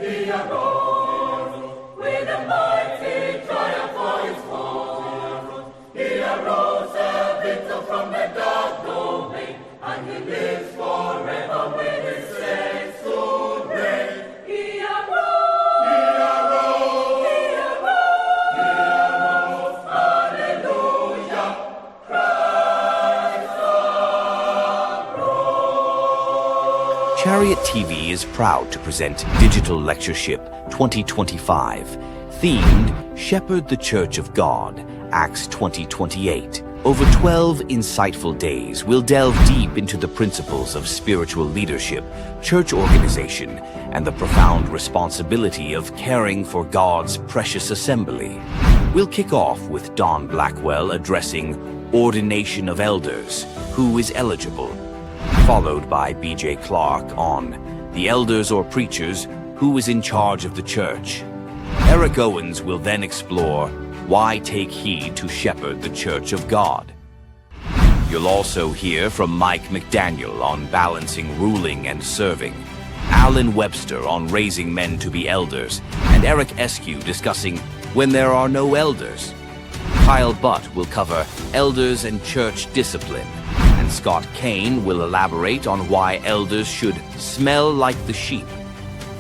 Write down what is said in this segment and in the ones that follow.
he arose with a mighty triumph for his foes. He arose a victor from the dark domain, and he lives forever with his saints to reign. He arose, he arose, he arose, he arose, hallelujah, Christ arose. Chariot TV is proud to present Digital Lectureship 2025, themed Shepherd the Church of God, Acts 20:28. Over 12 insightful days, we'll delve deep into the principles of spiritual leadership, church organization, and the profound responsibility of caring for God's precious assembly. We'll kick off with Don Blackwell addressing Ordination of Elders, who is eligible, followed by B.J. Clark on the elders or preachers, who is in charge of the church. Eric Owens will then explore why take heed to shepherd the Church of God. You'll also hear from Mike McDaniel on balancing ruling and serving, Alan Webster on raising men to be elders, and Eric Eskew discussing when there are no elders. Kyle Butt will cover elders and church discipline, and Scott Kane will elaborate on why elders should smell like the sheep.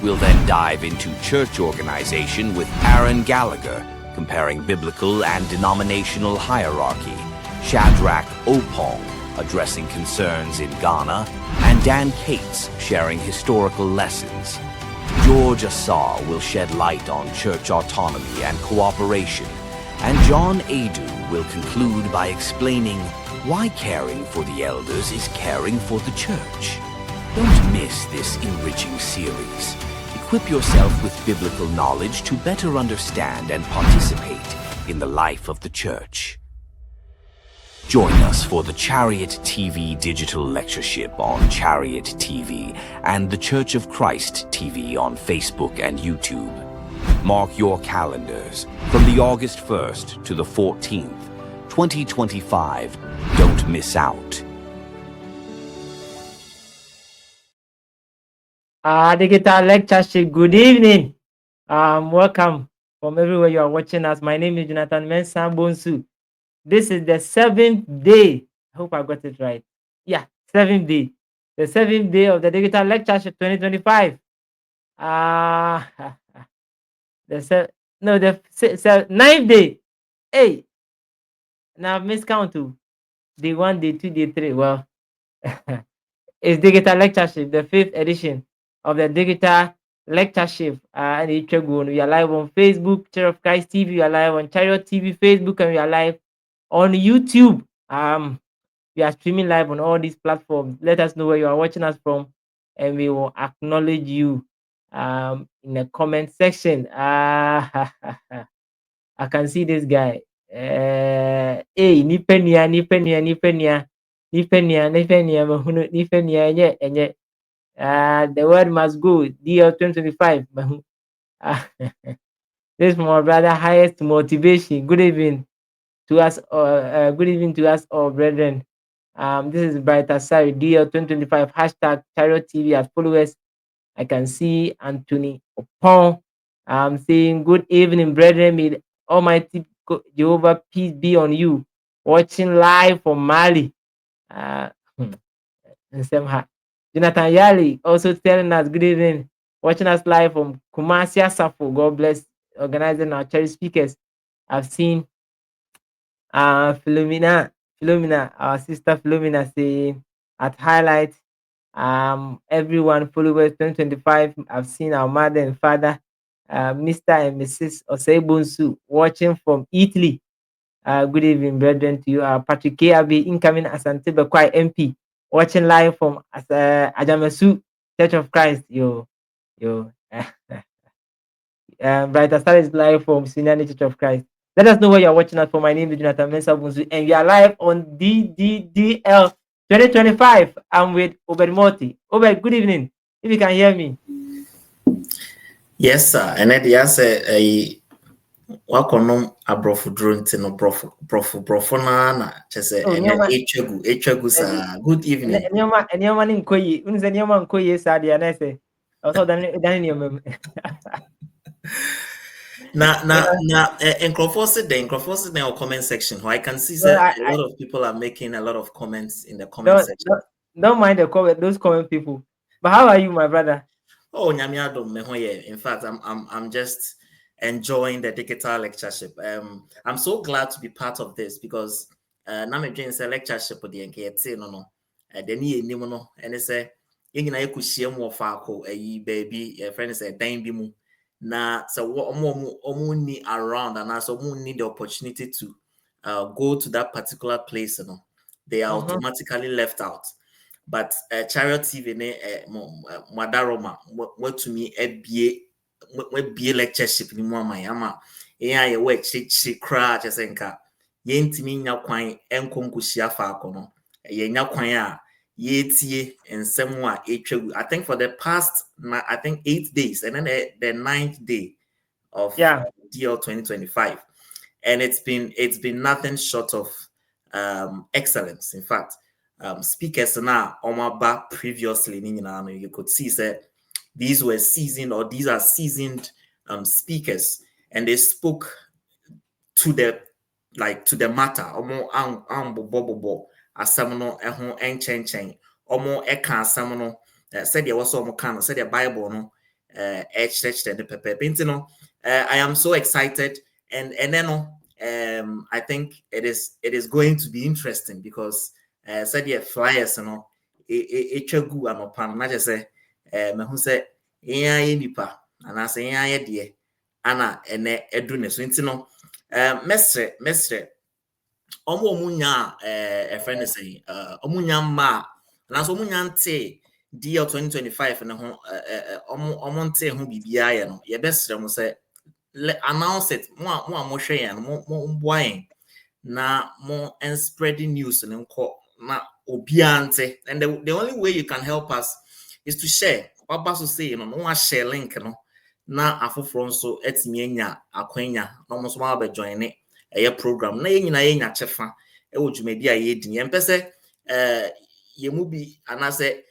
We'll then dive into church organization with Aaron Gallagher, comparing biblical and denominational hierarchy, Shadrack Oppong addressing concerns in Ghana, and Dan Cates sharing historical lessons. George Assar will shed light on church autonomy and cooperation, and John Adu will conclude by explaining why caring for the elders is caring for the church. Don't miss this enriching series. Equip yourself with biblical knowledge to better understand and participate in the life of the church. Join us for the Chariot TV Digital Lectureship on Chariot TV and the Church of Christ TV on Facebook and YouTube. Mark your calendars from the August 1st to the 14th, 2025. Don't miss out. Digital Lectureship, good evening. Welcome from everywhere you are watching us. My name is Jonathan Mensah Bonsu. This is the 7th day. I hope I got it right. Yeah, 7th day. The 7th day of the Digital Lectureship 2025. The 9th day. Hey, now I've miscount too. Day 1, day 2, day 3. Well, it's Digital Lectureship, the 5th edition of the Digital Lectureship. And we are live on Facebook, Church of Christ TV. We are live on Chariot TV, Facebook, and we are live on YouTube. We are streaming live on all these platforms. Let us know where you are watching us from, and we will acknowledge you in the comment section. I can see this guy. Hey, Nipenia. The word must go. DL 2025. This is my brother, highest motivation. Good evening to us. Good evening to us all, brethren. This is Brighter Sari DL 2025 hashtag Chariot TV as followers. I can see Anthony Oppong. I'm saying good evening, brethren. May Almighty Jehovah peace be on you. Watching live from Mali. Jonathan Yali also telling us good evening, watching us live from Kumasi Asafo. God bless organizing our church speakers. I've seen Philomena, our sister Philomena saying at highlight, everyone followers 2025. I've seen our mother and father, Mr. and Mrs. Osebunsu, watching from Italy. Good evening, brethren, to you. Patrick KAB, incoming Asante Bekwai MP, watching live from Ajamasu Church of Christ. Brighter Star is live from Sinani Church of Christ. Let us know where you are watching us from. My name is Jonathan Mensah Bonsu, and we are live on DDDL 2025. I'm with Obed Morty. Obed, good evening. If you can hear me. Yes, sir. And then the answer welcome abrofu drone no profu na chese echegu sir. Good evening. Anyoma nkoyi. Unse anyoma nkoyi sa dia na say. Also, then your mem. Na Nkrofo sit there comment section. I can see Well, that a lot of people are making a lot of comments in the comment don't, section. don't don't mind the comment, those comment people. But how are you, my brother? Oh, nyame adom me ho ye. In fact, I'm just enjoying the digital lectureship. I'm so glad to be part of this because na me dwen say lectureship de nke yete no no. De ne enim no ene say yengina yekuhia mu faako ayi baby your friend say dan bi mu na so omo ni around and also omo need the opportunity to go to that particular place, they are automatically left out. But Chariot TV ne Madaroma what to me be lectureship ni mu ama ya ye we chi kra chesenka ye ntimi nya kwan enkonkohia faako no ye nya kwan a ye tie ensem a etwa. I think for the past 8 days and then the 9th day of DL 2025, and it's been nothing short of excellence. In fact, speakers now omaba previously you could see that these are seasoned speakers, and they spoke to the matter. Omo bobo asam no eho enchenchen. Omo eka asam no said there was omo kan said the Bible no church and the pepe. I am so excited, and then I think it is going to be interesting because said the flyers gu anopan na just say me hu say yan nipa and I say yan de ana ene edu ne so mestre omunya a friend is saying omunya ma na so omunya nte DL 2025 ne ho omonte ho bibia ye no ye besre mo say announce it mo hwe yan mo mboayen na mo and spreading news ne nko na obiante. And the only way you can help us is to share. Papa so say no share link no na afoforo nso etimi anya akwanya na mo so ma be join ne program na yenyina yenya chefa wo dwumadi a yedi yempese yemu bi anase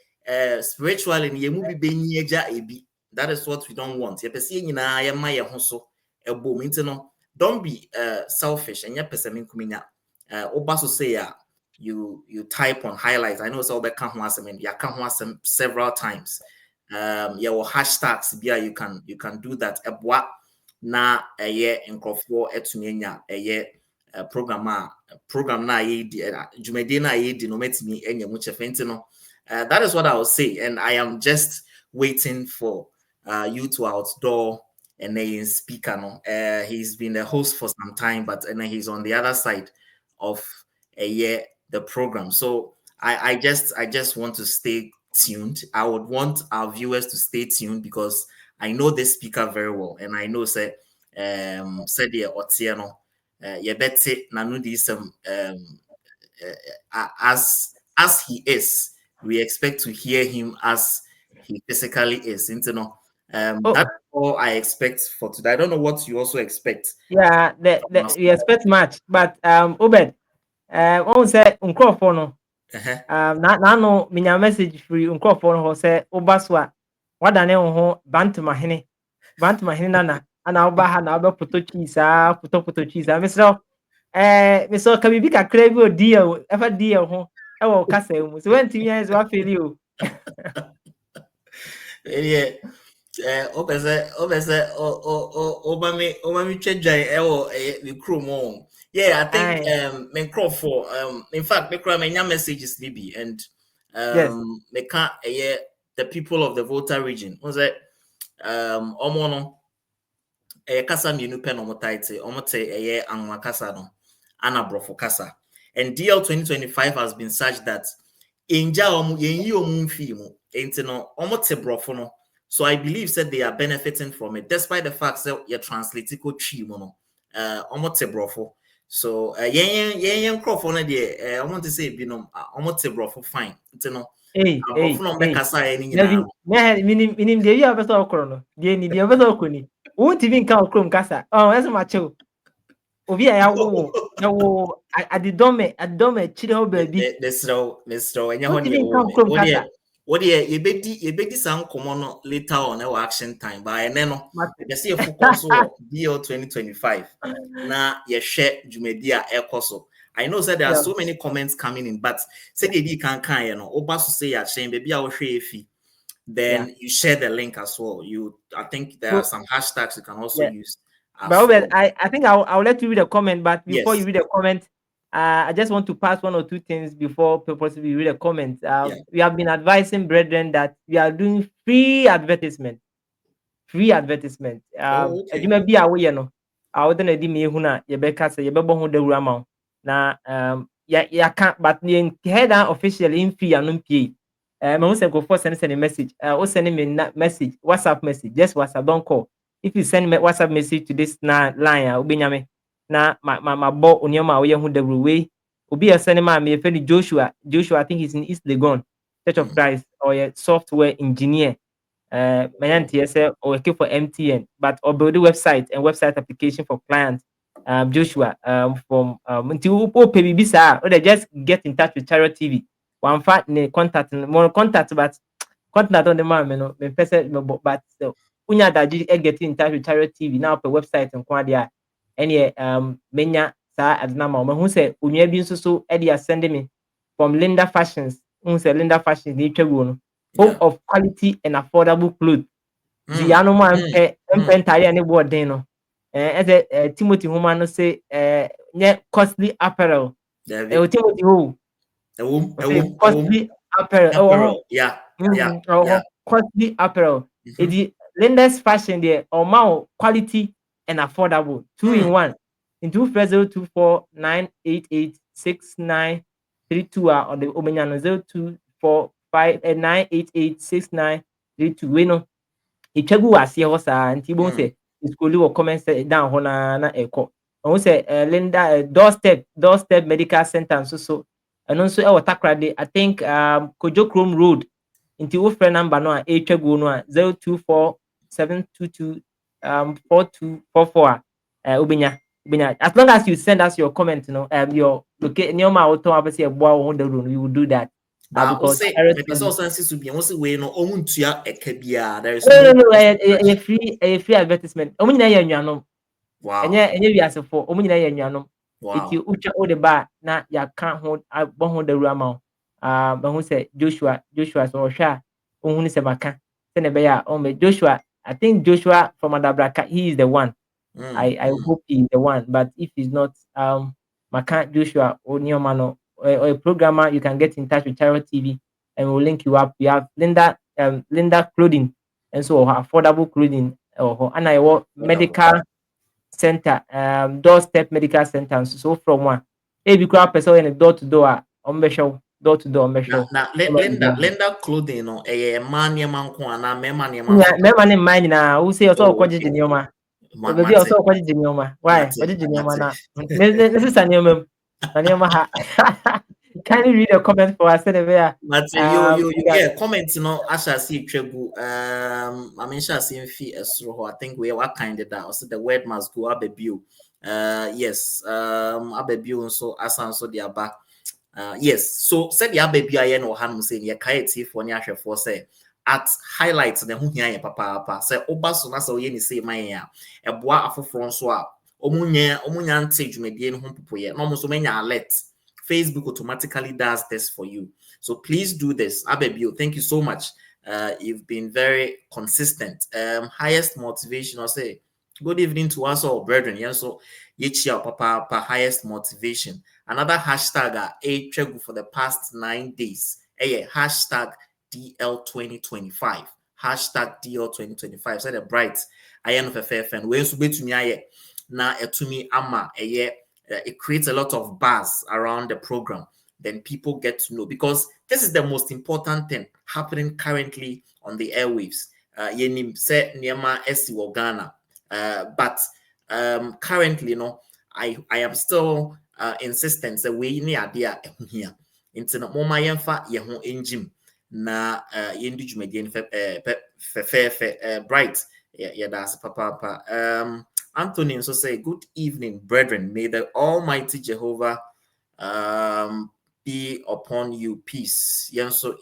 spiritually ne yemu bi benyi eja ebi. That is what we don't want. Yepese yenyina yema ye ho so ebom intino. Don't be selfish and yet person kuminya obaso say you type on highlights. I know it's all back several times. Your hashtags you can do that. Na eye nkrofo etunyenya eye program na ye di jumede na ye di no metimi enye mu chefenti no. That is what I will say, and I am just waiting for you to outdoor and then speaker no. He's been a host for some time, but and then he's on the other side of the program. So I just want to stay tuned. I would want our viewers to stay tuned because I know this speaker very well, and I know said the Otieno yebete nanudi some as he is. We expect to hear him as he physically is. That's all I expect for today. I don't know what you also expect. Yeah, we expect much, but Obed, on say uncrophone no. Na no minya message free uncrophone ho say obaswa. Wada ne ho bantuma hene nana ana oba ha na oba photo cheese photo cheese mesro mesro ka bibi kakra bi odi o efa di ho e wo kasa mu so wantimi yan so afeli o. Yeah. Obese obami chedjan ewo the crew mo. Yeah, I think men crawl for in fact me cry many messages maybe, and me can't the people of the Volta region was it omono kasa mienu pen omotaite omote anwa kasa no anabrofo kasa. And DL 2025 has been such that inja yenyi omumfi mu entino omote brofo no. So I believe that they are benefiting from it, despite the fact that you're translating chi mono omote brofo. So yen crofo na de I want to say binom omote brofo fine. Entino brofo no mekasa eni nyina. Minim de ya besa okoro no. De ni de besa okoni. Wo TV nka okrom kasa. Eso ma chew. Obi a ya wo adidome chire ho baabi. Mr. enya ho TV ne nka wo okrom kasa. what ye bedi some common later on our action time by no you see a focus on BL 2025 na ye share jumedia ekoso. I know that there are so many comments coming in, but say they can you know oba so say ya shame baby I fee, then you share the link as well. I think there are some hashtags you can also use as but well. I think I'll let you read the comment, but before Yes. you read the comment, I just want to pass one or two things before possibly read the comment. We have been advising brethren that we are doing free advertisement. Okay. Adwuma bi a woyɛ no a wode na di me ehu na yɛbɛka sɛ yɛbɛbɔ ho dawura ma wo na yɛaka but yɛnhead down officially in fee ano mpie ma wo sɛ nkurɔfoɔ send a message wo send me message WhatsApp message, just WhatsApp, don't call. If you send me WhatsApp message to this line a wobɛnya me na mabɔ onneɛma a woyɛ ho dawuro wei obi a send ma me yɛfrɛ no Joshua. I think he's in East Legon Church of Christ, ɔyɛ software engineer. Mayanti say working for MTN, but or build a website and website application for clients. Joshua from until bisa or they just get in touch with Charo TV. One fact ne contact more contact but contact on the man me person but unya daji get in touch with Charo TV now per website and kwadia any menya sa adnama who say unya bi nso so e dey send me from Linda Fashions. Say Linda Fashions ni twa no home of quality and affordable clothes. The animal and ntare ne board den no. Timothy Homa no say costly apparel. Timothy who? Costly apparel. Costly apparel. It Linda's fashion there or quality and affordable. 2-in-1. In 2-988-6932 or the Omenyano 0245-988-6932. We know itwagu wase ho saa nti bo se school wo comment down ho na eko o se Linda doorstep medical center so eno nso e watakrade. I think Kojo Chrome Road nti wo frɛ number no a etwagu no a 024722 4244 obenya as long as you send us your comment your neoma auto obviously eboa wo ho dawuro no, you will do that. Because there is no free advertisement. Wow. If you ucha all the bar na ya can't hold the rama. But who said Joshua so sha ohun se maka send Joshua. I think Joshua from Adabraka, he is the one. I hope he is the one, but if he's not, Maka Joshua or Neomano or a programmer, you can get in touch with Charo TV and we'll link you up. We have Linda clothing and so affordable clothing or and I work medical center, doorstep medical center. So from one, if you grab person in a door to door on the show, door to door on the show. Now Linda clothing no man na me man in mind now. Who say also quite the maybe also quite the why? What did you know? This is a new ha. Can you read a comment for us? Yeah, comment I shall see Tregu. I mean, shall see fee I think we are kind of that. So the word must go up a view. Yes, up a view so as answer the back. Yes, so said the baby I know Hanum saying your kaiti for Nyasha for say at highlights the Hunya papa say Obaso Nasa Yeni say my ya a bois of Francois Omunyan sage median home popoya, almost so many alert. Facebook automatically does this for you. So please do this. Abebio, thank you so much. You've been very consistent. Highest motivation, I'll say good evening to us all, brethren. Yeah, so Yichia Papa highest motivation. Another hashtag a for the past 9 days. Hashtag DL2025. Hashtag DL2025. So the bright I am of a fair fan. Where's to me? Na etumi ama it creates a lot of buzz around the program. Then people get to know because this is the most important thing happening currently on the airwaves. Yenim se niema esi Ghana. But currently, I am still insistent that we need idea here. Into no moma yemfa ye ho engine na yendu jumedien bright that's papa. Anthony also say, good evening, brethren. May the Almighty Jehovah be upon you. Peace. Yeah, so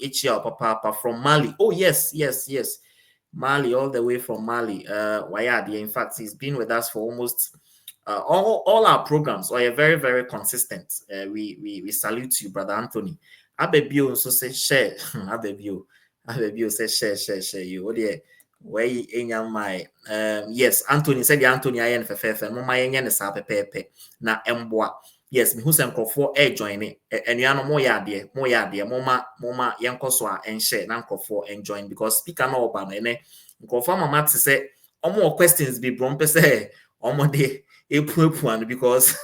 Papa from Mali. Oh, yes. Mali, all the way from Mali. Wayadi. In fact, he's been with us for almost all our programs. Are very, very consistent. We salute you, Brother Anthony. Abebio also say share. Abebio say share. You. Oh, dear. Where in my yes, Anthony said the Anthony I and Fefe, Mama Yan is pepe na emboa. Yes, me who some crofo join it, and you know more yard, moma yankoswa and share nan crofo and join because speaker no ban and crofo mama to say more questions be brompe say de epuan because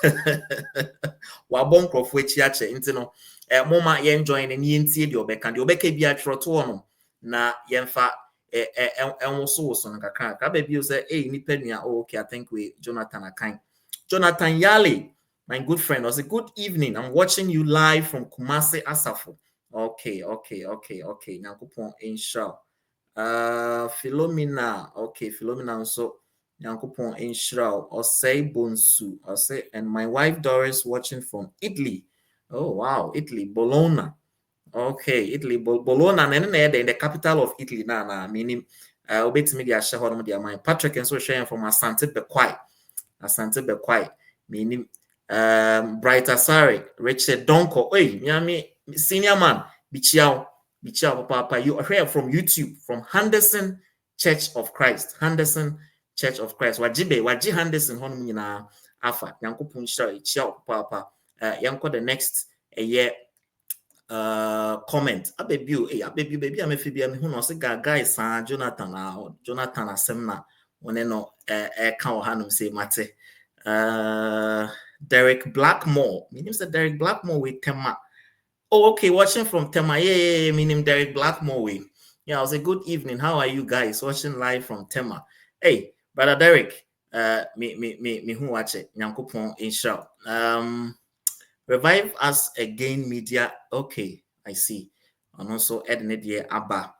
wabon crofo chiache intino moma yen join and yintie the obeka be a trotono na yenfa also on kakra baby say hey nipa nua okay I think we Jonathan Akan Jonathan Yale my good friend was a good evening. I'm watching you live from Kumasi Asafo. Okay. Nyankopon inshallah. Philomena. Okay, Philomena so Nyankopon inshallah. Osei Bonsu. Osei and my wife Doris watching from Italy. Oh wow, Italy, Bologna. Okay, Italy, Bologna, and then in the capital of Italy. Meaning, obetimi dia share hodom dia my Patrick and so sharing from Asante Bekwai, meaning Brighter Sari, Richard Donko. Hey, Miami senior man, Bichiao, Papa. You are here from YouTube, from Henderson Church of Christ. Waji Henderson honum afa. Yankopon share Chiao Papa. Yanko the next a year. Comment baby I'm a phobia who knows guys Jonathan Asemna when no count hanum say mate Derek Blackmore meaning Derek Blackmore with Tema. Oh, okay, watching from Tema. Yeah, meaning Derek Blackmore way. Yeah, I was a good evening. How are you guys watching live from Tema? Hey, brother Derek, me who watch it Nyankopon inshallah. Revive us again, media. Okay, I see. And also Ednedia Abba.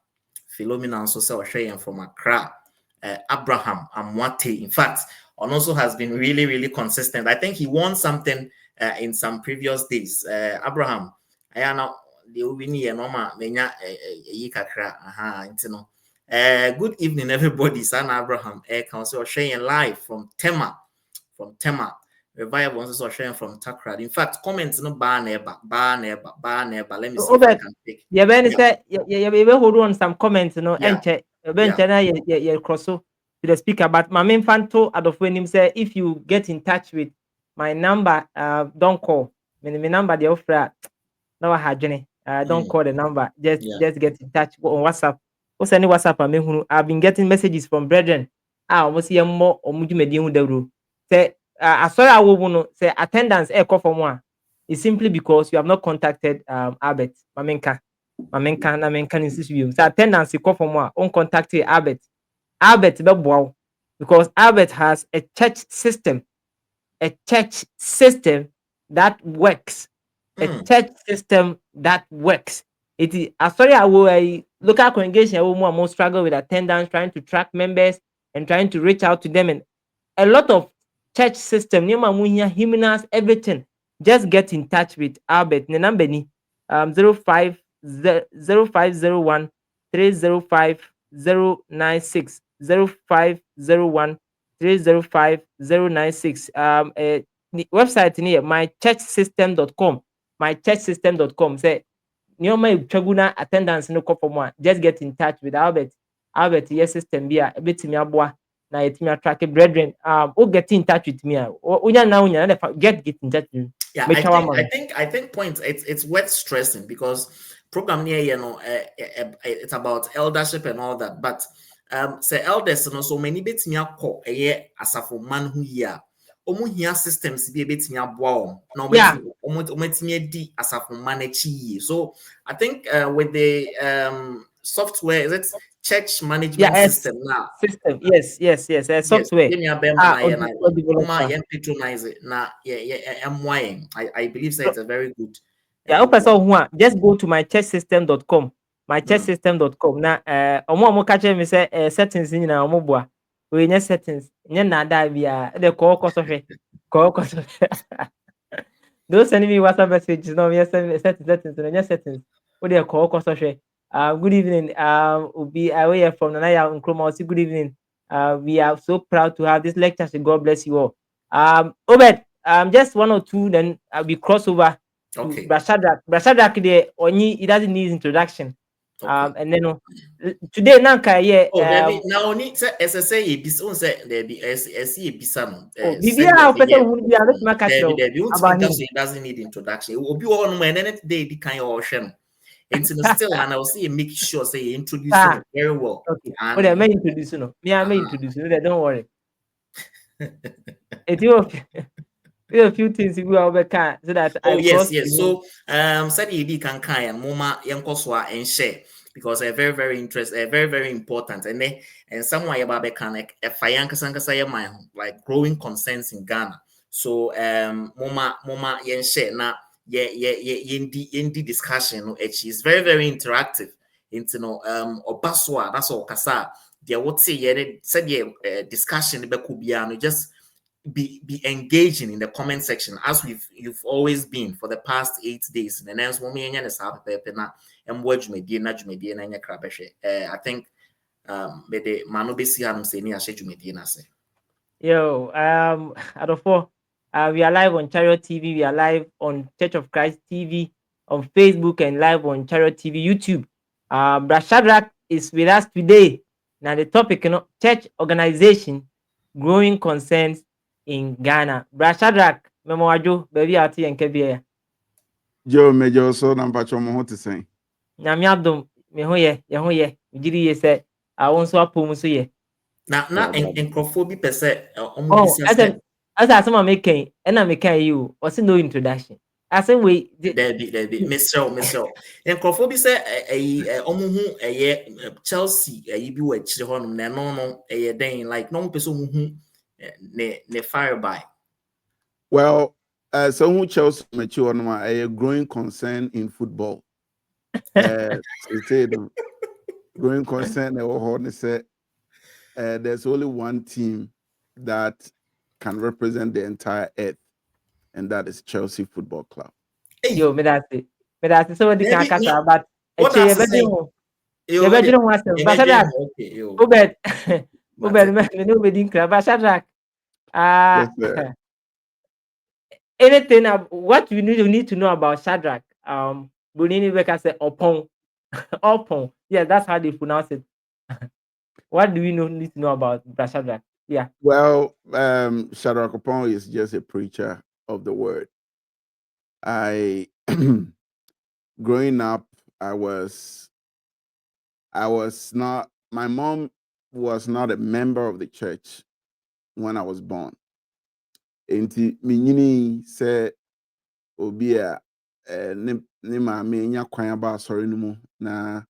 Philomena also saw sharing from Accra. Abraham Amwate. In fact, and also has been really, really consistent. I think he won something in some previous days. Abraham, I know the Ubini and Oma Menya Yikakra. Good evening, everybody. Son Abraham, Council sharing live from Tema. Revive also sharing from Takrad. In fact, comments no bar neighbor. Let me see if I can pick. Yeah, Ben said, yeah, hold on some comments, and check. Ben cross to the speaker, but my main fan to out of when him say, if you get in touch with my number, don't call. My number the offer. No, I had Jenny. Don't call the number. Just get in touch on WhatsApp. What's any WhatsApp? I mean, I've been getting messages from brethren. Almost see more or Mujimedium Deru. Say, I saw I will say attendance echo for one. It's simply because you have not contacted Albert Mamenka insist you. So attendance echo for one. Uncontacted Albert Bebo because Albert has a church system that works. A church system that works. It is sorry, I will a local congregation will more struggle with attendance, trying to track members and trying to reach out to them, and a lot of church system, hymnals, everything. Just get in touch with Albert. The number ni 0501 305 096 0501 305 096. The website near mychurchsystem.com. Mychurchsystem.com. Say near my chaguna attendance no for one. Just get in touch with Albert. Albert, yes, system be a bit me abwa. Now it's me attract brethren. Get in touch with me. Get in touch with me. Yeah, I think point it's worth stressing because program near it's about eldership and all that. But say elders so many bits me call a year as a for man who year. Here systems be a bit me wow. No, di as a for manage. So I think with the software, is it church management system now? System, yes. Software. Patronize it. I believe so it's a very good. Just go to mychurchsystem.com. Mychurchsystem.com. Now, omo catch me say settings in na omo boa. We nya settings. Nya na da bia. The call cost of it. Don't send me WhatsApp messages. No, yes, settings. No, just settings. What they call social. Good evening. We are away from Nanaya Nkrumah. Good evening. We are so proud to have this lecture. So God bless you all. Obed, just one or two, then we cross over to Okay. Brashadak. Brashadak, he doesn't need introduction. Okay. And then today, Nanka, Oh, yeah. David, now only say as I say, bis on say there be as he bisa no. Oh, Send Bibia, yeah. person who be a little catch David, you won't about think him. so. It doesn't need introduction. It will be on when any day the kind of ocean. It's still, and I'll say make sure say you introduce Ah, them very well. okay. Oh, they And may introduce you. No, me, I may uh, introduce you. Don't worry. It will a few things we will can so that oh I yes, cross yes. the So said you can kind and mama yankoswa and share because they're very, very interesting, very, very important. And they and someone about can if I my like growing concerns in Ghana. So mama yen share now yendi discussion no is very, very interactive. Into no obaswa that's all kasa. There what say said discussion just be engaging in the comment section as you've always been for the past 8 days. And then when we is na and watch me na jumedi na nya krabehwe. I think me de mano besi hanum se ni ahye jumedi na se. Yo, out of four, we are live on Chariot TV. We are live on Church of Christ TV, on Facebook, and live on Chariot TV YouTube. Brother Shadrack is with us today. Now the topic, church organization, growing concerns in Ghana. Brother Shadrack, Memoajo, baby, ati and Kebia. Joe Major so number chomo to say. Nyame adom, me ho ye, ye ho ye. Mejiri ye se, awon so apom so ye. Na enkrofo bi pese omo Oh, bisa se as I some making, and I'm making you, or no introduction. I say we Debbie, Mister. Enkrofo bi se omo hu Chelsea bi wa chire honum na no den like no person hu ne fire by. Well, so who Chelsea mature on a growing concern in football. It's a growing concern there's only one team that can represent the entire earth, and that is Chelsea Football Club. Hey, yo, me that's it. Me that's it. So what the can Debbie, kasa but a what che ye does it bedu say? ho. Ye You bedu ho asem. But imagine that okay, you. Obed Obed Mate. me no be din kra. But Shadrack, Yes, sir. anything what you need to know about Shadrack, Bunini Beka say Oppong. Oppong. Yeah, that's how they pronounce it. What do we need to know about Shadrack? Yeah. Well, Shadrack Oppong is just a preacher of the word. I growing up, I was not, my mom was not a member of the church when I was born. Enti minyini sɛ obi a ne maame nya kwan aba asɔre no mu na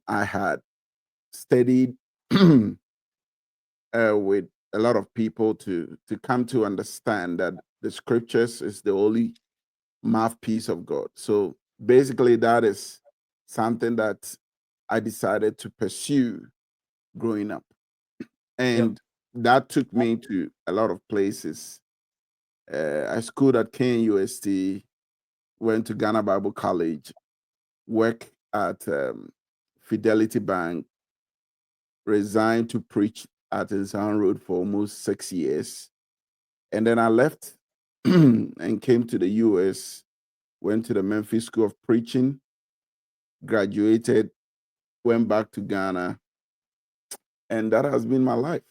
I had studied with a lot of people to come to understand that the scriptures is the only mouthpiece of God. So basically, that is something that I decided to pursue growing up, Yeah. and that took me to a lot of places. I schooled at KNUST, went to Ghana Bible College, worked at Fidelity Bank, resigned to preach at Insan Road for almost 6 years. And then I left and came to the US, went to the Memphis School of Preaching, graduated, went back to Ghana, and that has been my life.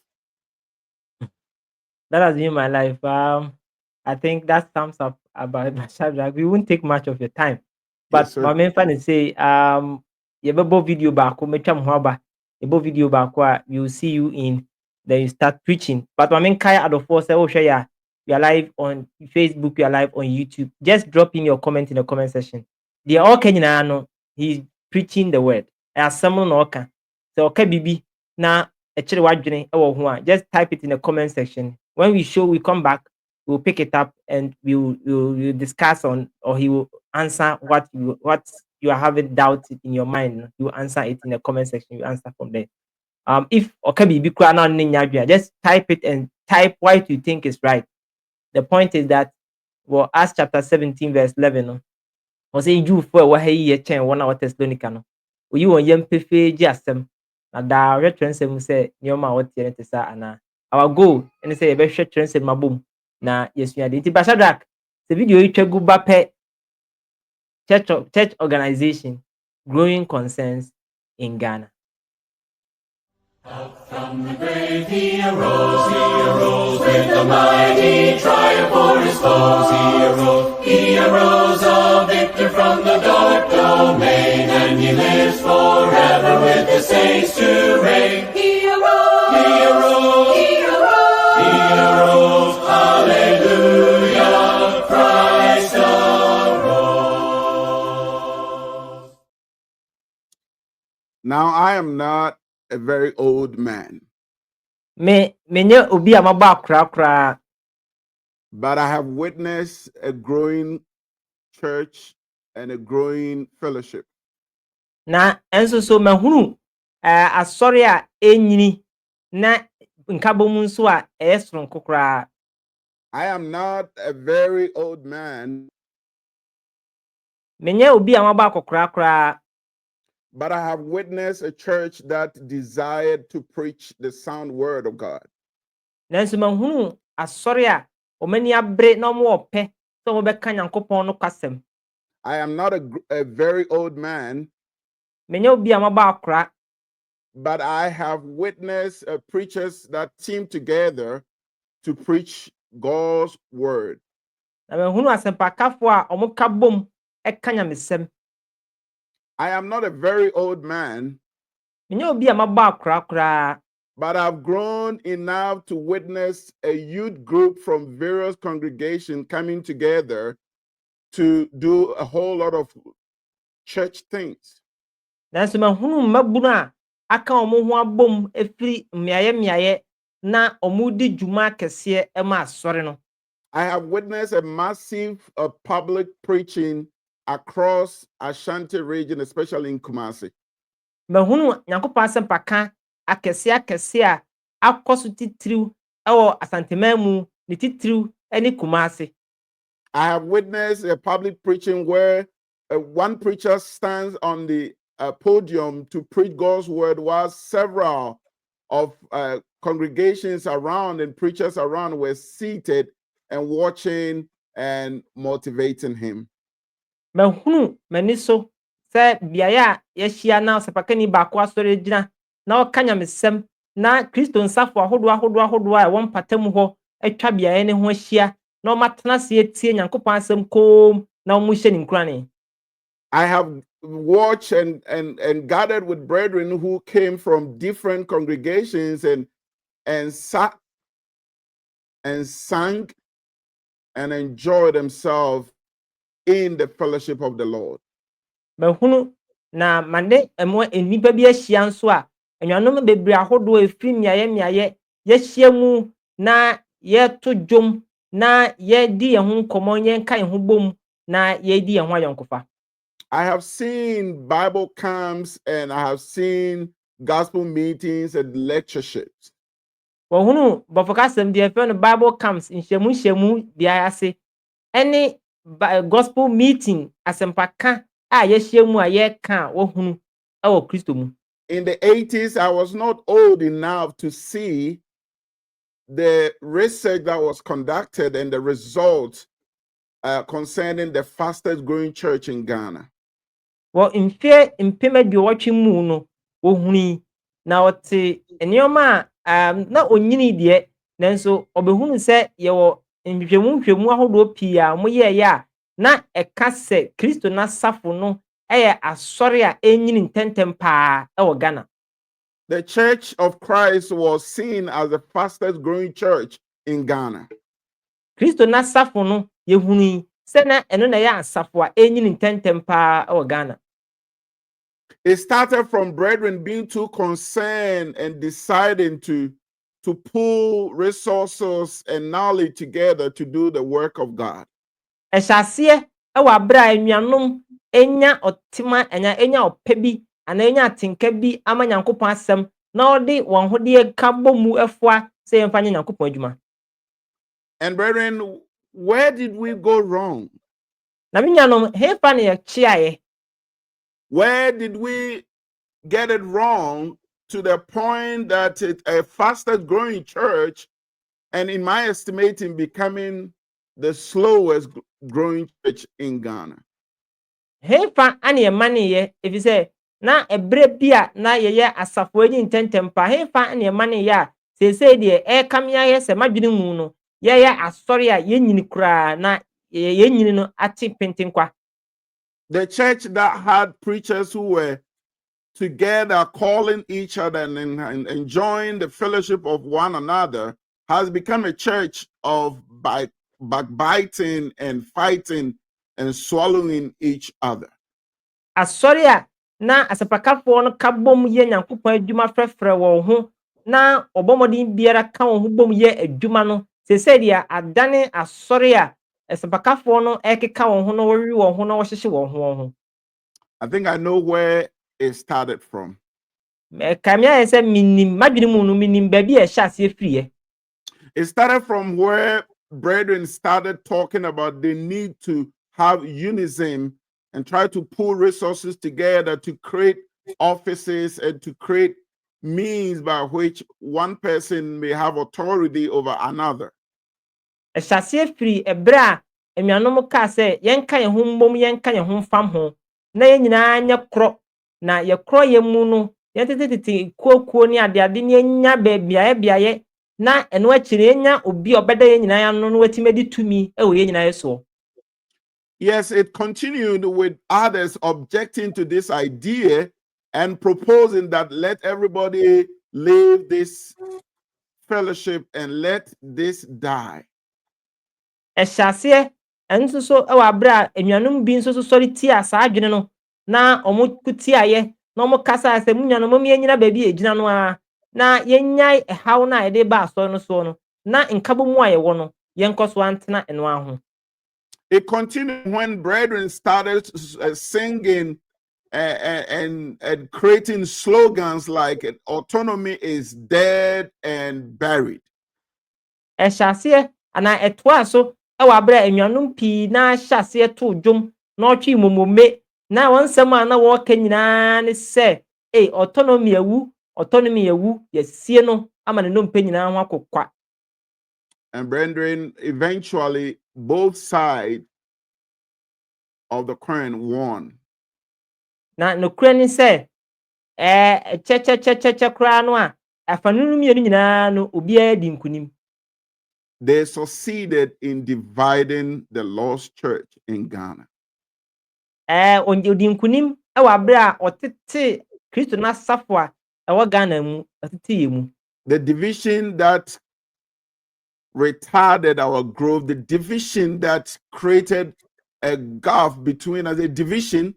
That has been my life. I think that sums up about Shadrach. We won't take much of your time. Yes, But sir. my main fan is say, you have video back, you video back, we will see you in, then you start preaching. But my main kaya out of four say, oh, share ya. We are live on Facebook, we are live on YouTube. Just drop in your comment in the comment section. They are all Kenyan, he's preaching the word. As someone okay. So okay, Bibi. Now, just type it in the comment section. When we come back, we'll pick it up and we'll discuss on, or he will answer what you are having doubts in your mind. You answer it in the comment section. You answer from there. If okay, just type it and type what you think is right. The point is that Well, Acts chapter 17 verse 11 no. O say Jew for wa ha yi ye chen wona wa Thessalonica no. Oyi won yam pefe gi asem. Na da hwe transem say nyoma what tie ne sa ana. Our goal and say be hwe transem mabom na yesua de. Ti ba Shadrack, the video yi twegu ba pe church organization growing concerns in Ghana. From the grave he arose with a mighty triumph for his foes. He arose a victor from the dark domain, and he lives forever with the saints to reign. He arose, he arose, he arose, he arose, hallelujah, Christ arose. Now, I am not a very old man, Menye obi amaba kra but I have witnessed a growing church and a growing fellowship. na enso so mahunu asori a enyini na nkabomu nso a esronko kra. I am not a very old man, Menye obi amaba kra but I have witnessed a church that desired to preach the sound word of God. na enso mahunu asori a omani abre na omo ope so mo beka nyankopon no kwasem. I am not a very old man, Menye obi amaba kra, but I have witnessed preachers that team together to preach God's word. na mahunu asempakafo a omo kabom eka nyamesem. I am not a very old man, Menye obi amaba kra, but I've grown enough to witness a youth group from various congregations coming together to do a whole lot of church things. na enso mahunu mabunu a aka omo ho abom efiri mmiaye na omo di dwuma kese ema asori no. I have witnessed a massive public preaching across Ashanti region, especially in Kumasi. Mahunu nyankopon asempaka akese a akoso titiriw ewo asantemamu ne titiriw ene Kumasi. I have witnessed a public preaching where one preacher stands on the podium to preach God's word, while several of congregations around and preachers around were seated and watching and motivating him. Mahunu maniso se biaya yeshia na sepakani baako asori gina na okanya mesem na Kristo nsafo ahodo a won patam ho atwa biaya ne ho ahia na omatena se etie nyankopon asem kom na omo hye ne nkurane. I have watched and gathered with brethren who came from different congregations and sat and sang and enjoyed themselves in the fellowship of the Lord. Mahunu na mande emo enipa bi ahia nso a enwanom bebre ahodo efiri miaye yehia mu na yeto dwom na yedi ye ho nkomo yenka ye ho bom na yedi ye ho ayonkofa. I have seen Bible camps and I have seen gospel meetings and lectureships. Wohunu bofokasem de efe no Bible camps nhyiamu bia ase ene gospel meeting asempaka a yehia mu a yeka wohunu ewo Kristo mu. In the 80s, I was not old enough to see the research that was conducted and the results concerning the fastest growing church in Ghana. Wo mfe mpemaduotwe mu no wohuni na ote enioma na onyini de nanso obehunu se yewo nhwehwemu ahodo pia moyeye a na eka se Kristo na safo no eye asori a enyini ntentem pa e Ghana. The Church of Christ was seen as the fastest growing church in Ghana. Kristo na safo no yehuni se na eno na ya asafo a enyini ntentem pa e Ghana. It started from brethren being too concerned and deciding to pool resources and knowledge together to do the work of God. Ehyasie ewa bra enuanom enya otima enya opebi ana enya atenka bi ama nyankopon asem na odi won hode ka bomu efua se yemfa nyankopon adwuma. And brethren, where did we go wrong? Na me nuanom, hefa na yɛkyeaeɛ? Where did we get it wrong to the point that it's a fastest growing church, and in my estimating, becoming the slowest growing church in Ghana? Hefa ana yɛma ne yɛ? Efi sɛ na ɛberɛ bi a na yɛyɛ asafo anyi ntɛntɛm pa, hefa ana yɛma ne yɛ a seesei deɛ ɛreka me ayɛ sɛ m'adwene mu no yɛyɛ asɔre a yɛnyini koraa na yɛnyini no ate pentenkwa. The church that had preachers who were together calling each other and enjoying the fellowship of one another has become a church of backbiting and fighting and swallowing each other. Asɔre a na asapakafoɔ no ka bom yɛ Nyankopɔn adwuma frɛfrɛ wɔn ho na ɔbɔ mmɔden biara ka wɔn ho bom yɛ adwuma no, seesei deɛ adane asɔre a asapakafoɔ no ɛkeka wɔn ho na wɔwe wɔn ho na wɔhyehye wɔn ho. I think I know where it started from. Ɛka me ayɛ sɛ minim m'adwene mu no minim baabi a ɛhyɛ aseɛ firiɛ. It started from where brethren started talking about the need to have unison and try to pull resources together to create offices and to create means by which one person may have authority over another. Ɛhyɛ aseɛ firi ɛberɛ a anuanom kaa sɛ yɛnka yɛn ho mmom yɛnka yɛn ho mfam ho na yɛn nyinaa nyɛ korɔ na yɛkorɔ yɛn mu no yɛntetetete kuokuo ne adeade ne yɛnya beaeɛ na ɛno akyiri yɛnya obi a ɔbɛda yɛn nyinaa ano no watumi adi tumi ɛwɔ yɛn nyinaa soɔ. Yes, it continued with others objecting to this idea and proposing that let everybody leave this fellowship and let this die. Ɛhyɛ aseɛ ɛno nso so ɛwɔ aberɛ a anuanom bi nso so sɔre tia saa adwene no na ɔmo ko tiaeɛ na ɔmo kasa sɛ mu nuanom mom yɛnyina baabi a yɛgyina no a na yɛnyae ɛhaw no a yɛde ba asɔre no soɔ no na nkabɔ mu a yɛwɔ no yɛnkɔ so antena ɛno ho. It continued when brethren started singing and creating slogans like autonomy is dead and buried. Ɛhyɛ aseɛ anaa ɛtoa so ɛwɔ aberɛ a anuanom pii na hyɛ aseɛ too dwom na ɔtwe mmomome na wɔn nsɛm a na wɔreka nyinaa ne sɛ autonomy awu yɛsie no ama ne nnompe nyinaa ho akokwa. And brethren, eventually both sides of the coin won. Na nokura ne sɛ kyɛkyɛkyɛkyɛ koraa no a afa no mmienu nyinaa no obiara di nkonim. They succeeded in dividing the lost church in Ghana. Odi nkonim ɛwɔ aberɛ a ɔtete Kristo n'asafo a ɛwɔ Ghana mu ɔtete yɛ mu. The division that retarded our growth, the division that created a gulf between us, a division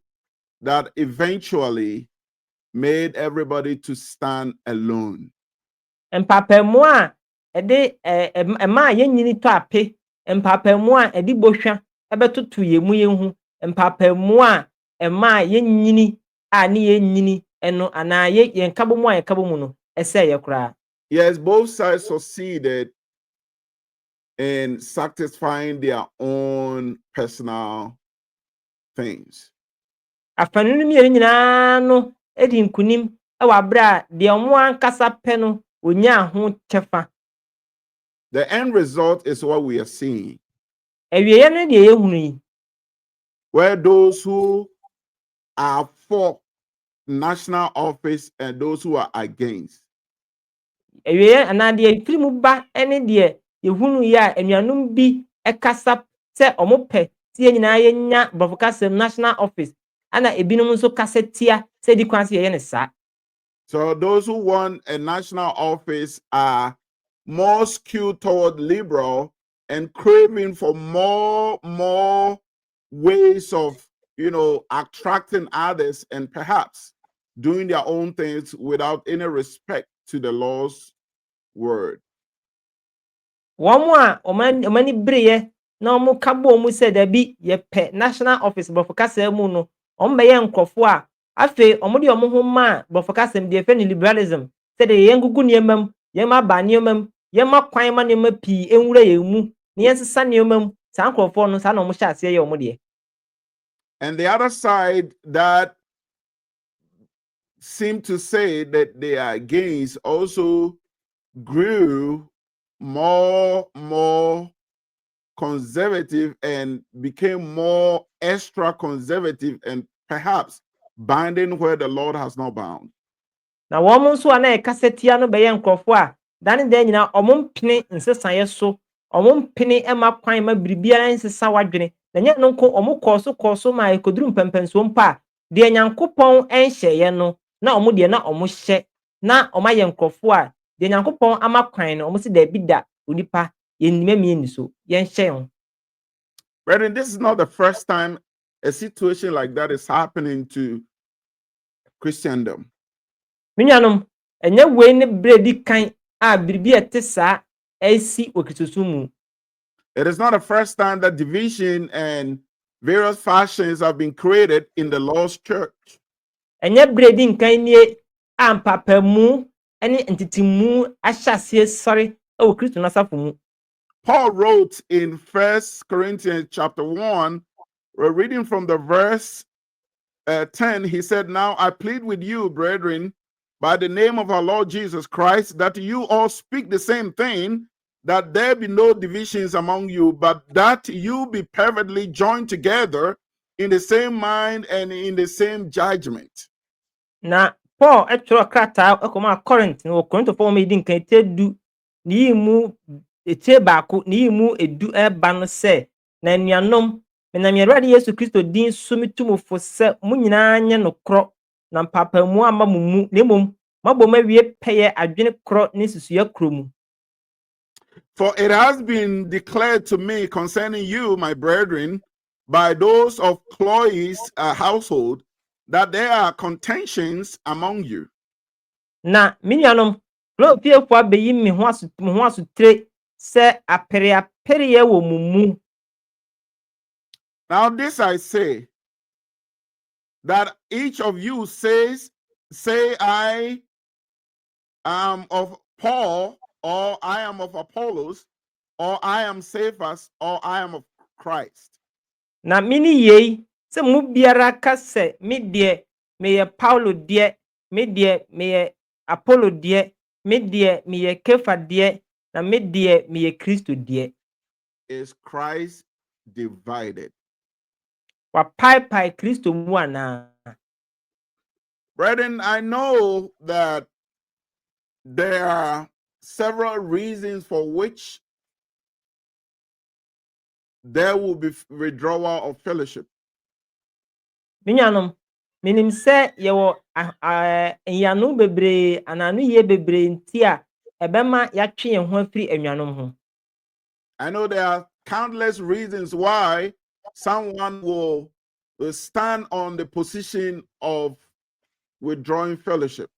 that eventually made everybody to stand alone. Mpapamu a ɛde ɛma yɛnyini tɔ ape, mpapamu a ɛde bohwa ɛbɛtoto yɛn mu yɛn ho, mpapamu a ɛma yɛnyini a ne yɛnyini ɛno anaa yɛn kabo mu a yɛkabo mu no ɛsɛ yɛ koraa. Yes, both sides succeeded in satisfying their own personal things. Afanu no mmienu nyinaa no edi nkunim ɛwɔ aberɛ a deɛ ɔmo ankasa pɛ no onya ho kyɛfa. The end result is what we are seeing. Awieɛ no deɛ yɛhunu yi. Where those who are for national office and those who are against. Awieɛ anaa deɛ firi mu ba ɛne deɛ yɛhunu yi a anuanom bi ɛkasa sɛ ɔmo pɛ sɛ yɛn nyinaa yɛnya Bɔfokasɛm national office ana ebinom nso kasa tia sɛ di kwan sɛ yɛyɛ ne saa. So those who want a national office are more skewed toward liberal and craving for more ways of, attracting others and perhaps doing their own things without any respect to the Lord's word. Wɔn a ɔmani bereɛ na ɔmo ka bɔ ɔmo sɛ dabi yɛpɛ national office Bɔfokasɛm mu no ɔmo bɛyɛ nkurɔfoɔ a afei ɔmo de ɔmo ho maa Bɔfokasɛm deɛ fɛ no liberalism sɛdeɛ yɛn gugu nneɛma mu yɛn ma ba nneɛma mu yɛn ma kwan ma nneɛma pii enwura yɛn mu na yɛn sesa nneɛma mu saa nkurɔfoɔ no saa na ɔmo hyɛ aseɛ yɛ ɔmo deɛ. And the other side that seem to say that their gains also grew more conservative and became more extra conservative and perhaps binding where the Lord has not bound. Na wɔn nso a na ɛkasa tia no bɛyɛ nkurɔfoɔ a dane dan nyinaa ɔmo mpene nsesaeɛ so, ɔmo mpene ma kwan ma biribiara nsesa wadwene. Na nyɛ no nko ɔmo kɔɔ so ma ekoduru mpɛmpɛnsoɔ mpa a deɛ Nyankopɔn ɛnhyɛeɛ no na ɔmo deɛ na ɔmo hyɛ na ɔmo ayɛ nkurɔfoɔ a deɛ Nyankopɔn ama kwan no ɔmo si daabi da onipa yɛnnimamie ni so yɛnhyɛ ho. Brethren, this is not the first time a situation like that is happening to Christendom. Minyanum, ɛnyɛ wei ne bere di kan a biribi ɛte saa ɛsi wɔ Kristosom mu. It is not the first time that division and various factions have been created in the Lord's church. Ɛnyɛ bere di nkan nie a mpapamu ɛne ntetimu ahyɛ aseɛ sɔre ɛwɔ Kristo n'asafo mu. Paul wrote in 1 Corinthians chapter 1, we're reading from the verse 10, he said, "Now I plead with you, brethren, by the name of our Lord Jesus Christ, that you all speak the same thing, that there be no divisions among you, but that you be perfectly joined together in the same mind and in the same judgment." Na Paul ɛtwerɛ krataa ɛkɔma Corinth na wɔ Korintofo wɔn edi nkan edu ne yi mu etie baako ne yi mu edu ɛba no sɛ na anuanom menam Awurade Yesu Kristo din so metu mo fo sɛ mo nyinaa nyɛ nokorɔ na mpapamu ama mo mu na mmom mabɔ mo awie pɛyɛ adwene korɔ ne susua korɔ mu. For it has been declared to me concerning you, my brethren, by those of Chloe's household, that there are contentions among you. Na minyanom fiefo abeyi me ho asotire sɛ apere wɔ mo mu. Now this I say, that each of you say I am of Paul, or I am of Apollos, or I am Cephas, or I am of Christ. Na mini yei sɛ mu biara ka sɛ me deɛ meyɛ Paulo deɛ, me deɛ meyɛ Apollo deɛ, me deɛ meyɛ Kefa deɛ, na me deɛ meyɛ Kristo deɛ. Is Christ divided? Wapaepae Kristo mu anaa? Brethren, I know that there are several reasons for which there will be withdrawal of fellowship. Minyanom, minim sɛ yɛwɔ nyanu bebree ananu yie bebree nti a ɛbɛma yɛatwe yɛn ho afiri anuanom ho. I know there are countless reasons why someone will stand on the position of withdrawing fellowship.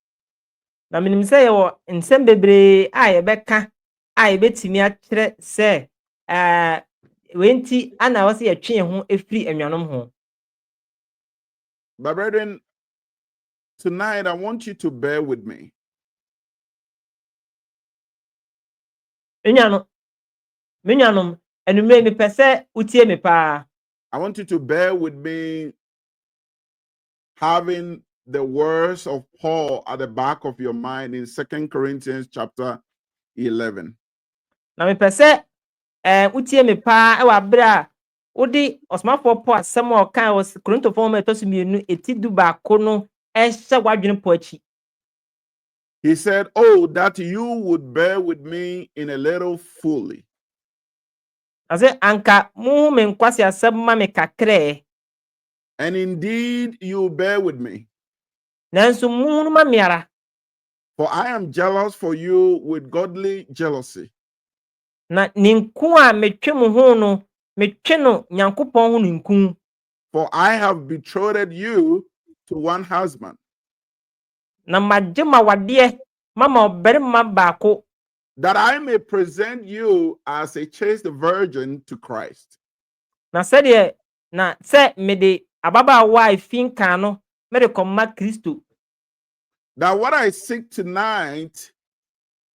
Na minim sɛ yɛwɔ nsɛm bebree a yɛbɛka a yɛbɛtumi akyerɛ sɛ wei nti ana wɔ sɛ yɛtwe yɛn ho afiri anuanom ho. But brethren, tonight I want you to bear with me. Minyanom, anumere mepɛ sɛ utie me paa. I want you to bear with me having the words of Paul at the back of your mind in 2 Corinthians chapter 11. Na mepɛ sɛ utie me paa ɛwɔ abere a wode ɔsomafoɔ Paul asɛm a ɔka wɔ Korintofo nwoma ɛtɔ so mmienu eti du baako no ɛhyɛ w'adwene po akyi. He said, "Oh, that you would bear with me in a little fully." Na sɛ anka muhu me nkwasi asɛm ma me kakrɛ. And indeed, you bear with me. Nanso muhu no ma me ara. For I am jealous for you with godly jealousy. Na ninku a metwe mo ho no, metwe no Nyankopɔn ho ninku. For I have betrothed you to one husband. Na magye ma wadeɛ mama ɔbarima baako. That I may present you as a chaste virgin to Christ. Na sɛdeɛ na sɛ mede ababaawa a efi nkan no mede kɔma Kristo. Now what I seek tonight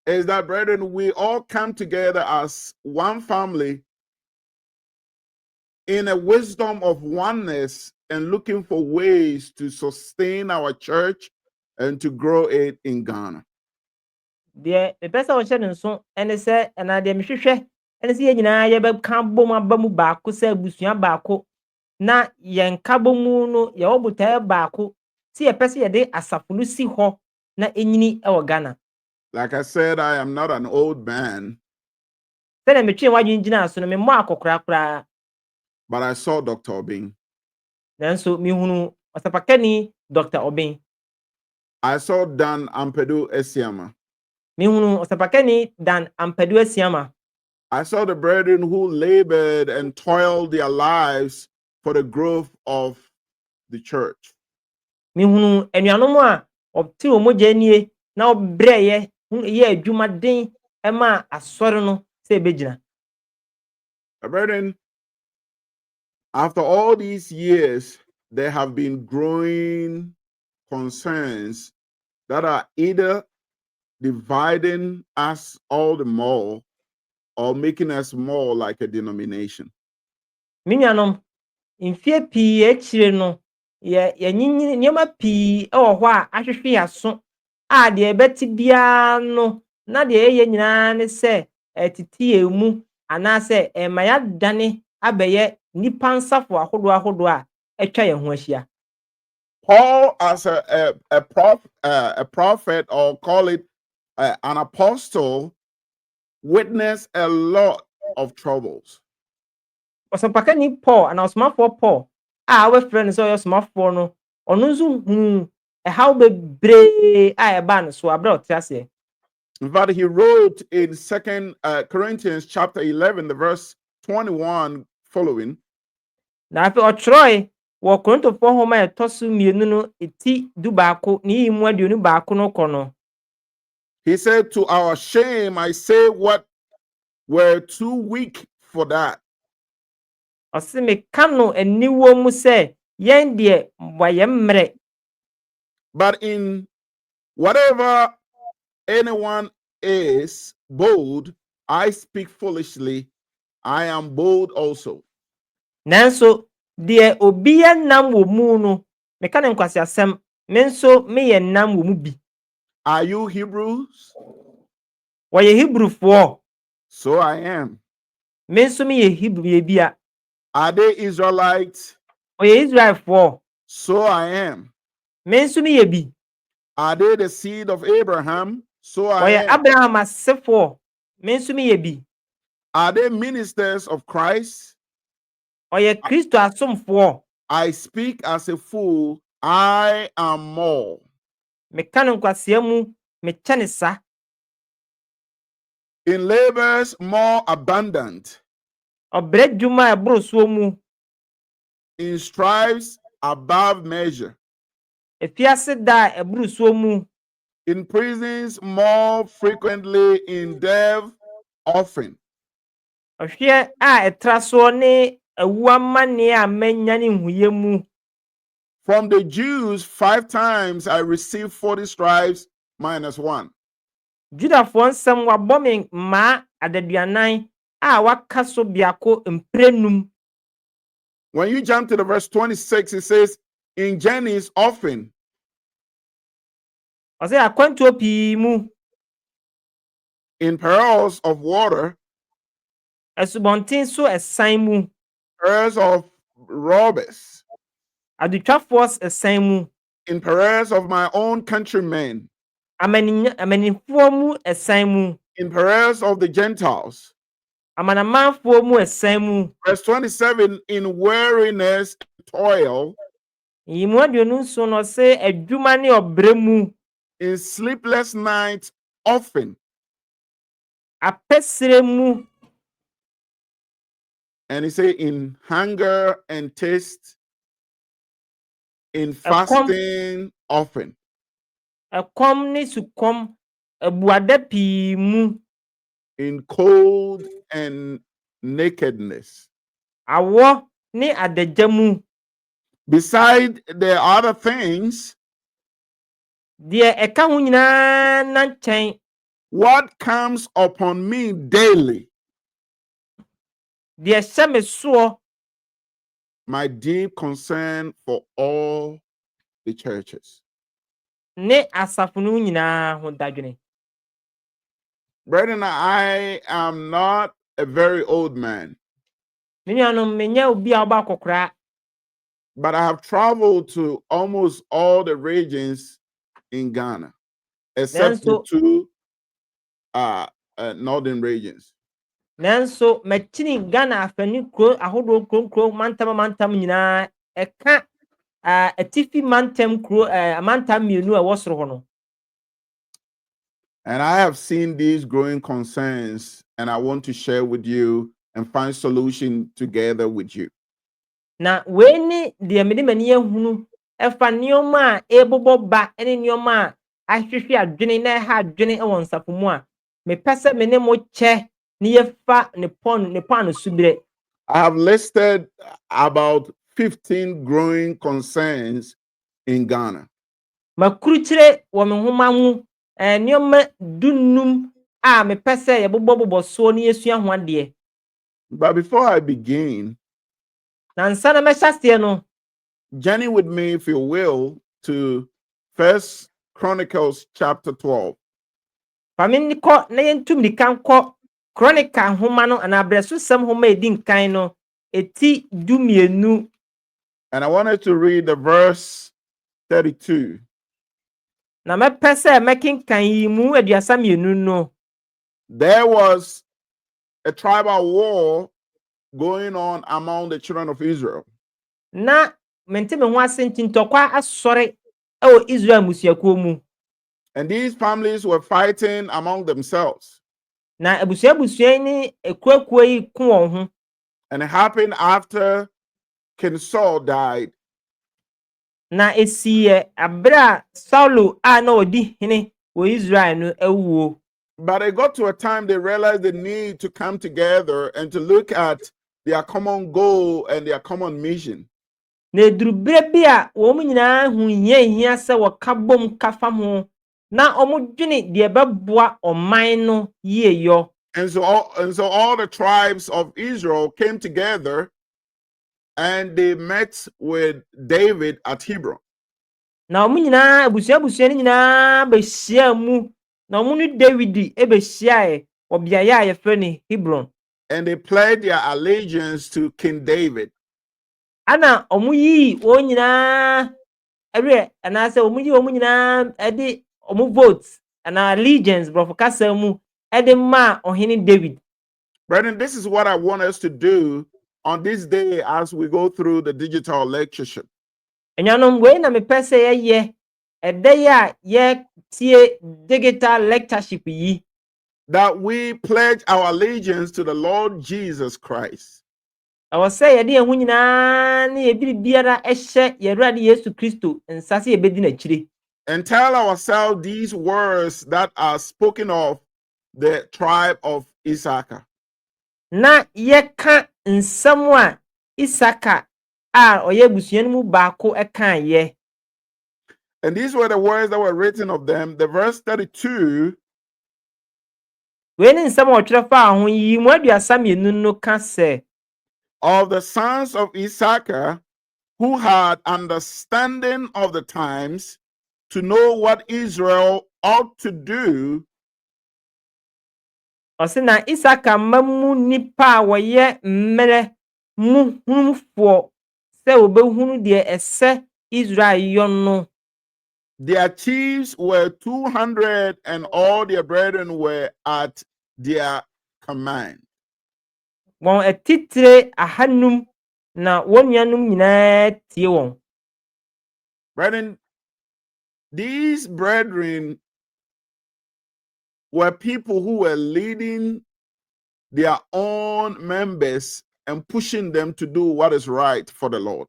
is that, brethren, we all come together as one family in a wisdom of oneness and looking for ways to sustain our church and to grow it in Ghana. The person on sharing so and say and I dem hwehwe and say nyina ye be kan bom abamu baako say busua baako na yen kabomu no ye obutai baako si ye pese ye de asafo no si ho na enyini e wo Ghana. Like I said, I am not an old man, Say na metwe wadwen gina so no me mo akokora kora. but I saw Dr. Oppong. Nanso mi hunu osapakani Dr. Oppong. I saw Dan Ampedu Esiama. Mi hunu osapakani Dan Ampedu Esiama. I saw the brethren who labored and toiled their lives for the growth of the church. Mi hunu enuanom a opti omogye nie na obreye ye adwumaden ema asore no se ebegyina. Brethren, after all these years, there have been growing concerns that are either dividing us all the more or making us more like a denomination. Mi nuanom mfie pii ekyire no ye nyinyi nyema pii e wo ho a ahwehwe yaso a de ebeti bia no na de eye nyina ne se etiti emu ana se emaya dane abeye nipa nsafo ahodo a etwa ye ho ahia. Paul, as a prophet, or call it an apostle, witnessed a lot of troubles. Osapakani Paul ana osomafo Paul a we friend so osomafo no ono nzu hu how bebre a eba no so abra otiase. In fact, he wrote in 2 Corinthians chapter 11, the verse 21 following, Na afi otroy wo Korintofo homa etosu mienu no eti du baako ni yimu aduonu baako no kono. he said, "To our shame, I say what we're too weak for that. Ose me kano aniwo mu se yen de wayemre. But in whatever anyone is bold, I speak foolishly. I am bold also." Nanso de obiya nam wo mu no me ka ne nkwasi asem me nso me ye nam wo mu bi. Are you Hebrews? Waye Hebrewfo. So I am. Me nso me ye Hebrew ye bia. Are they Israelites? Oye Israelfo. So I am. Me nso me ye bi. Are they the seed of Abraham? So I Oye am. Abraham asefo. Me nso me ye bi. Are they ministers of Christ? Oye Kristo asomfo. I speak as a fool. I am more. Me ka ne nkwasi mu me kyane sa. In labors more abundant. Obre dwuma ebro so mu. In stripes above measure. Efiase da ebro so mu. In prisons more frequently, in death often. Ohwe a etraso ne awuamane a manya ne huye mu. From the Jews 5 times I received 40 stripes minus 1. Judafo nsem wabɔ me ma adaduanan a waka so biako mprenum. When you jump to the verse 26, it says, in journeys often. Ɔsɛ akwantuo pii mu. In perils of water. Asubɔnten so ɛsan mu. Perils of robbers. Adutwafoɔ ɛsan mu. In perils of my own countrymen. Amanifoɔ mu ɛsan mu. In perils of the Gentiles. Amanamanfoɔ mu ɛsan mu. Verse 27, in weariness and toil. Yimu aduonu nso no ɔsɛ adwuma ne ɔbrɛ mu. In sleepless nights often. Apɛsere mu. And he say in hunger and thirst. In fasting often. Ɛkɔm ne sukɔm abuada pii mu. In cold and nakedness. Awɔ ne adagya mu. Beside the other things. Deɛ ɛka ho nyinaa na nkyɛn. What comes upon me daily. Deɛ hyɛ me soɔ my deep concern for all the churches. Ne asafo no nyinaa ho dadwene. Brethren, I am not a very old man, Me nuanom menya obi a oba kokora, but I have traveled to almost all the regions in Ghana, except the nanso two northern regions. machini Ghana afani kuro ahodo kuro mantam nyinaa eka atifi mantam kuro mantam mienu a wosoro ho no. And I have seen these growing concerns, and I want to share with you and find solution together with you. Na we ni de mede mani ehunu efa nioma a ebobo ba ene nioma a ahwehwe adwene na ha adwene e won safo mu a me pese me ne mo che ne yefa ne pon subire. I have listed about 15 growing concerns in Ghana. Makuruchire wo me homa mu nioma dunum a me pese ye bobo so ne yesua ho ade. But before I begin, Na nsa na mehyaste no, journey with me, if you will, to First Chronicles chapter 12. famini ko na yentum di kan ko Chronicle homa no ana abreso sam homa edi nkan no eti dumienu. And I wanted to read the verse 32. Na me pese mekinkan yi mu aduasa mienu no. There was a tribal war going on among the children of Israel. Na mente me ho asenti ntokwa asore o Israel musiakuo mu. And these families were fighting among themselves. Na abusua ni ekuakuo yi ku won ho. And it happened after King Saul died. Na esiye abra Saulo a na odi hene wo Israel no ewuo. But it got to a time they realized the need to come together and to look at their common goal and their common mission. Na edurubere bi a wo mu nyinaa hu hia se wo kabom kafam ho na omudwene de beboa oman no yeyo. And so all the tribes of Israel came together and they met with David at Hebron. Na omu nyinaa abusua ni nyinaa be hia mu na omu ni David e be hia obiaye a yefe ni Hebron. And they pledged their allegiance to King David. Ana omu yi wo nyinaa ewe ana se omu nyinaa edi omu votes ana allegiance bro for kasa mu edi ma ohene David. Brethren, this is what I want us to do on this day as we go through the digital lectureship. Enyanom we na me pese ye ede ya ye tie digital lectureship yi. That we pledge our allegiance to the Lord Jesus Christ. I was say ye de hu nyinaa na ye biara ehye ye Awurade Yesu Kristo nsase ye bedi na chire. And tell ourselves these words that are spoken of the tribe of Issachar. Na ye ka nsam a Isaka a oye busua no mu baako eka ye. And these were the words that were written of them. The verse 32. We ni nsam a otwere fa ho yi mu aduasa mienu no ka se. Of the sons of Issachar who had understanding of the times to know what Israel ought to do. Osina Isaka mamu nipa a woye mmere mu hunfo se obehunu de ese Israel yo no. Their chiefs were 200 and all their brethren were at their command. Won etitire ahanum na wonyanum nyina tie won. Brethren, these brethren were people who were leading their own members and pushing them to do what is right for the Lord.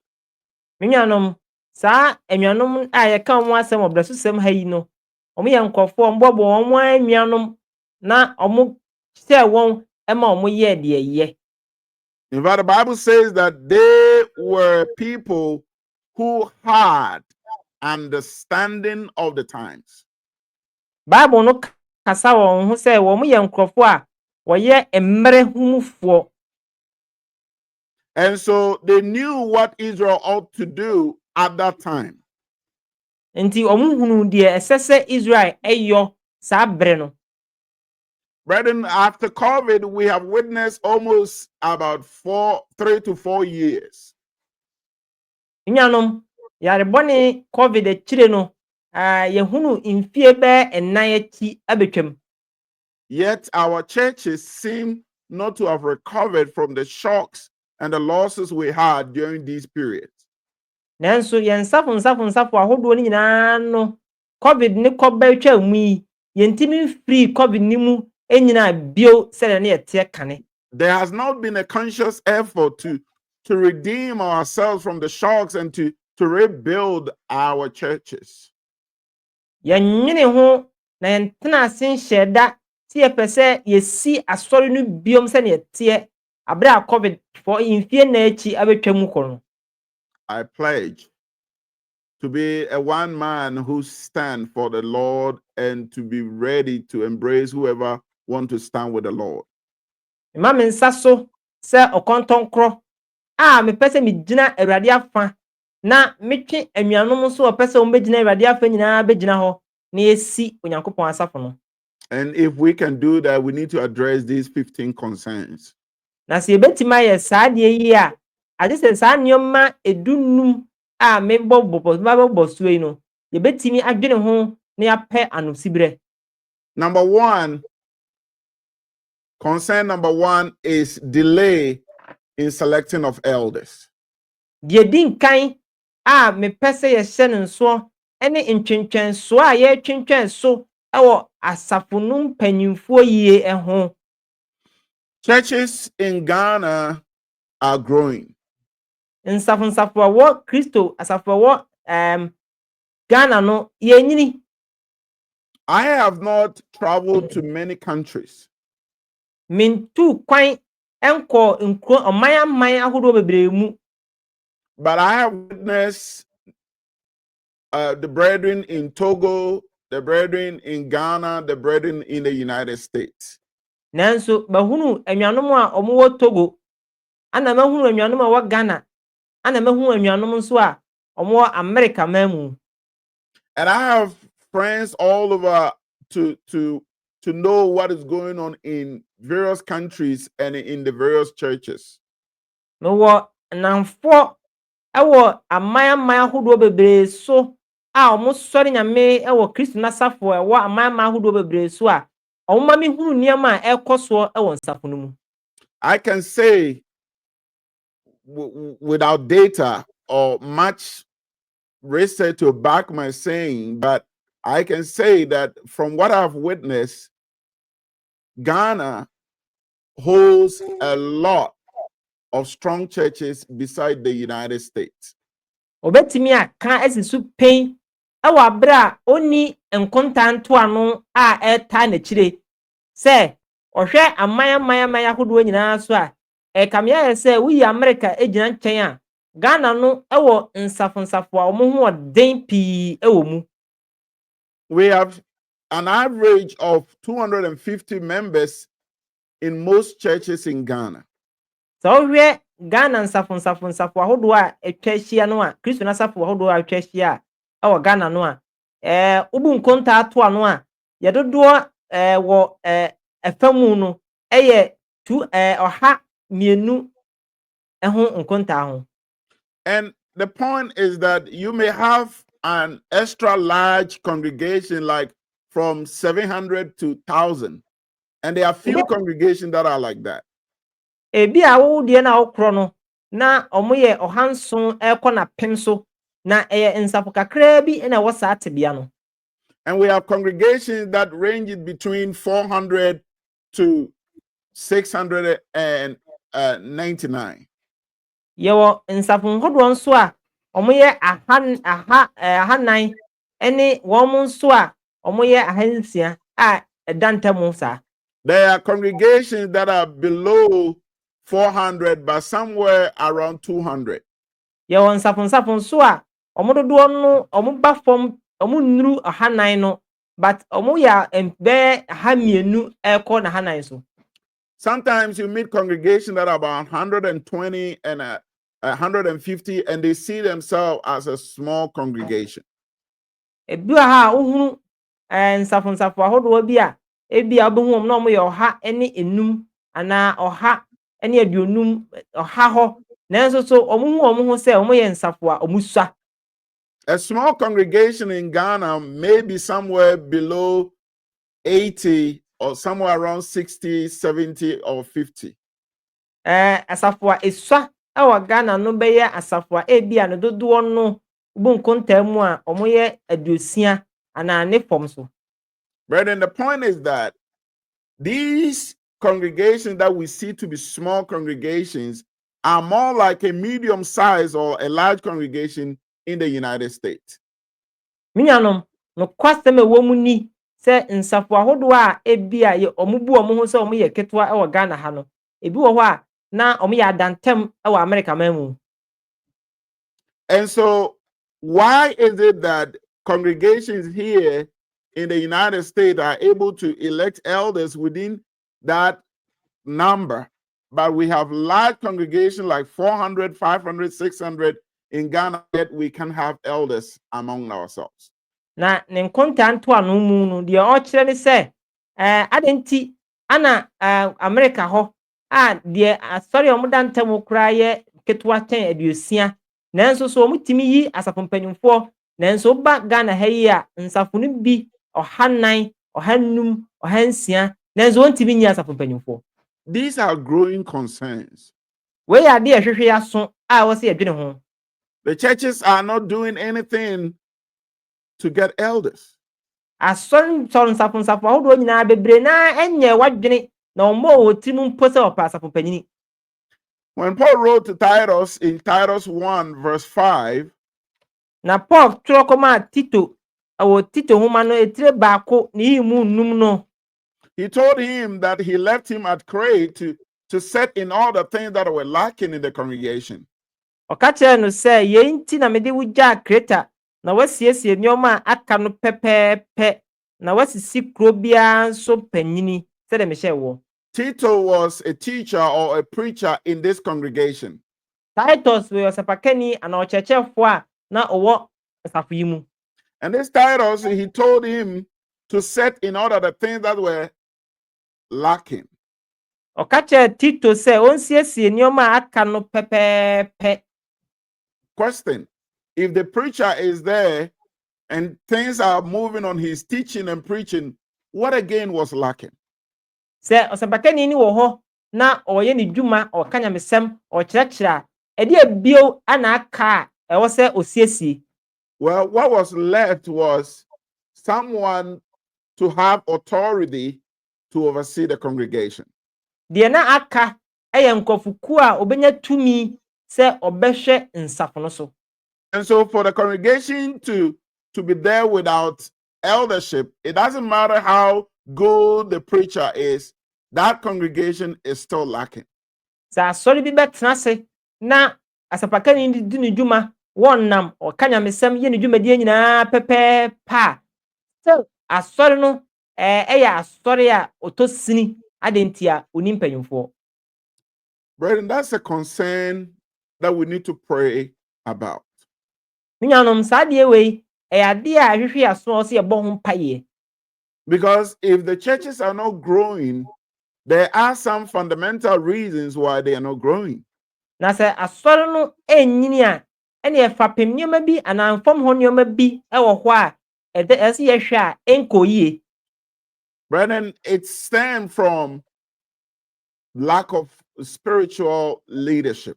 Minyanom sa enyanum a ye ka won asem obrasosem ha yi no. Omo ye nkofo mbobo won anyanum na omo se won ema omo ye de ye. In fact, the Bible says that they were people who had understanding of the times. Bible no kasa won ho se won ye nkofo a woye emmere humufo. And so they knew what Israel ought to do at that time. Nti omo hunu de esese Israel eyo saa bre no. Brethren, after COVID, we have witnessed almost about 3 to 4 years. Nyanom yare bone COVID akire no ye hunu mfie be enan achi abetwam. Yet our churches seem not to have recovered from the shocks and the losses we had during these periods. Nanso yen nsafo ahodo ni nyina no COVID ne koba twa mu yi yentimi free COVID ni mu enyina bio se ne yete kane. There has not been a conscious effort to redeem ourselves from the shocks and to rebuild our churches. Yenwene ho na yentena asen hyeda ti yepese yesi asori no biom se ne yete abra COVID for infie na achi abetwa mu kono. I pledge to be a one man who stand for the Lord and to be ready to embrace whoever want to stand with the Lord. Ma me nsa so se okontonkro me pese me gina Awurade afa na metwe anuanom so opese o megina Awurade afa nyina begina ho na esi Onyankopon asafo no. And if we can do that, we need to address these 15 concerns. Na se betima ye saa de yi a ade se saa nyoma edunum me bobo suei no ye betimi adwene ho na ya pe anosibre. Number 1, concern number 1 is delay in selecting of elders. Die din kan me pese ye hye ne nso ene ntwentwen so a ye twentwen so ewo asafonum panyimfo yie ho. Churches in Ghana are growing. Nsafo wo Kristo asafo wo Ghana no ye nyini. I have not traveled to many countries. Mintu kwan enko nkro oman ahodo bebre mu. But I have witnessed the brethren in Togo, the brethren in Ghana, the brethren in the United States. Nanso bahunu anuanom a omo wo Togo ana mahunu anuanom a wo Ghana ana mahunu anuanom nso a omo wo America mamu. And I have friends all over to know what is going on in various countries and in the various churches. Me wo nanfo ewo aman ahodo bebre so a omo sori nyame ewo Kristo nasafo ewo aman ahodo bebre so a omo ma me hunu niam a ekoso ewo nsafo no mu. I can say without data or much research to back my saying, but I can say that from what I've witnessed, Ghana holds a lot of strong churches beside the United States. Obetimi aka esisu pen ewa abra oni enkontanto ano a eta na kire se ohwe aman ahodo nyina so a kamia ye se wi America ejina nchen a Ghana no ewo nsafo a omo ho den pi ewo mu. We have an average of 250 members in most churches in Ghana. So ohwe Ghana nsafo ahodo a etwa hia no a Kristo nasafo ahodo a etwa hia ewo Ghana no a ubu nkonta ato ano a ye dodo wo efamu no eye tu oha mienu eho nkonta ho. And the point is that you may have an extra large congregation like from 700 to 1,000, and there are few congregations that are like that. Ebi a wo de na okro no na omoye ohanson ekọ na pem so na nsafo kakra bi na wo sa atebia no. And we have congregations that range between 400 to 699. Yewo nsafo nhodo nso a omoye ahanan ene wo mo nso a omoye ahansia a edantamu sa. There are congregations that are below 400 but somewhere around 200. Yewo nsafo nso a omododo no omoba fom omunuru ahanan no but omoya embe ahamienu ekọ na hanan so. Sometimes you meet congregation that are about 120 and 150, and they see themselves as a small congregation. Ebi wɔ ha a wohunu nsafo ahodoɔ bi a ebi a wobɛhu wɔn na wɔyɛ ɔha ne enum anaa ɔha ne aduonum ɔha hɔ nanso so wɔn ho sɛ wɔyɛ nsafo a wɔn sua. A small congregation in Ghana may be somewhere below 80 or somewhere around 60, 70, or 50. Asafo a esua ɛwɔ Ghana no bɛyɛ asafo a ebi a ne dodoɔ no bu nkontaa mu a wɔyɛ 60 anaa ne fam so. Brethren, the point is that these congregations that we see to be small congregations are more like a medium size or a large congregation in the United States. Minyanom no kwasɛm ɛwɔ mu ni sɛ nsafo ahodoɔ a ebi a ɔmo bu ɔmo ho sɛ ɔmo yɛ ketewa ɛwɔ Ghana ha no ebi wɔ hɔ a na ɔmo yɛ adantam ɛwɔ America man mu. And so why is it that congregations here in the United States are able to elect elders within that number, but we have large congregations like 400, 500, 600 in Ghana, yet we can have elders among ourselves? Na ne nkonta ntoa no mu no deɛ ɔkyerɛ ne sɛ adenti ana America hɔ a deɛ asɔre a ɔmo dantam koraa yɛ ketewa kyɛn 60 nanso so ɔmo timi yi asafo mpanyimfoɔ nanso ba Ghana ha yi a nsafo no bi 109, 105, 106 nanso wɔntimi nyi asafo mpanyimfoɔ. These are growing concerns. Wei ade ɛhwehwe aso a wɔ se yɛdwene ho. The churches are not doing anything to get elders. Asɔre nsafo ahodoɔ nyinaa bebree na ɛnyɛ wadwene na ɔmo wɔ tirim mpo sɛ ɔpɛ asafo mpanyini. When Paul wrote to Titus in Titus 1 verse 5, na Paul twerɛ kɔma Tito ɛwɔ Tito homa no etire baako ne yimu num no. He told him that he left him at Crete to set in all the things that were lacking in the congregation. Ɔka kyerɛ no sɛ yɛn nti na mede wo gyaa Kreta na wasiesie nneɛma a aka no pɛpɛɛpɛ na wasisi kuro biara nso panyini sɛdeɛ mehyɛ wɔ. Tito was a teacher or a preacher in this congregation. Titus wɔ ɔsapakani ana ɔkyerɛkyerɛfoɔ a na ɔwɔ asafo yi mu. And this Titus, he told him to set in order the things that were lacking. Ɔka kyerɛ Tito sɛ ɔnsiesie nneɛma a aka no pɛpɛɛpɛ. Question: if the preacher is there and things are moving on his teaching and preaching, what again was lacking? Sɛ ɔsapakani ni wɔ hɔ na ɔyɛ ne dwuma ɔka nyamesɛm ɔkyerɛkyerɛ a ɛde abio ana aka a ɛwɔ sɛ osiesie. Well, what was left was someone to have authority to oversee the congregation. Deɛ na aka ɛyɛ nkɔfuku a obenya tumi sɛ ɔbɛhwɛ nsafo no so. And so for the congregation to be there without eldership, it doesn't matter how good the preacher is, that congregation is still lacking. Sɛ asɔre bi bɛtena ase na asapakani di ne dwuma wɔnnam ɔka nyamesɛm yɛ ne dwumadie nyinaa pɛpɛɛpɛ a sɛ asɔre no ɛyɛ asɔre a ɔtɔ sini adenti a oni mpanyimfoɔ. Brethren, that's a concern that we need to pray about. Minyanom saa deɛ wei ɛyɛ ade a ahwehwe aso ɔsɛ yɛbɔ ho mpaeɛ. Because if the churches are not growing, there are some fundamental reasons why they are not growing. Na sɛ asɔre no ɛnyini a ɛne ɛfapem nneɛma bi anaa mfam hɔ nneɛma bi ɛwɔ hɔ a ɛde ɛsɛ yɛhwɛ a ɛnkɔ yie. Brethren, it stems from lack of spiritual leadership.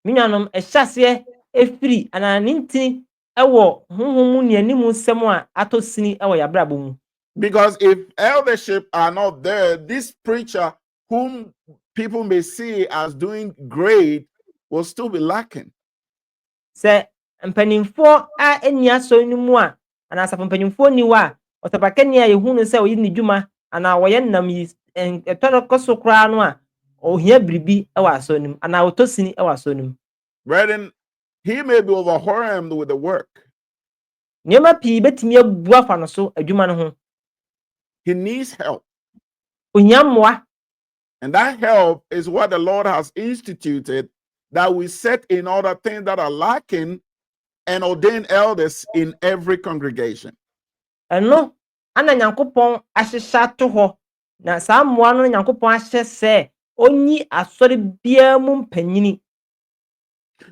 Minyanom ɛhyɛ aseɛ efiri anaa ne ntini ɛwɔ honhom mu ne anim nsɛm a atɔ sini ɛwɔ yɛabrabɔ mu. Because if eldership are not there, this preacher whom people may see as doing great will still be lacking. Sɛ mpanimfoɔ a ɛnni asɔre no mu a anaa asafo mpanimfoɔ ni hɔ a ɔsapakani a yɛhu no sɛ ɔyɛ ne dwuma anaa wɔyɛ nam yi ɛtɔ no kɔ so koraa no a ɔhia biribi ɛwɔ asɔre no mu anaa ɔtɔ sini ɛwɔ asɔre no mu. Brethren, he may be overwhelmed with the work. Nneɛma pii betumi abu afa no so adwuma no ho. He needs help. Ohia mmoa. And that help is what the Lord has instituted, that we set in order things that are lacking and ordain elders in every congregation. Ɛno ana Nyankopɔn ahyehyɛ ato hɔ. Na saa mmoa no Nyankopɔn ahyɛ sɛ onyi asɔre biara mu mpanyini.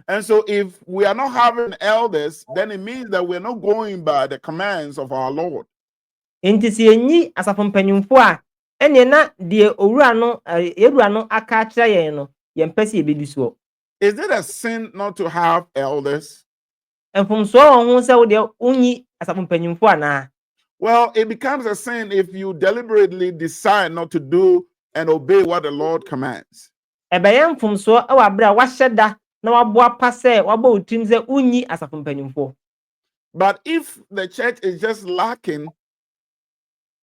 And so if we are not having elders, then it means that we're not going by the commands of our Lord. Enti sɛ yenyi asafo mpanyimfo a, ɛneɛ na deɛ yɛwura no aka akyerɛ yɛn no, yɛmpɛ sɛ yɛbedi soɔ. Is it a sin not to have elders? Mfomsoɔ wɔ ho sɛ wo deɛ wonyi asafo mpanyimfo anaa? Well, it becomes a sin if you deliberately decide not to do and obey what the Lord commands. Ɛbɛyɛ mfomsoɔ wɔ abere a wahyɛ da na waboa pa sɛ wabɔ wo tirim sɛ wonyi asafo mpanyimfo. But if the church is just lacking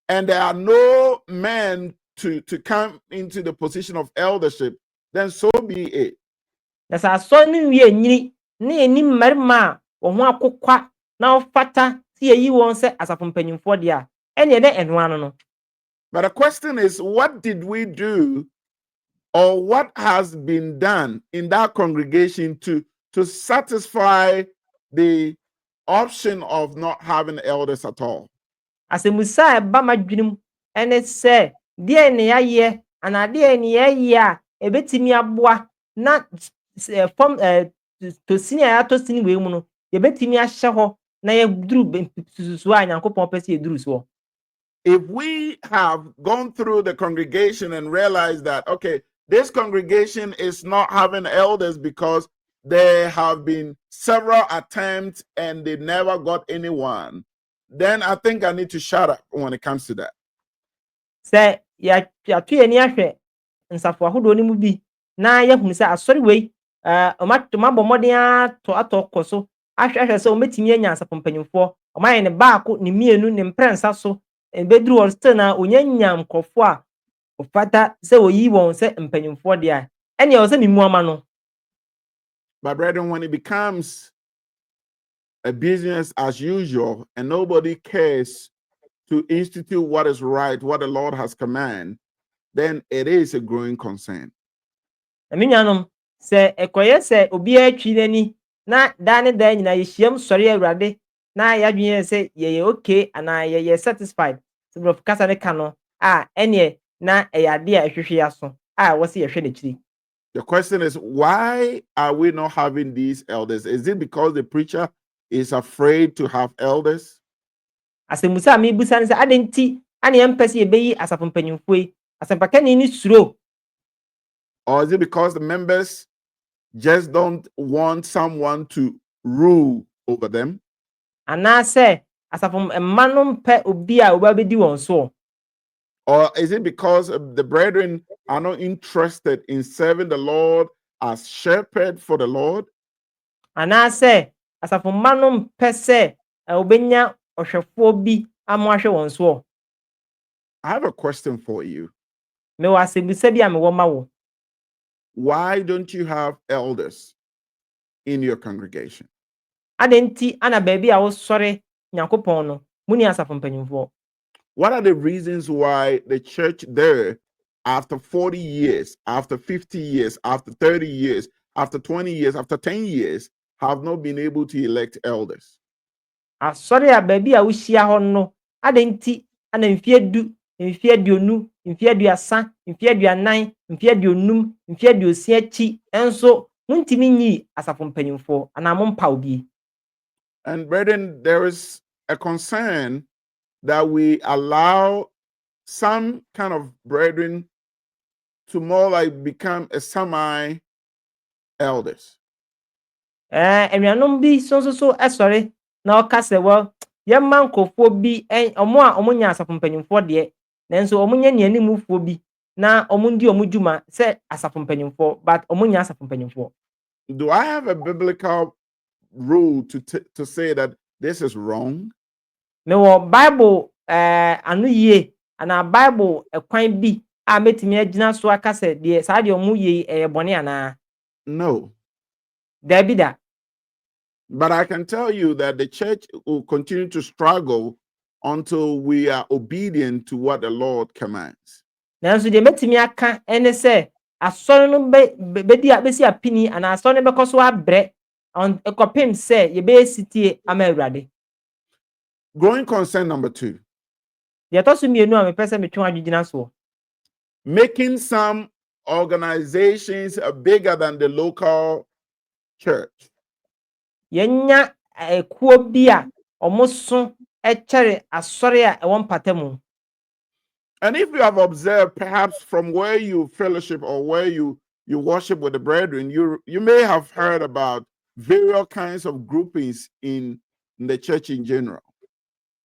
and there are no men to come into the position of eldership, then so be it. Na sɛ asɔre no wie nyini na yɛnni mmarima a wɔn ho akokwa na ɔfata sɛ yɛyi wɔn sɛ asafo mpanyimfoɔ deɛ a, ɛneɛ dɛ ɛno ano no. But the question is, what did we do, or what has been done in that congregation to satisfy the option of not having elders at all? Asɛmmusa a ɛba m'adwene mu ɛne sɛ deɛ ne yɛayɛ anaa deɛ ne yɛayɛ a ɛbɛtumi aboa na fam tosini a yɛatɔ sini wei mu no yɛbɛtumi ahyɛ hɔ na yɛduru sususuo a Nyankopɔn pɛ sɛ yɛduru soɔ. If we have gone through the congregation and realized that, okay, this congregation is not having elders because there have been several attempts and they never got anyone, then I think I need to shut up when it comes to that. Sɛ yɛato yɛni ahwɛ nsafo ahodoɔ no mu bi na yɛhunu sɛ asɔre wei ɔmabɔ mmɔden atɔ kɔ so ahwɛ sɛ ɔmɛtumi anya asafo mpanyimfoɔ, ɔmayɛ ne baako ne mmienu ne mprɛnsa so ɛbɛduru hɔ still na onyanya nkurɔfoɔ a ɔfata sɛ oyi wɔn sɛ mpanyimfoɔ deɛ a ɛneɛ ɔwɔ sɛ memu ama no. But brethren, when it becomes a business as usual and nobody cares to institute what is right, what the Lord has commanded, then it is a growing concern. Na me nuanom, sɛ ɛkɔyɛ sɛ obiara twi n'ani na daa ne daa nyinaa yɛhyiam sɔre Awurade na yɛadwene yɛ sɛ yɛyɛ okay anaa yɛyɛ satisfied sɛ borɔfo kasa ne ka no a ɛneɛ na ɛyɛ ade a ɛhwehwe yɛ aso a ɛwɔ sɛ yɛhwɛ n'akyiri. The question is, why are we not having these elders? Is it because the preacher is afraid to have elders? Asɛmmusa a mebusa ne sɛ adɛn nti ana yɛmpɛ sɛ yɛbɛyi asafo mpanyimfoɔ yi? Asɛmpakani ne suro. Or is it because the members just don't want someone to rule over them? Anaasɛ asafo mma no mpɛ obi a obɛbɛdi wɔn soɔ? Or is it because the brethren are not interested in serving the Lord as shepherd for the Lord? Anaasɛ asafo mma no mpɛ sɛ obɛnya ɔhwɛfoɔ bi ama ahwɛ wɔn soɔ? I have a question for you. Mewɔ asɛmmusa bi a mewɔ ma wo. Why don't you have elders in your congregation? Adɛn nti ana baabi a wosɔre Nyankopɔn no muni asafo mpanyimfoɔ? What are the reasons why the church there, after 40 years, after 50 years, after 30 years, after 20 years, after 10 years, have not been able to elect elders? Asɔre a baabi a wohyia hɔ no, adɛn nti ana mfeɛ 10, mfeɛ 20, mfeɛ 30, mfeɛ 40, mfeɛ 50, mfeɛ 60 akyi ɛnso montumi nyi asafo mpanyimfoɔ anaa mompa obi? And brethren, there is a concern that we allow some kind of brethren to more like become a semi elders. Anuanom bi so ɛsɔre na ɔka sɛ wɔ yɛmma nkurɔfoɔ bi ɔmo a ɔmo nya asafo mpanyimfoɔ deɛ nanso ɔmo nya neanimufoɔ bi na ɔmo ndi ɔmo dwuma sɛ asafo mpanyimfoɔ but ɔmo nya asafo mpanyimfoɔ. Do I have a biblical rule to say that this is wrong? Mewɔ Bible ano yie anaa Bible ɛkwan bi a metumi agyina so aka sɛ deɛ saa deɛ ɔmo yie ɛyɛ bɔne anaa? No. Dabi da. But I can tell you that the church will continue to struggle until we are obedient to what the Lord commands. nanso de metimi aka ene se asɔre no bedi besi apini ana asɔre no bekoso abrɛ on ekopim se ye be sitie ama awurade. Growing concern number 2. De to so mienu a mepese metwe adwugina so. Making some organizations bigger than the local church. Yenya ekuo bi a omoso ekere asɔre a ewon patamu. And if you have observed, perhaps from where you fellowship or where you worship with the brethren, you may have heard about various kinds of groupings in the church in general.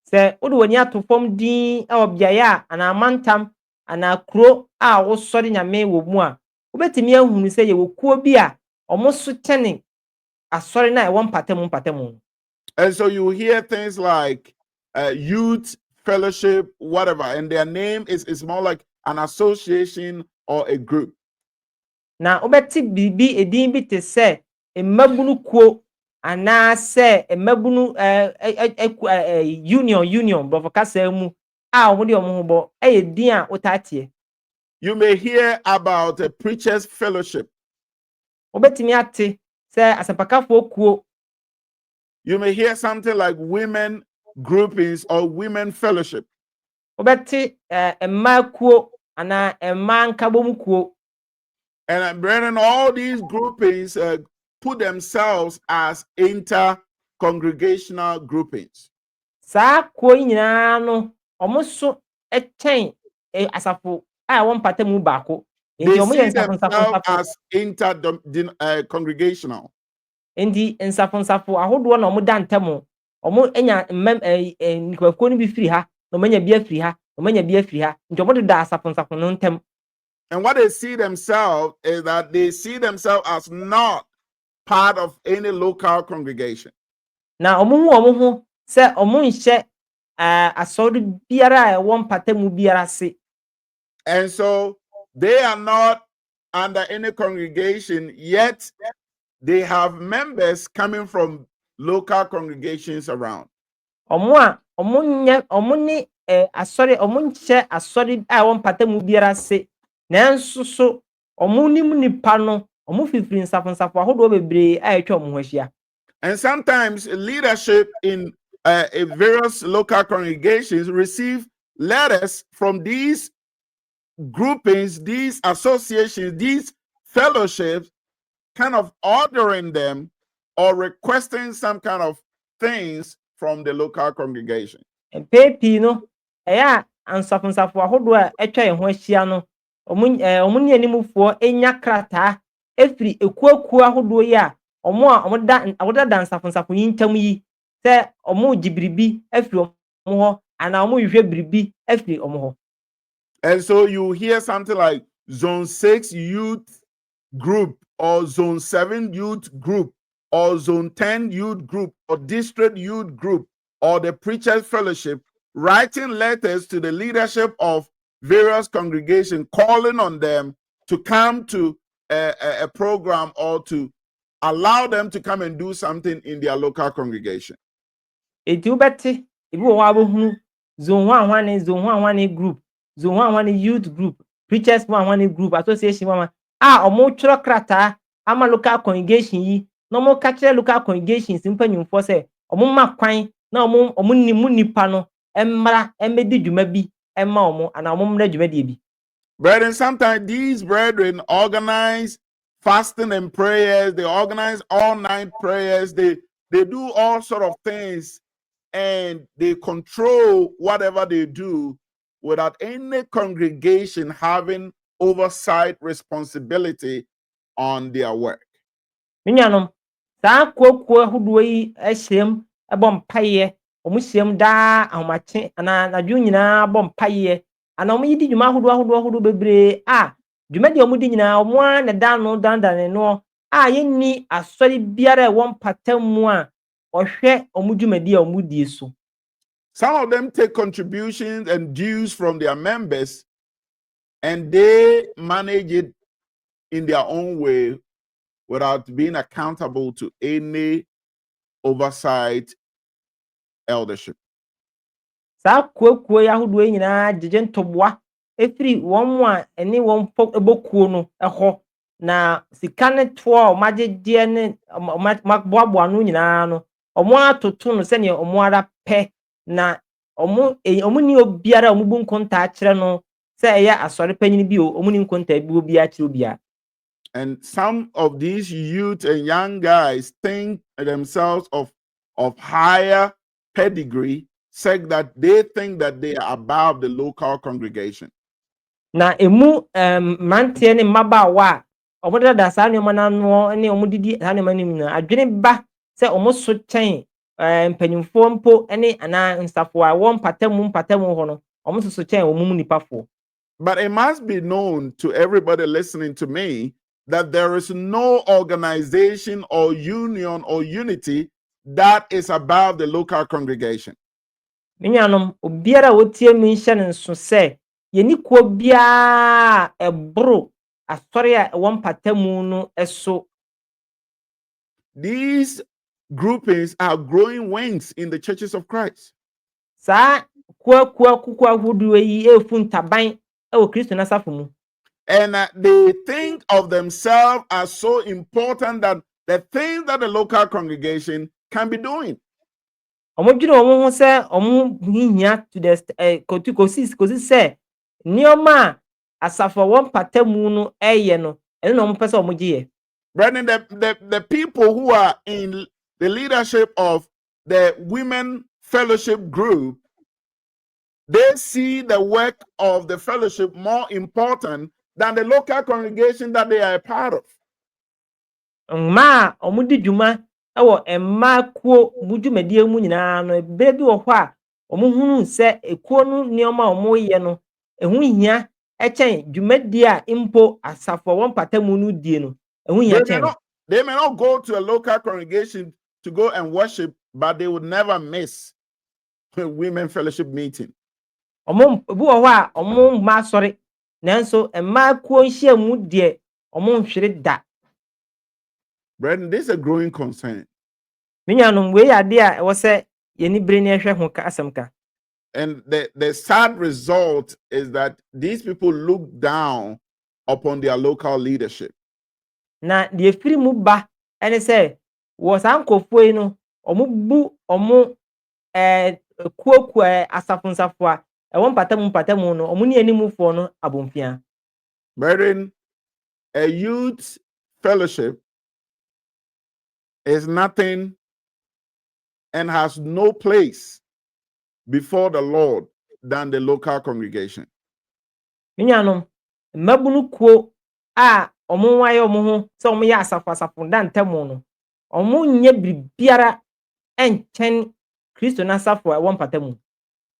Se wodo wani atofom din e obiaye a ana amantam ana kuro a wo sɔre nyame wo mu a wobetimi ahunu se ye wokuo bi a omoso tene asɔre na ewon patamu. And so you hear things like youth fellowship, whatever, and their name is more like an association or a group. Na obeti bibi edin bi te se emabunu kuo ana se emabunu union bofo kasa mu a omo de omo ho bo din a wotatie. You may hear about a preachers fellowship. Obetimi ate se asapakafo kuo. You may hear something like women groupings or women fellowship. Obeti emma kuo ana emma nkabom kuo. And brethren, all these groupings put themselves as inter-congregational groupings. Sa kuo nyina no omo so echen asafo a won patamu baako. They see themselves as inter-congregational. Ndi nsafo ahodo na omo da ntamo omo enya nikwakuo no bi firi ha na omo nya bi afiri ha omo nya bi afiri ha nti omo de da asafo no ntem. And what they see themselves is that they see themselves as not part of any local congregation. Na omo ho se omo nhye asɔre biara a ɛwɔ mpatamu biara se. And so they are not under any congregation, yet they have members coming from local congregations around. Omo ni asɔre omo nhye asɔre a ɛwɔ mpatamu biara se. Nanso so omo nim nipa no omo fifiri nsafo ahodo bebre a etwa omo ho ahia. And sometimes leadership in various local congregations receive letters from these groupings, these associations, these fellowships, kind of ordering them or requesting some kind of things from the local congregation. Pepi no eya ansafo ahodo a etwa ho ahia no omo ni animufo enya krata efiri ekuakuo ahodo yi a omo da nsafo yi ntam yi se omo gibiribi efiri omo ho ana omo hwehwe biribi efiri omo ho. And so you hear something like Zone 6 Youth Group or Zone 7 Youth Group or Zone 10 Youth Group or District Youth Group or the Preachers Fellowship writing letters to the leadership of various congregations, calling on them to come to a program or to allow them to come and do something in their local congregation. Etubeti ibi wo abohunu zone 1 zone 1 group, zone 1 youth group, preachers 1 group, association 1 omo tworo krata ama local congregation yi no mo ka kire local congregations mpanyimfo se omo makwan na omo nimu nipa no emmara emmedi dwuma bi emma omo ana omo mra dwuma de bi. Brethren, sometimes these brethren organize fasting and prayers, they organize all-night prayers, they do all sort of things, and they control whatever they do without any congregation having oversight responsibility on their work. Minyanom sa kuo ahodo yi ehyiam ebo mpaye omo hyiam da ahomache ana nadwo nyina bo mpaye ana omo yidi dwuma ahodo bebre dwuma de omo di nyina omo na da no dandane no yenni asɔre biara ɛwɔ mpatamu a ohwe omo dwumadi a omo die so. Some of them take contributions and dues from their members and they manage it in their own way without being accountable to any oversight eldership. Sa kuo yi ahodo nyina jeje ntoboa efiri wɔn a ɛne wɔn bokuo no ɛhɔ na sika ne toa a ɔmagyegyeɛ ne ɔmaboaboa no nyinaa no ɔmo atoto no sɛnea ɔmo ara pɛ na ɔmo ni obiara a ɔmo bu nkontaa kyerɛ no sɛ ɛyɛ asɔre panyin bi o ɔmo ni nkontaa bi obiara kyerɛ obiara. And some of these youth and young guys think themselves of higher pedigree, say that they think that they are above the local congregation. Na emu mmeranteɛ ne mmabaawa a ɔmo dada saa nneɛma n'ano ne ɔmo didi saa nneɛma no nyinaa adwene ba sɛ ɔmo so kyɛn mpanyinfoɔ mpo ne anaa nsafo a wɔn mpatamu hɔ no ɔmo so kyɛn wɔn mu nipafoɔ. But it must be known to everybody listening to me that there is no organization or union or unity that is above the local congregation. Minyanom obiara a wotie mu nhyɛ ne nso sɛ yɛni kuo biara ɛboro asɔre a ɛwɔ mpatamu no ɛso. These groupings are growing wings in the churches of Christ. Saa kuo ahodoɔ yi efu ntaban ɛwɔ Kristo n'asafo mu. And they think of themselves as so important that the things that the local congregation can be doing. Ɔmo dwene ɔmo ho sɛ ɔmo hihia to the kosi sɛ nneɛma a asafo a wɔn mpatamu no ɛyɛ no ɛno na ɔmo pɛ sɛ ɔmo gye yɛ. Brethren, the people who are in the leadership of the women fellowship group, they see the work of the fellowship more important than the local congregation that they are a part of. Mmaa a ɔmo di dwuma ɛwɔ mmaa kuo mu dwumadie mu nyinaa no ebere bi wɔ hɔ a ɔmo hunu sɛ ekuo no nneɛma a ɔmo yɛ no ɛho hia ɛkyɛn dwumadie a mpo asafo a wɔn mpatamu no die no ɛho hia kyɛn. They may not go to a local congregation to go and worship, but they would never miss a women fellowship meeting. Ɔmo bi wɔ hɔ a ɔmo mma asɔre nanso mmaa kuo nhyia mu deɛ ɔmo nhwere da. Brethren, this is a growing concern. Minyanom wei ade a ɛwɔ sɛ yɛni bere ne ɛhwɛ ho ka asɛm ka. And the sad result is that these people look down upon their local leadership. Na deɛ firi mu ba ɛne sɛ wɔ saa nkɔfoɔ yi no ɔmo bu ɔmo kuo asafo a ɛwɔ mpatamu no ɔmo ne animufoɔ no abomfia. Brethren, a youth fellowship is nothing and has no place before the Lord than the local congregation. Minyanom mmabunu kuo a ɔmo wayɛ ɔmo ho sɛ ɔmo yɛ asafo da ntamu no ɔmo nyɛ biribiara ɛnkyɛn Kristo n'asafo a ɛwɔ mpatamu.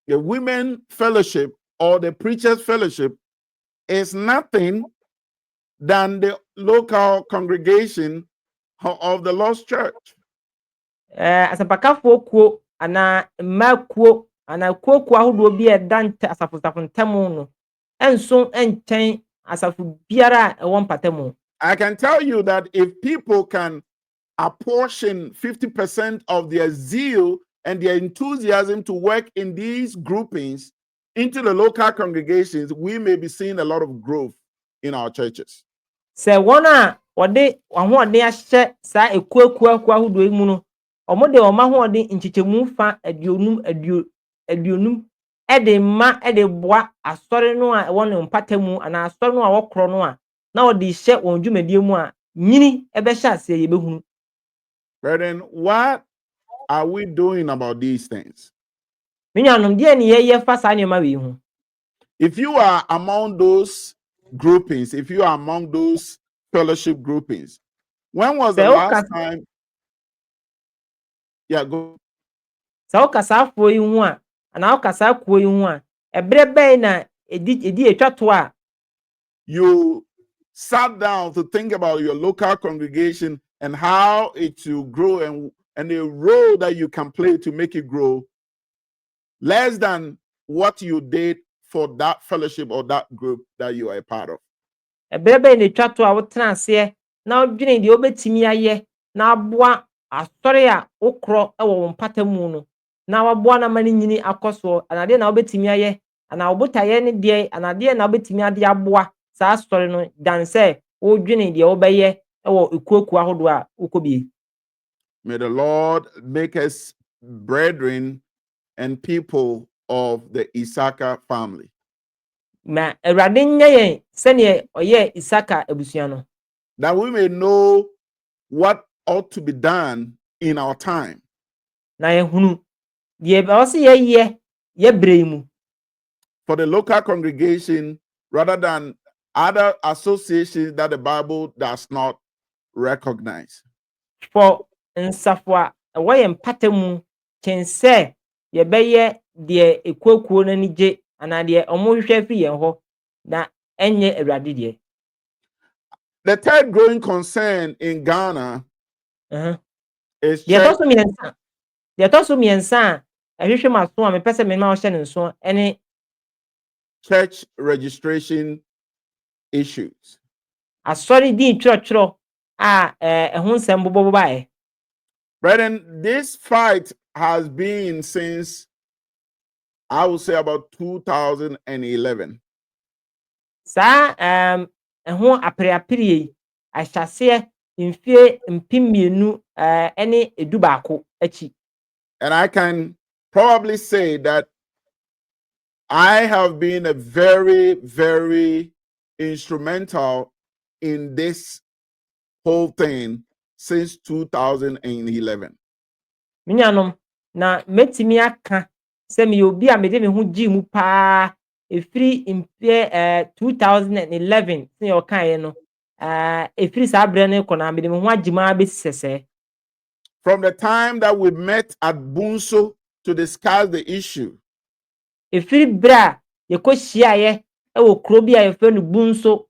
The women fellowship or the preachers fellowship is nothing than the local congregation of the lost church. Asapakafoɔ kuo ana mmaa kuo ana kuo ahodoɔ bi a ɛda asafo ntamu no ɛnso ɛnkyɛn asafo biara a ɛwɔ mpatamu. I can tell you that if people can apportion 50% of their zeal and their enthusiasm to work in these groupings into the local congregations, we may be seeing a lot of growth in our churches. Sɛ wɔn a wɔde ahoɔden ahyɛ saa ekuo ahodoɔ yi mu no ɔmo de ɔmo ahoɔden nkyekyɛmu fa aduonum ɛde boa asɔre no a ɛwɔ ne mpatamu ana asɔre no a wɔkorɔ no a na wɔde hyɛ wɔn dwumadie mu a nyini ɛbɛhyɛ aseɛ yɛbɛhunu. Brethren, what are we doing about these things? Minyanom deɛ ne yɛyɛ fa saa nneɛma wei ho. If you are among those groupings, if you are among those fellowship groupings, when was the last time? Yeah, go. Sɛ woka saa afoɔ yi ho a anaa woka saa kuo yi ho a ɛbrɛ bɛn na edi etwa to a you sat down to think about your local congregation and how it will grow and the role that you can play to make it grow less than what you did for that fellowship or that group that you are a part of. Ɛbrɛ bɛn na etwa to a wotena aseɛ na wodwene deɛ wobɛtumi ayɛ na aboa asɔre a wokorɔ ɛwɔ wɔn mpatamu no na waboa na ma ne nyini akɔ so anadeɛ na wobɛtumi ayɛ ana obotaye ne de ana de na obetimi ade aboa saa story no dan say wo dwene de obeye e wo ekuoku ahodo a ukobie. May the Lord make us brethren and people of the Issachar family. Ma Awurade nyɛ yɛn sɛnea ɔyɛ Isaka abusua no. That we may know what ought to be done in our time. Na yɛhunu deɛ ɛwɔ sɛ yɛyɛ yɛbrɛ yi mu. For the local congregation, rather than other associations that the Bible does not recognize. For nsafo a ɛwɔ yɛn mpata mu kyɛn sɛ yɛbɛyɛ deɛ ekuokuo n'ani gye anaa deɛ ɔmo hwehwɛ fi yɛn hɔ na ɛnyɛ Awurade deɛ. The third growing concern in Ghana is Deɛ church, ɛtɔ so mmiɛnsa a ɛhwehwɛ mu aso a mepɛ sɛ mema ɔhyɛ ne nso ɛne church registration issues. asɔre din twerɛtwerɛ a ɛho nsɛm bobɔbobɔ. Brethren, this fight has been since, I would say, about 2011. Saa ɛho apreapre yi ahyɛseɛ mfie mpem 2 ɛne edu baako akyi. And I can probably say that I have been a very, very instrumental in this whole thing since 2011. Minyanom na metimi aka sɛ me obi a mede me ho gyi mu paa efiri mfie 2011 sɛ ɔkae no efiri saa bre no kɔ na mede me ho agyi ma besesɛ. From the time that we met at Bunso to discuss the issue, Efiri bre a yɛkɔ hyiaeɛ wɔ kuro bi a yɛfrɛ no Bunso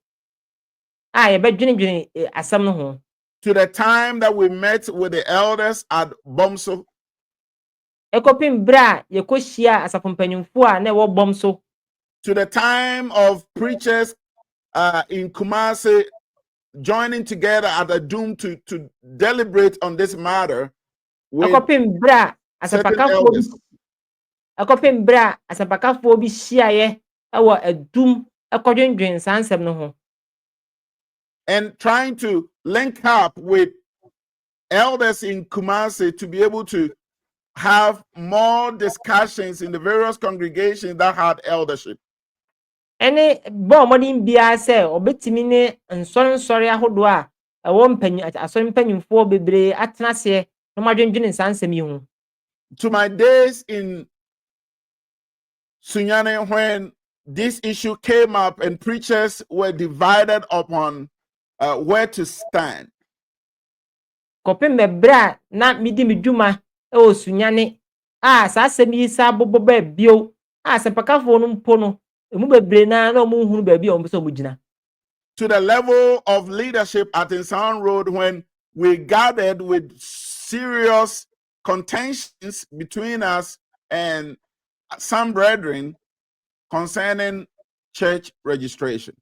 a yɛbɛdwenedwene asɛm no ho, to the time that we met with the elders at Bomso, ɛkɔpem bre a yɛkɔ hyia asafo mpanyimfo a na ɛwɔ Bomso, to the time of preachers in Kumasi joining together at a doom to deliberate on this matter with ɛkɔpem bre a certain asapakafoɔ bi elders. ɛkɔpem bre a asapakafoɔ bi hyiaeɛ wɔ adum ɛkɔdwendwen saa nsɛm no ho, And trying to link up with elders in Kumasi to be able to have more discussions in the various congregations that had eldership. ɛne bɔ mmɔden biara sɛ ɔbɛtumi ne nsɔre ahodoɔ a ɛwɔ asɔre mpanyimfoɔ bebree atena aseɛ na ɔmadwendwene saa nsɛm yi ho. To my days in Sunyane, when this issue came up and preachers were divided upon where to stand, Kɔpem bre a na medi me dwuma wɔ Sunyane a saa asɛm yi sa bobɔ baa bio a asɛmpakafoɔ no mpo no emu bebree na ɔmo nhunu baabi a ɔmo sɛ ɔmo gyina. to the level of leadership at Insan Road, when we gathered with serious contentions between us and some brethren concerning church registration.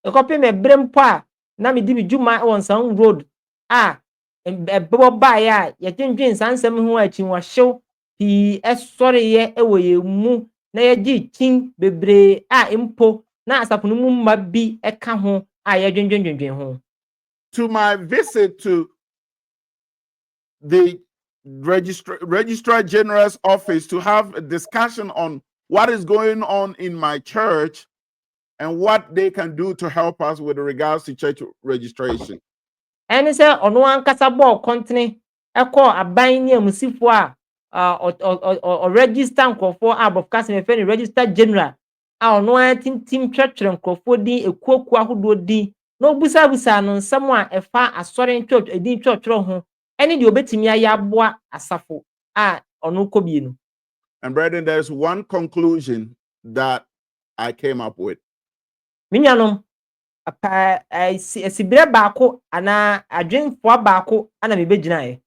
Ɛkɔpem bre mpo a na medi me dwuma wɔ Nsan Road a ɛbɛbɔ baeɛ a yɛdwendwen saa nsɛm ho akyi wɔhyew pii ɛsɔreeɛ wɔ yɛn mu na yɛgye kyin bebree a mpo na asafo no mu mma bi ɛka ho a yɛdwendwendwen ho. To my visit to the Registrar General's office to have a discussion on what is going on in my church and what they can do to help us with regards to church registration. Ɛne sɛ ɔno ankasa bɔɔ kɔntene ɛkɔɔ aban ne amusifoɔ a ɔregister nkurɔfoɔ a bɔfka sɛ mefrɛ no Registrar General a ɔno ara tintim twerɛtwerɛ nkurɔfoɔ din ekuokuo ahodoɔ din na obusabusa no nsɛm a ɛfa asɔre din twerɛtwerɛ ho ɛne deɛ obetumi ayɛ aboa asafo a ɔno kɔ bie no. And brethren, there's one conclusion that I came up with. Minyanom asibire baako anaa adwenfoɔ baako ana mebegyinaeɛ.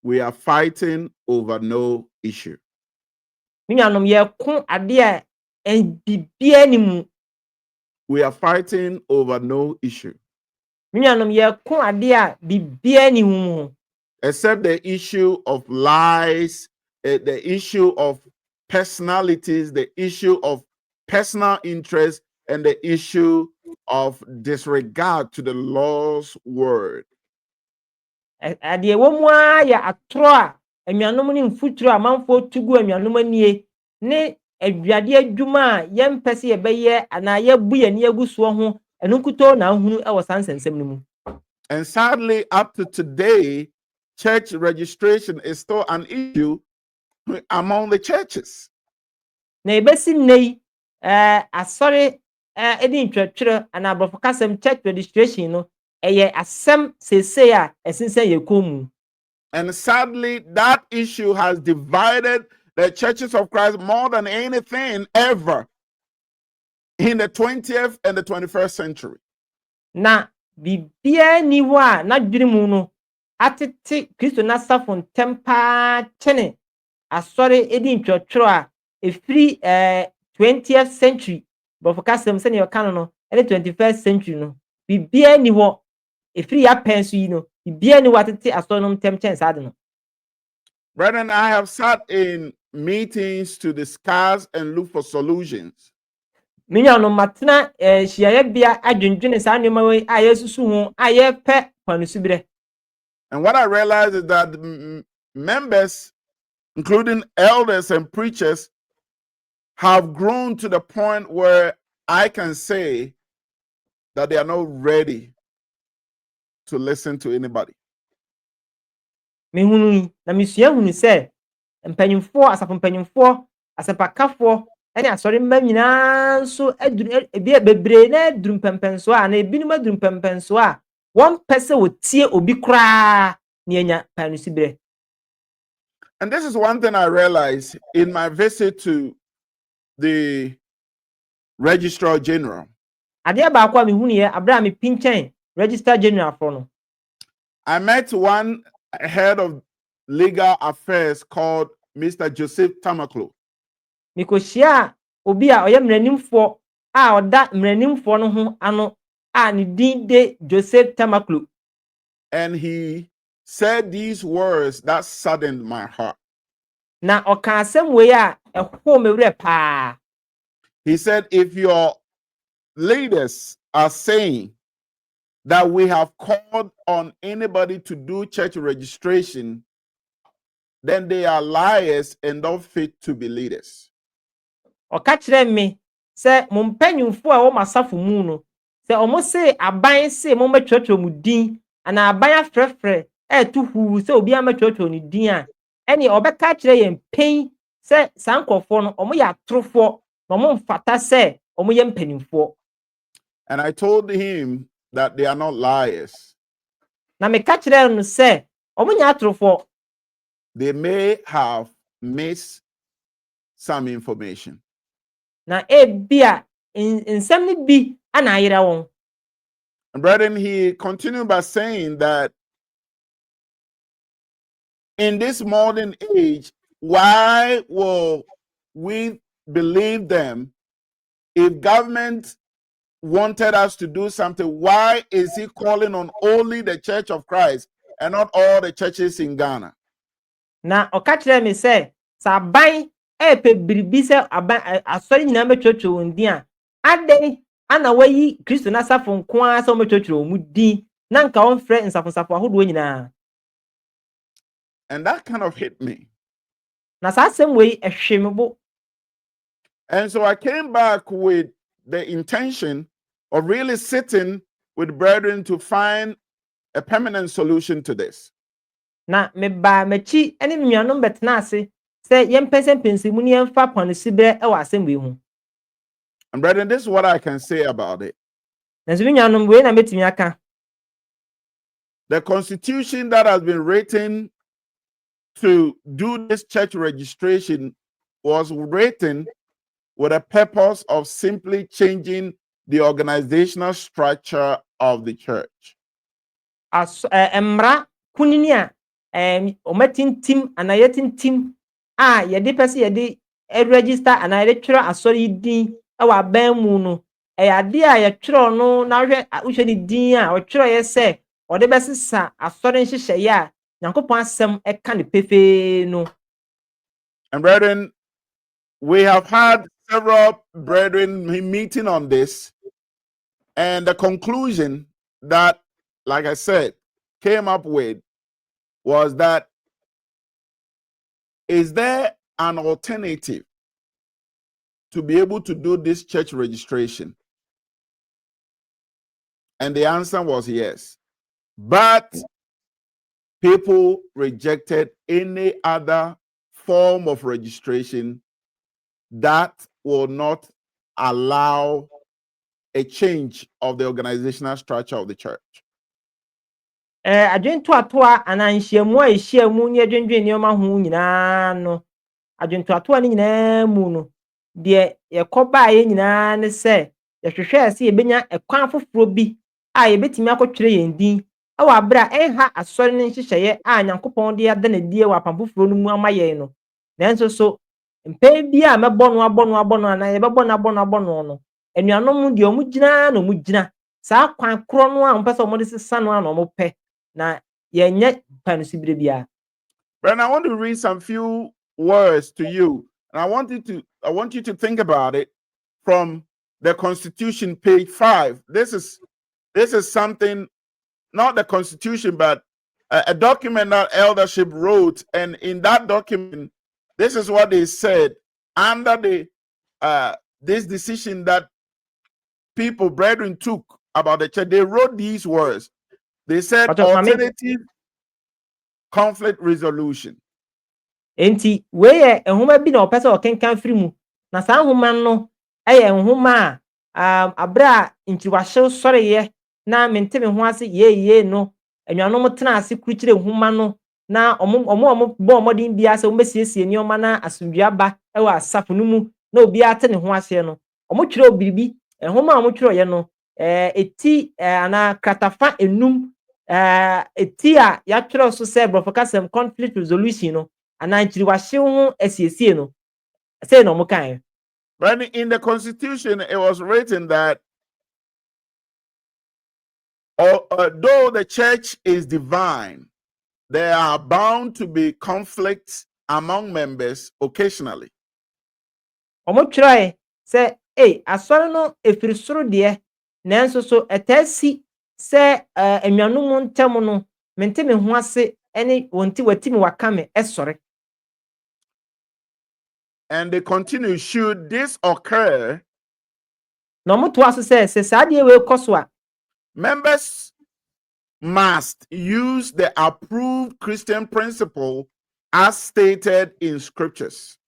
We are fighting over no issue. Minyanom yɛko adeɛ a bibia ni mu. We are fighting over no issue. Minyanom yɛko adeɛ a bibia ni mu. Except the issue of lies, the issue of personalities, the issue of personal interest, and the issue of disregard to the Lord's word. Adeɛ wɔ mu ara yɛ atorɔ a anuanom ne mfuturo a amanfoɔ tu gu anuanom anie ne aduade adwuma a yɛmpɛ sɛ yɛbɛyɛ anaa yɛbu yɛn ani agu soɔ ho ɛno nkutoo na ahunu wɔ saa nsɛnsɛm no mu. And sadly, up to today, church registration is still an issue among the churches. Na ebesi nne yi asɔre ɛde ntwɛtwerɛ anaa aborɔfo kasɛm church registration no ɛyɛ asɛm seesei a ɛsensɛn yɛ kɔn mu. And sadly, that issue has divided the churches of Christ more than anything ever in the 20th and the 21st century. Na bibia ni hɔ a n'adwene mu no atete Kristo n'asafo ntɛm paa kyene asɔre ɛde ntwɛtwerɛ a efiri 20th century aborɔfo kasɛm sɛnea ɔka no ɛne 21st century no bibia ni hɔ efiri apɛn so yi no bibia ni hɔ atete asɔre no ntɛm kyɛn saa de no. Brethren, I have sat in meetings to discuss and look for solutions. Minya no matena hyiayɛbea adwendwene saa nneɛma wei a yɛsusu ho a yɛpɛ kwanusubirɛ. And what I realized is that members, including elders and preachers, have grown to the point where I can say that they are not ready to listen to anybody. Mehunu yi na mesua hunu sɛ mpanyimfoɔ asafo mpanyimfoɔ asɛmpakafoɔ ɛne asɔre mma nyinaa nso aduru ebi bebree na aduru mpɛmpɛnso a na ebinom aduru mpɛmpɛnso a wɔmpɛ sɛ wotie obi koraa na enya kwanusubirɛ. And this is one thing I realized in my visit to the Registrar General. Adeɛ baako a mehunu yɛ abere a mepi nkyɛn Registrar General for no. I met one head of legal affairs called Mr. Joseph Tamaklo. Mikohyia obi a ɔyɛ mmeranimfoɔ a ɔda mmeranimfoɔ no ho ano a ne din de Joseph Tamaklo. And he said these words that saddened my heart. Na ɔka asɛm wei a ɛhoo me werɛ paa. He said, if your leaders are saying that we have called on anybody to do church registration, then they are liars and not fit to be leaders. Ɔka kyerɛ me sɛ mo mpanyimfoɔ a wɔn asafo mu no sɛ ɔmo se aban se mo mɛtwerɛtwerɛ mo din ana aban afrɛfrɛ ɛɛto huu sɛ obi amɛtwerɛtwerɛ ne din a ɛne ɔbɛka kyerɛ yɛn pɛn sɛ saa nkɔfoɔ no ɔmo yɛ atorofoɔ na ɔmo mfata sɛ ɔmo yɛ mpanyimfoɔ. And I told him that they are not liars. Na meka kyerɛ no sɛ ɔmo nyɛ atorofoɔ. They may have missed some information. Na ebia nsɛm no bi ana ayera wɔn. And brethren, he continued by saying that in this modern age, why will we believe them if government wanted us to do something? Why is he calling on only the Church of Christ and not all the churches in Ghana? Na ɔka kyerɛ me sɛ aban ɛpɛ biribi sɛ aban asɔre nyinaa mɛtwerɛtwerɛ wɔn din a adɛn ana wayi Kristo n'asafo nko ara sɛ wɔmɛtwerɛtwerɛ wɔn mu din na nka wɔmfrɛ nsafo ahodoɔ nyinaa. And that kind of hit me. Na saa asɛm wei ɛhwe me bo. And so I came back with the intention of really sitting with brethren to find a permanent solution to this. Na meba m'akyi ɛne me nuanom bɛtena ase sɛ yɛmpɛ sɛ mpensimu ne yɛmfa pɔnesibere ɛwɔ asɛm wei ho. And brethren, this is what I can say about it. Na nso me nuanom wei na metumi aka. The constitution that has been written to do this church registration was written with a purpose of simply changing the organizational structure of the church. Mmara kunini a ɔmatintim ana yɛtintim a yɛde pɛ sɛ yɛde register ana yɛde twerɛ asɔre yi din ɛwɔ aban mu no ɛyɛ ade a yɛtwerɛ no na wohwɛ ne din a ɔtwerɛ yɛ sɛ ɔde bɛsesa asɔre nhyehyɛeɛ a Nyankopɔn asɛm ɛka ne pefee no. And brethren, we have had several brethren meeting on this, and the conclusion that, like I said, came up with was that, is there an alternative to be able to do this church registration? And the answer was yes. But people rejected any other form of registration that will not allow a change of the organizational structure of the church. Adwentoatoa anaa nhyiamu a ehyiamu ne adwendwen nneɛma ho nyinaa no, adwentoatoa no nyinaa mu no, deɛ yɛkɔbaeɛ nyinaa ne sɛ, yɛhwehwɛɛ sɛ yɛbenya ɛkwan foforɔ bi a yɛbɛtumi akɔtwerɛ yɛn din ɛwɔ abere a ɛnha asɔre no nhyehyɛeɛ a Nyankopɔn de ada no adi wɔ apam foforɔ no mu ama yɛn no. Nanso so, mpɛn bi a mɛbɔ no anaa yɛbɛbɔ no no, anuanom deɛ ɔmo gyina na ɔmo gyina. Saa kwan korɔ no a ɔmpɛ sɛ ɔmo de sesa no a na ɔmo pɛ. Na yɛnyɛ kwan no so bere biara. But I want to read some few words to you, and I want you to think about it from the Constitution, page 5. This is something, not the Constitution, but a document that eldership wrote, and in that document, this is what they said under the this decision that people, brethren, took about the church. They wrote these words. They said alternative conflict resolution. Enti wei yɛ nhoma bi na ɔpɛ sɛ ɔkenkan firi mu. Na saa nhoma no ɛyɛ nhoma a abere a nkyiwahyew sɔreeɛ na mente me ho ase yie no, anuanom tena ase kurukyerɛ nhoma no, na ɔmo bɔ ɔmɔden biara sɛ ɔmbɛsiesie nneɛma na asomdwoe aba ɛwɔ asafo no mu na obiara te ne ho aseɛ no. Ɔmo twerɛw biribi. Nhoma a ɔmo twerɛeɛ no, eti anaa kratafa enum, eti a yɛatwerɛw so sɛ Borɔfo kasɛm conflict resolution no, anaa nkyiwahyew ho asiesie no, say no ɔmo kaeɛ. But in the Constitution, it was written that though the church is divine, there are bound to be conflicts among members occasionally. Ɔmo twerɛe sɛ asɔre no efiri soro deɛ, nanso so ɛtaa si sɛ anuanom ntam no, mente me ho ase ɛne wɔn ti wati me waka me ɛsɔre. And they continue, should this occur, na ɔmo toa so sɛ saa deɛ wei kɔ so a, members must use the approved Christian principle as stated in scriptures.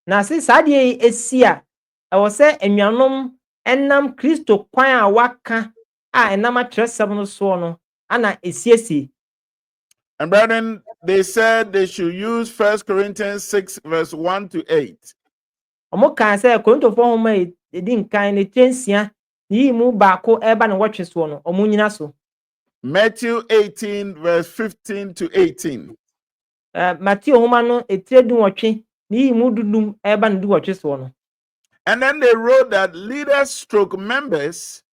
Na se saa deɛ yi esi a, ɛwɔ sɛ anuanom ɛnam Kristo kwan a waka a ɛnam Atwerɛsɛm no soɔ no ana esiesie. And brethren, they said they should use 1 Corinthians 6 verse 1 to 8. Ɔmo kaa sɛ Korintofo nhoma yi edi nkan ne tire nsia ne yi mu baako ɛba ne wɔtwe soɔ no, ɔmo nyina so. Matthew 18 verse 15 to 18. Matthew nhoma no etire dunwɔtwe ne yi mu dudum ɛba ne dunwɔtwe soɔ no. And then they wrote that leaders stroke members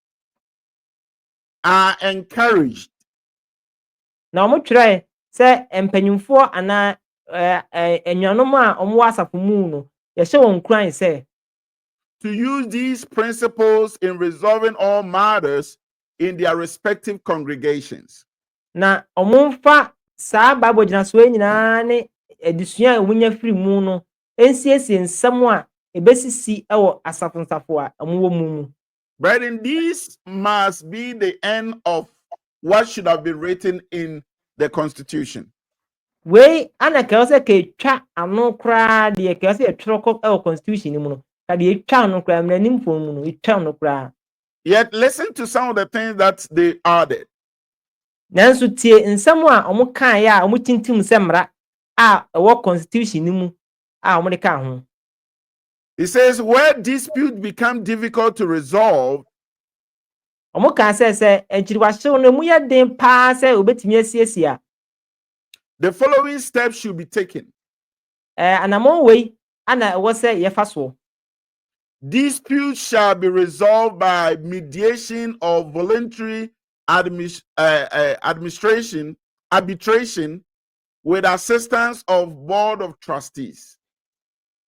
are encouraged Na ɔmo twerɛ sɛ mpanyimfoɔ anaa anuanom a ɔmo wɔ asafo mu no, yɛhyɛ wɔn nkuran sɛ to use these principles in resolving all matters in their respective congregations. Na ɔmo mfa saa Bible gyinasoɔ nyinaa ne adesua a wonya firi mu no ensiesie nsɛm a ebesisi ɛwɔ asafo a ɔmo wɔ mu. Brethren, these must be the end of what should have been written in the Constitution. Wei ana kɛwɛ sɛ ketwa ano koraa deɛ kɛwɛ sɛ yɛtwerɛ kɔ ɛwɔ Constitution no mu no, ka deɛ etwa ano koraa mmeranim fo mu no etwa ano koraa. Yet listen to some of the things that they added. Nanso tie nsɛm a ɔmo kaeɛ a ɔmo tintim sɛ mmara a ɛwɔ Constitution no mu a ɔmo de ka ho. It says, where disputes become difficult to resolve, Ɔmo kaa sɛ akyiriwahyew no mu yɛ den paa sɛ obetumi asiesie a, the following steps should be taken. Anamɔ wei ana ɛwɔ sɛ yɛfa soɔ. Disputes shall be resolved by mediation or voluntary arbitration with assistance of board of trustees.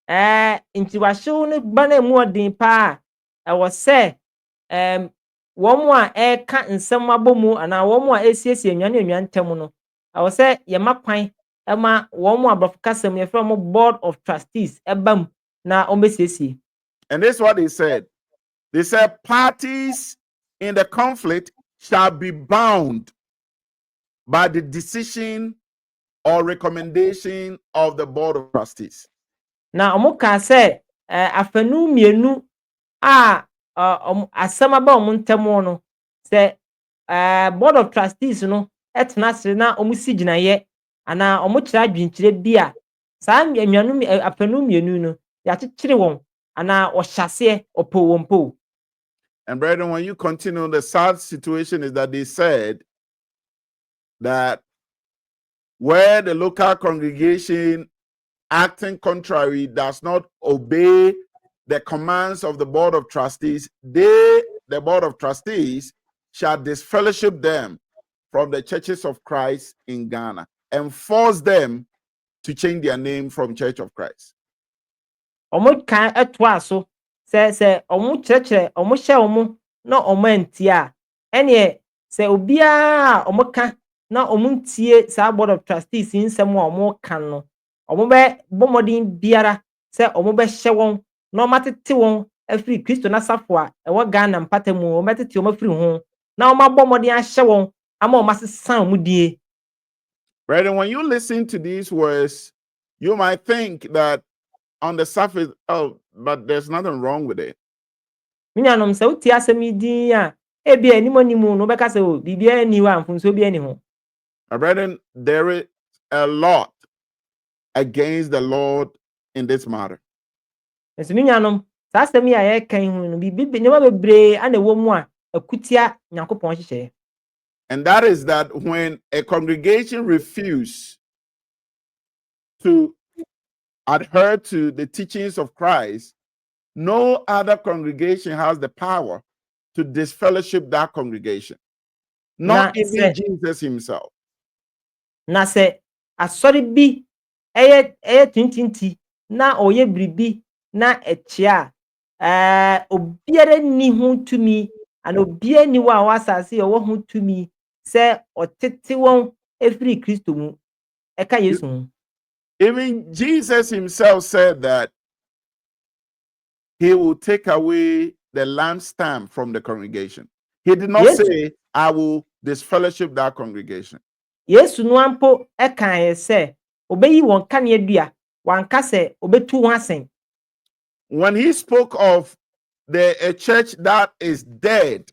nti wahyew no bana mu ɔden paa ɛwɔ sɛ wɔn a ɛka nsɛm abɔ mu anaa wɔn a esiesie nnuan ntɛm no ɛwɔ sɛ yɛma kwan ɛma wɔn a aborɔfo kasa mu yɛfrɛ wɔn board of trustees ɛba mu na wɔmbɛsiesie. And this is what they said. They said parties in the conflict shall be bound by the decision or recommendation of the board of trustees. Na ɔmo ka sɛ afanu mmienu a asɛm aba ɔmo ntɛm no sɛ board of trustees no ɛtena ase na ɔmo si gyinaeɛ anaa ɔmo kyerɛ adwenkyerɛ bi a saa nnuanum afanu mmienu no yɛakyekyere wɔn anaa ɔhyɛ aseɛ ɔpɔ wɔn po. And brethren, when you continue, the sad situation is that they said that where the local congregation acting contrary does not obey the commands of the board of trustees, the board of trustees, shall disfellowship them from the churches of Christ in Ghana and force them to change their name from Church of Christ. Ɔmo kan ɛtoa so sɛ ɔmo kyerɛkyerɛ ɔmo hyɛ ɔmo na ɔmo antie a ɛneɛ sɛ obiara a ɔmo ka na ɔmo ntie saa board of trustees nsɛm a ɔmo ka no ɔmo bɛ bɔ mmɔden biara sɛ ɔmo bɛhyɛ wɔn na ɔmo atete wɔn afiri Kristo n'asafo a ɛwɔ Ghana mpata mu ɔmo atete ɔmo afiri ho na ɔmo abɔ mmɔden ahyɛ wɔn ama ɔmo asesa ɔmo die. Brethren, when you listen to these words, you might think that on the surface, oh, but there's nothing wrong with it. Minyanom sɛ wotie asɛm yi din a ebi anim no wobɛka sɛ o biribiara nni hɔ a mfomsoɔ bi ani ho. Brethren, there is a lot against the Lord in this matter. Nso minyanom saa asɛm yi a yɛka yi ho no nneɛma bebree ana ɛwɔ mu a akutia Nyankopɔn hyehyɛ. And that is that when a congregation refuses to adhere to the teachings of Christ, no other congregation has the power to disfellowship that congregation. Not even Jesus himself. Na sɛ asɔre bi ɛyɛ tintinti na ɔyɛ biribi na ɛkyea a obiara nni ho tumi ana obiara nni hɔ a ɔwɔ asase a ɔwɔ ho tumi sɛ ɔtete wɔn efiri Kristo mu ɛka Yesu ho. Even Jesus himself said that he will take away the lampstand from the congregation. He did not say, I will disfellowship that congregation. Yesu no ampo ɛka sɛ obeyi wɔn kanea dua wanka sɛ obetu wɔn asen. When he spoke of a church that is dead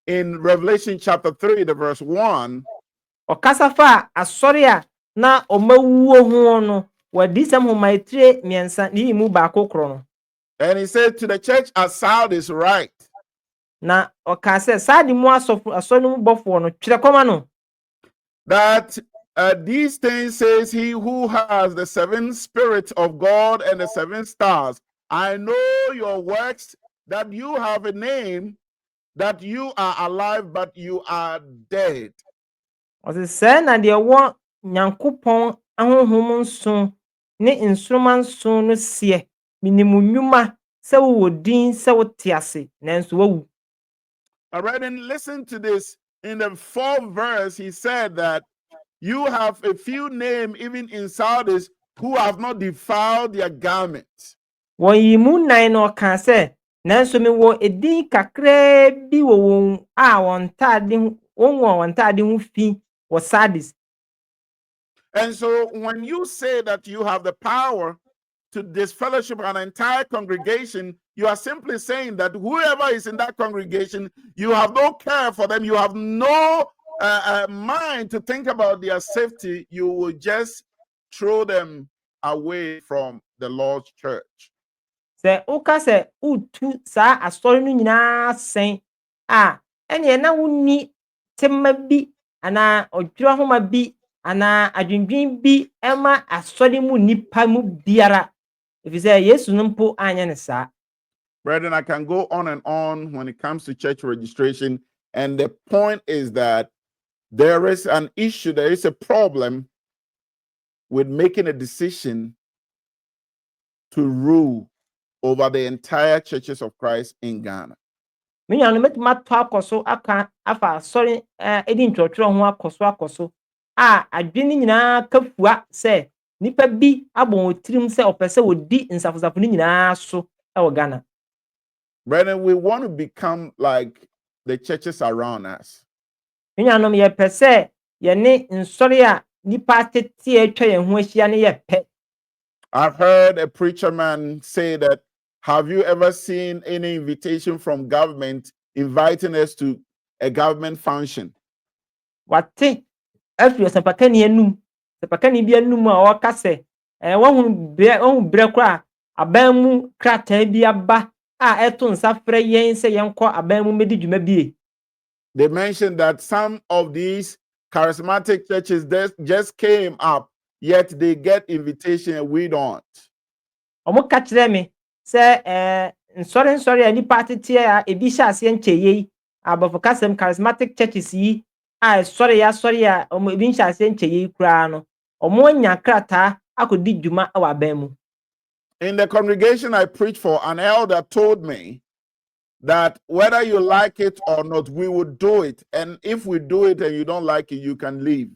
in Revelation chapter 3, the verse 1, ɔkasa fa asɔre a na ɔmawuo ho no wɔdi sɛm homa etire mmiɛnsa ne mu baako koro no. And he said to the church at Sardis, right. Na ɔka sɛ Sardi mu asɔre no mu bɔfoɔ no twerɛ kɔma no. That these things says he who has the seven spirits of God and the seven stars. I know your works, that you have a name, that you are alive, but you are dead. Ɔsɛ sɛ na deɛ wɔ Nyankopɔn ahohom nson ne nsoroma nson no seɛ minim nnwuma sɛ wowɔ din sɛ wote ase nanso wawu. Alright, and listen to this. In the 4th verse, he said that you have a few names even in Sardis who have not defiled their garments. Wɔn yi mu nan no ɔka sɛ nanso mewɔ edin kakraa bi wɔ wɔn a wɔn ntade ho fi wɔ Sardis. And so when you say that you have the power to disfellowship an entire congregation, you are simply saying that whoever is in that congregation, you have no care for them, you have no mind to think about their safety, you will just throw them away from the Lord's church. Sɛ woka sɛ wotu saa asɔre no nyinaa sɛn a ɛneɛ na wonni tema bi anaa ɔdwerɛ homa bi anaa adwendwen bi ɛma asɔre mu nipa mu biara efisɛ Yesu no mpo anyɛ ne saa. Brethren, I can go on and on when it comes to church registration, and the point is that there is an issue, there is a problem with making a decision to rule over the entire churches of Christ in Ghana. Me nua no metuma to akoso aka afa sorry edi ntwotworo ho akoso a adwene nyinaa kafua se nipa bi abon otirim se opese odi nsafosafo ni nyinaa so e wo Ghana. Brethren, we want to become like the churches around us. Me nua no ye pese ye ne nsori a nipa tete atwa ye ho ahia ne ye pe. I've heard a preacher man say that, have you ever seen any invitation from government inviting us to a government function? Wate afiri sapakani anum sapakani bi anum a waka se wahun bre kra abamu krata bi aba a eto nsa frɛ yen se yenkɔ abamu medi dwuma bie. They mentioned that some of these charismatic churches just came up, yet they get invitation and we don't. Omo ka kyerɛ me se nsɔre a nipa tete a ebi hyɛ ase nkyeye abɔfo kasem charismatic churches yi a sɔre ya omo ebi hyɛ ase nkyeye kura no omo anya krata akodi dwuma wɔ abamu. In the congregation I preached for, an elder told me that whether you like it or not, we will do it. And if we do it and you don't like it, you can leave.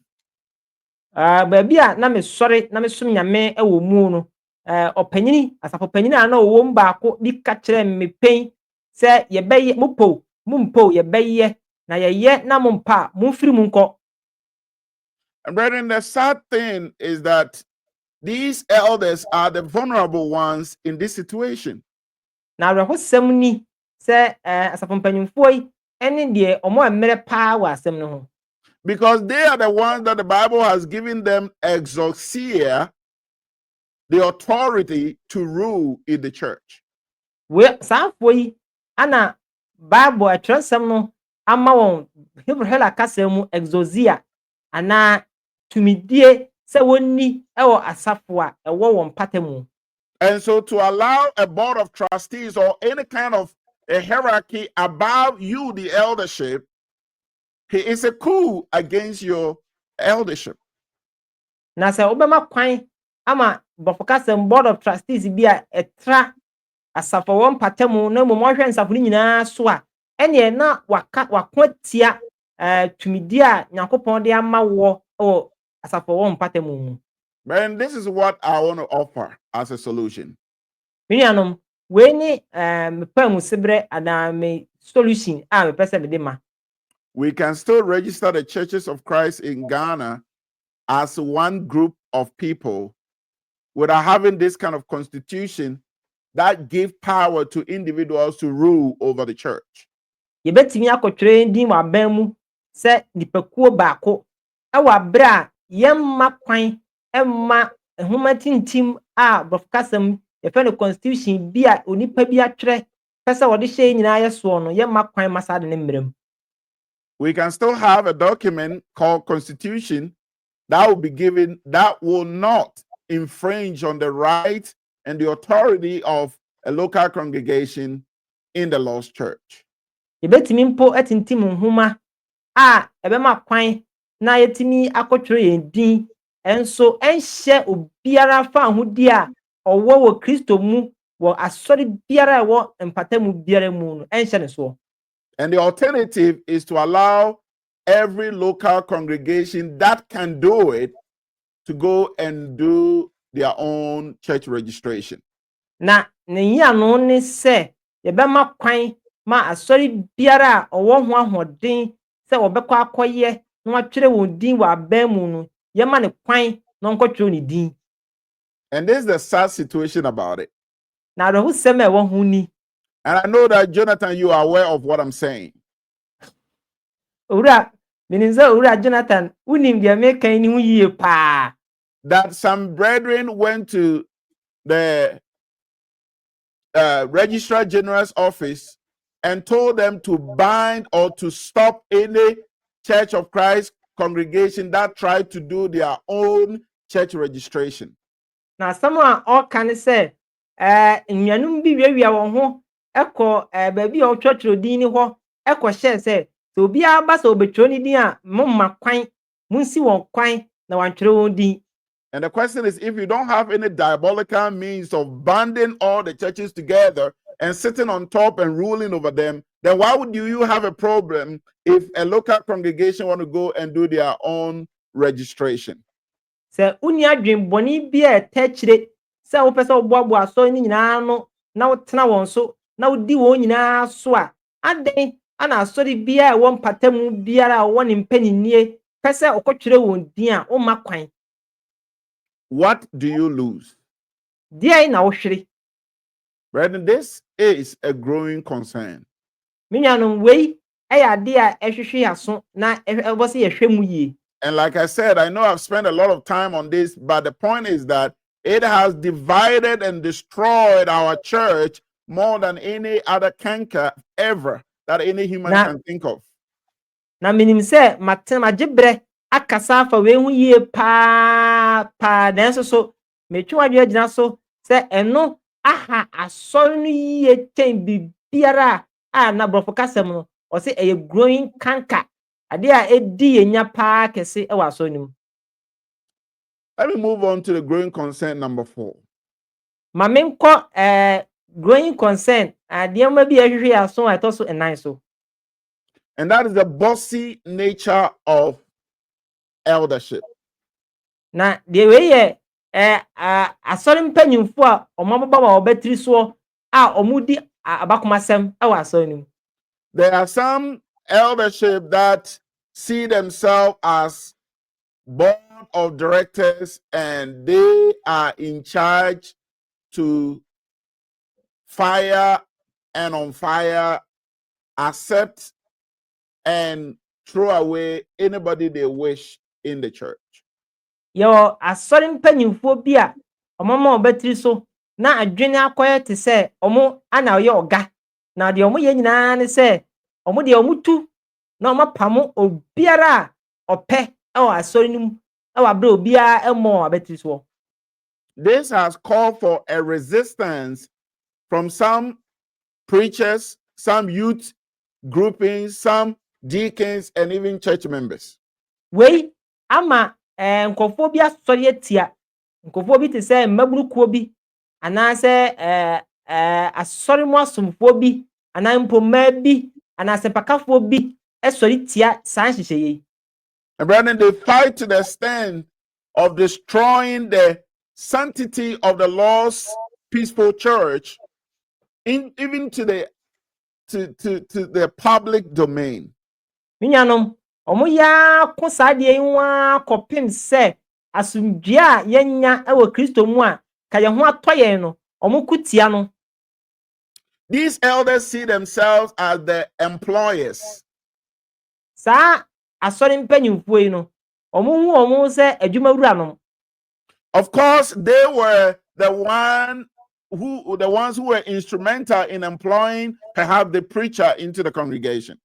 Baabi a na me sɔre na me som nyame wɔ mu no ɔpanyini asafo panyini a na ɔwɔ mu baako bi ka kyerɛ me pen sɛ yɛbɛyɛ mumpo yɛbɛyɛ na yɛyɛ na mompa mumfiri mu nkɔ. And brethren, the sad thing is that these elders are the vulnerable ones in this situation. Na awerɛhosɛm ni sɛ asafo mpanyimfoɔ yi ɛne deɛ ɔmo mmerɛ paa wɔ asɛm no ho. Because they are the ones that the Bible has given them exousia, the authority to rule in the church. Saafo yi ana Bible atwerɛsɛm no ama wɔn Hebrew kasa mu exousia ana tumidie sɛ wonni ɛwɔ asafo a ɛwɔ wɔn mpata mu. And so to allow a board of trustees or any kind of a hierarchy above you, the eldership, is a coup against your eldership. Na sɛ wobɛma kwan ama bɔfo kasɛm board of trustees bi a ɛtra asafo wɔn mpata mu na mmom ɔhwɛ nsafo no nyinaa so a ɛneɛ na wako tia tumidie a Nyankopɔn de ama wɔ asafo wɔn mpata mu. Man, this is what I want to offer as a solution. Minianom we ni mepa mu sebre ana me solution a me pese me de ma. We can still register the churches of Christ in Ghana as one group of people without having this kind of constitution that give power to individuals to rule over the church. Yebetimi akotwere ndin wa ban mu se nipakuo baako e wa bra a yemma kwan emma ehoma tintim a brofkasem yefe no constitution bi a onipa bi atwere pese wode hye nyina yeso no yemma kwan masade ne mmerem. We can still have a document called constitution that will be given that will not infringe on the right and the authority of a local congregation in the lost church. Yebetimi mpo atintim nhoma a ebema kwan na yetimi akotwere yendin enso enhye obiara fa ahodi a owo wo Kristo mu wo asori biara wo empata mu biara mu no enhye ne so. And the alternative is to allow every local congregation that can do it to go and do their own church registration. Na ne ya no ne se yebema kwan ma asori biara a owo ho ahoden se obekọ akoye na watwere won din wa ban mu no yema ne kwan na nkotwere ne din. And this is the sad situation about it. Na rehu sema e wo hu ni. And I know that, Jonathan, you are aware of what I'm saying. Ura meninza ura Jonathan unim dia me kan ni hu yie pa. That some brethren went to the Registrar General's office and told them to bind or to stop any Church of Christ congregation that tried to do their own church registration. Na sama o kan se nyanum bi wiawia won ho ekọ baabi o twotworo din ni ho ekọ hye se so obi aba so obetwo ni din a momma kwan munsi won kwan na wantwere won din. And the question is, if you don't have any diabolical means of banding all the churches together and sitting on top and ruling over them, then why would you have a problem if a local congregation want to go and do their own registration? Sɛ wonni adwenbɔne bi a ɛtɛ akyire sɛ wopɛ sɛ woboaboa asɔre no nyinaa no na wotena wɔn so na wodi wɔn nyinaa so a, adɛn ana asɔre biara a ɛwɔ mpatamu biara a wɔwɔ ne mpanyinie pɛ sɛ ɔkɔtwerɛ wɔn din a womma kwan? What do you lose? Deɛn na wohwere? Brethren, this is a growing concern. Me nuanom, wei ɛyɛ ade a ɛhwehwe aso na ɛwɔ sɛ yɛhwɛ mu yie. And like I said, I know I've spent a lot of time on this, but the point is that it has divided and destroyed our church more than any other canker ever that any human can think of. Na menim sɛ magye berɛ akasa afa wei ho yie paa nanso so metwe wadwe agyina so sɛ ɛno aha asɔre no yie kyɛn biribiara a na borɔfo kasɛm no ɔsɛ ɛyɛ growing canker, ade a ɛdi yɛnya paa kɛse ɛwɔ asɔre no mu. Let me move on to the growing concern number 4. Ma menkɔ growing concern adeɛma bi ɛhwehwɛ aso a ɛtɔ so 9 so. And that is the bossy nature of eldership. Na deɛ wei yɛ asɔre mpanyimfo a ɔmo ababa wɔ ɔbɛtiri soɔ a ɔmo di abakomasɛm ɛwɔ asɔre no mu. There are some eldership that see themselves as board of directors and they are in charge to fire and on fire, accept and throw away anybody they wish in the church. Yɛwɔ asɔre mpanyimfo bi a ɔmo ma ɔbɛtiri so na adwene akɔyɛ te sɛ ɔmo ana ɔyɛ ɔga, na deɛ ɔmo yɛ nyinaa ne sɛ ɔmo deɛ ɔmo tu na ɔmo apamo obiara a ɔpɛ ɛwɔ asɔre no mu ɛwɔ abere obiara ɛmɔ ɔbɛtiri so. This has called for a resistance from some preachers, some youth groupings, some deacons, and even church members. Wei ama nkɔfoɔ bi asɔre atia nkɔfoɔ bi te sɛ mmaburukuo bi anaasɛ asɔre mu asomfoɔ bi anaa mpoma bi anaasɛ mpakafoɔ bi ɛsɔre tia saa nhyehyɛ yi. And brethren, they fight to the extent of destroying the sanctity of the Lord's peaceful church, even to the public domain. Me nuanom, ɔmo yɛ ko saa deɛ yi wa kɔpem sɛ asomdue a yɛnya ɛwɔ Kristo mu a ka yɛn ho atɔ yɛn no, ɔmo ko tia no. These elders see themselves as the employers. Saa asɔre mpanyimfo yi no, ɔmo hu ɔmo sɛ adwumawura no. Of course, they were the ones who were instrumental in employing perhaps the preacher into the congregation.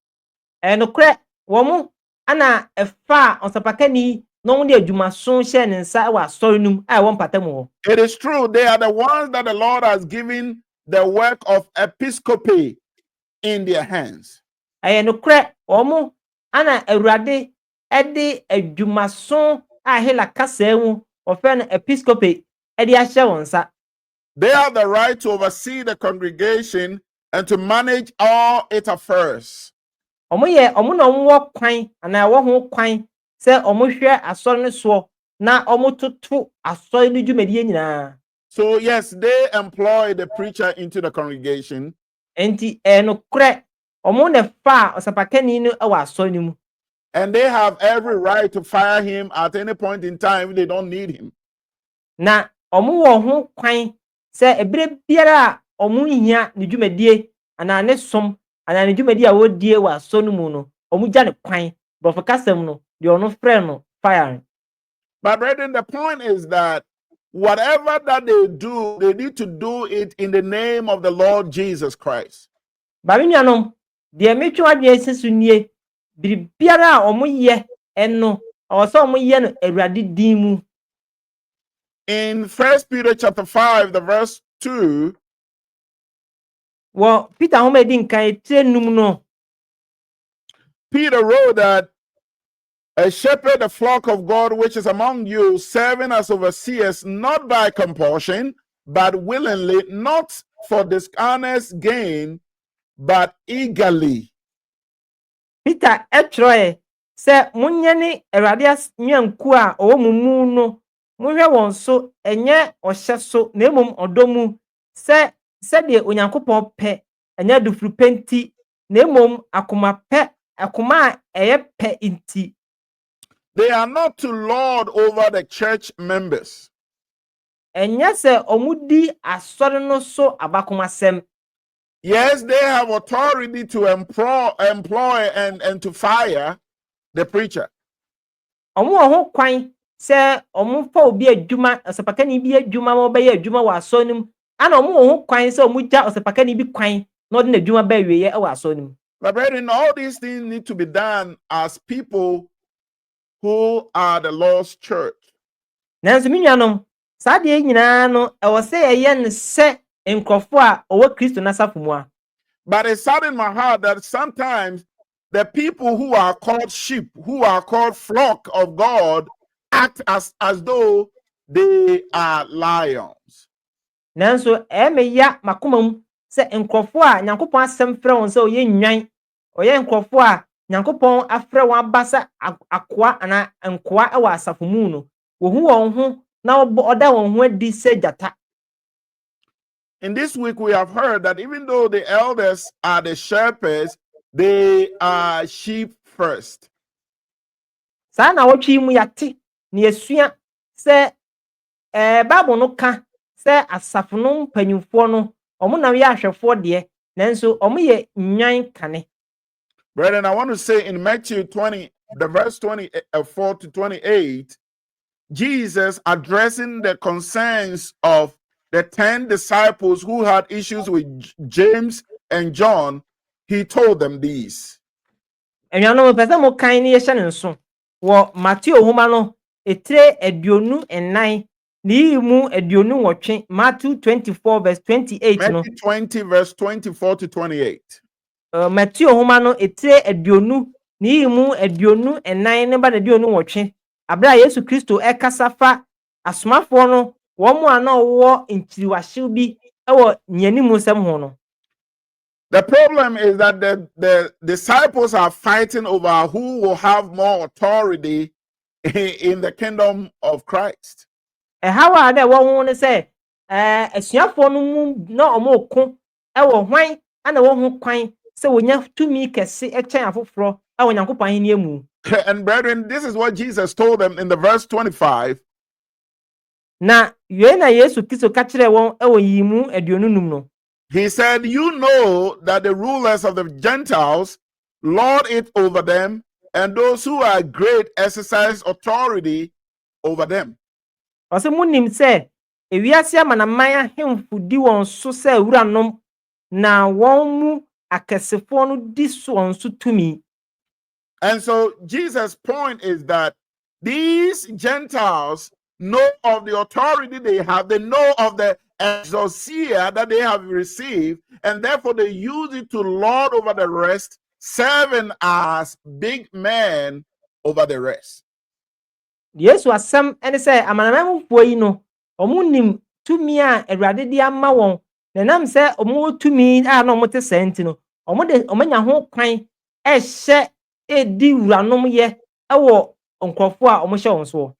Ɛnokorɛ wɔn ana ɛfa ɔsapakani na wɔn de adwumaso hyɛ ne nsa ɛwɔ asɔre no mu a ɛwɔ mpatamu hɔ. It is true, they are the ones that the Lord has given the work of episcopacy in their hands. Ɛyɛ nokorɛ wɔn ana Awurade ɛde adwumaso a hela kasa mu ɔfɛ no episcopacy ɛde ahyɛ wɔn nsa. They have the right to oversee the congregation and to manage all its affairs. Ɔmo na ɔmo wɔ kwan anaa ɛwɔ ho kwan sɛ ɔmo hwɛ asɔre no soɔ na ɔmo toto asɔre no dwumadie nyinaa. So yes, they employ the preacher into the congregation. Enti nokorɛ ɔmo na fa ɔsapakani no ɛwɔ asɔre no mu. And they have every right to fire him at any point in time if they don't need him. Na ɔmo wɔ ho kwan sɛ ebere biara a ɔmo hia ne dwumadie anaa ne som anaa ne dwumadie a wɔdie wɔ asɔre no mu no, ɔmo gya ne kwan. Borɔfo kasɛm no, deɛ ɔno frɛ no fire. But brethren, the point is that whatever that they do, they need to do it in the name of the Lord Jesus Christ. Ba me nuanom, deɛ metwe adwene esi so nie, biribiara a ɔmo yɛ ɛno, ɔwɔ sɛ ɔmo yɛ no Awurade din mu. In 1 Peter chapter 5, the verse 2, Wɔ Peter homa edi nkan etire num no, Peter wrote that Shepherd the flock of God which is among you, serving as overseers, not by compulsion, but willingly, not for dishonest gain, but eagerly. Peter ɛtwerɛ sɛ monyɛ ne Awurade nyanku a ɔwɔ mo mu no, monhwɛ wɔn so, ɛnyɛ ɔhyɛ so, na mmom ɔdɔ mu, sɛdeɛ Onyankopɔn pɛ, ɛnyɛ adufurupɛ nti, na mmom akoma a ɛyɛ pɛ nti. They are not to lord over the church members. Ɛnyɛ sɛ ɔmo di asɔre no so abakomasɛm. Yes, they have authority to employ and to fire the preacher. Ɔmo wɔ ho kwan sɛ ɔmo fa obi adwuma, ɔsɛpakani bi adwuma ma ɔbɛyɛ adwuma wɔ asɔre no mu, ana ɔmo wɔ ho kwan sɛ ɔmo gya ɔsɛpakani bi kwan na ɔde n'adwuma bɛɛ wieɛ wɔ asɔre no mu. But brethren, all these things need to be done as people who are the Lord's church. Nanso me nuanom, saa deɛ nyinaa no ɛwɔ sɛ yɛyɛ no sɛ nkurɔfo a ɔwɔ Kristo n'asafo mu a. But it saddened my heart that sometimes the people who are called sheep, who are called flock of God, act as though they are lions. Nanso ɛyɛ ya makoma mu sɛ nkurɔfo a Nyankopɔn asɛm frɛ wɔn sɛ ɔyɛ nnwan, ɔyɛ nkurɔfo a Nyankopɔn afrɛ wɔn aba sɛ akoa anaa nkoa wɔ asafo mu no, wohu wɔn ho na ɔda wɔn ho adi sɛ gyata. In this week, we have heard that even though the elders are the shepherds, they are sheep first. Saa na wɔtwe mu yate na yɛsua sɛ Bible no ka sɛ asafo no mpanyimfoɔ no ɔmo nam yɛ ahwɛfoɔ deɛ, nanso ɔmo yɛ nnwan kane. Brethren, I want to say in Matthew 20, the verse 24 to 28, Jesus addressing the concerns of the 10 disciples who had issues with James and John, he told them these. Enuanom pɛ sɛ mo kan ne yɛhyɛ ne nso wɔ Matthew nhoma no etire 24 ne yi mu 28, Matthew 24 verse 28 no. Matthew 20 verse 24 to 28. Matthew nhoma no etire 20 ne yi mu 24 ne ba na 28. Abra Yesu Kristo ɛkasa fa asomafoɔ no wɔn a na ɔwɔ nkyiriwahyew bi ɛwɔ nyanimu nsɛm ho no. The problem is that the disciples are fighting over who will have more authority in the kingdom of Christ. Ɛhaw a na ɛwɔ ho ne sɛ asuafoɔ no mu na ɔmo ko ɛwɔ hwan ana wɔn ho kwan sɛ wonya tumi kɛse ɛkyɛn afoforɔ ɛwɔ Nyankopɔn ahenni mu. And brethren, this is what Jesus told them in the verse 25. Na yei na Yesu Kristo ka kyerɛ wɔn ɛwɔ yi mu 25 no. He said, you know that the rulers of the Gentiles lord it over them, and those who are great exercise authority over them. Ɔsɛ munim sɛ ewiase amanaman ahemfo di wɔn so sɛ wuranom, na wɔn mu akɛsefoɔ no di wɔn so tumi. And so Jesus' point is that these Gentiles know of the authority they have, they know of the exousia that they have received, and therefore they use it to lord over the rest, serving as big men over the rest. Yesu asɛm ɛne sɛ amanamanmufoɔ yi no ɔmo nim tumi a Awurade de ama wɔn, na nam sɛ ɔmo wɔ tumi a na ɔmo te sɛ nti no ɔmo nya ho kwan ɛhyɛ edi wuranom yɛ ɛwɔ nkurɔfoɔ a ɔmo hyɛ wɔn so.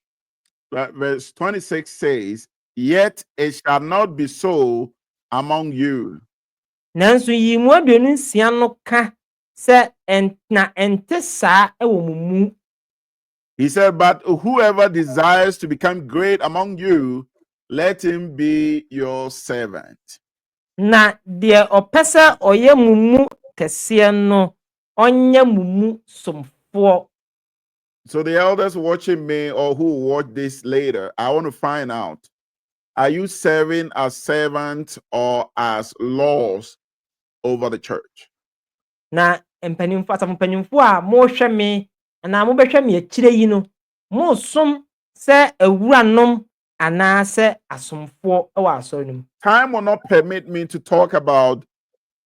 Verse 26 says, yet it shall not be so among you. Nanso yi mu 26 no ka sɛ na ɛnte saa ɛwɔ mo mu. He said, but whoever desires to become great among you, let him be your servant. Na deɛ ɔpɛ sɛ ɔyɛ mo mu kɛseɛ no ɔnyɛ mo mu somfoɔ. So the elders watching me or who watch this later, I want to find out, are you serving as servants or as lords over the church? Na mpanimfo asafo mpanimfo a mohwɛ me anaa mobɛhwɛ me akyire yi no, mo som sɛ awuranom anaa sɛ asomfoɔ ɛwɔ asɔre no mu. Time will not permit me to talk about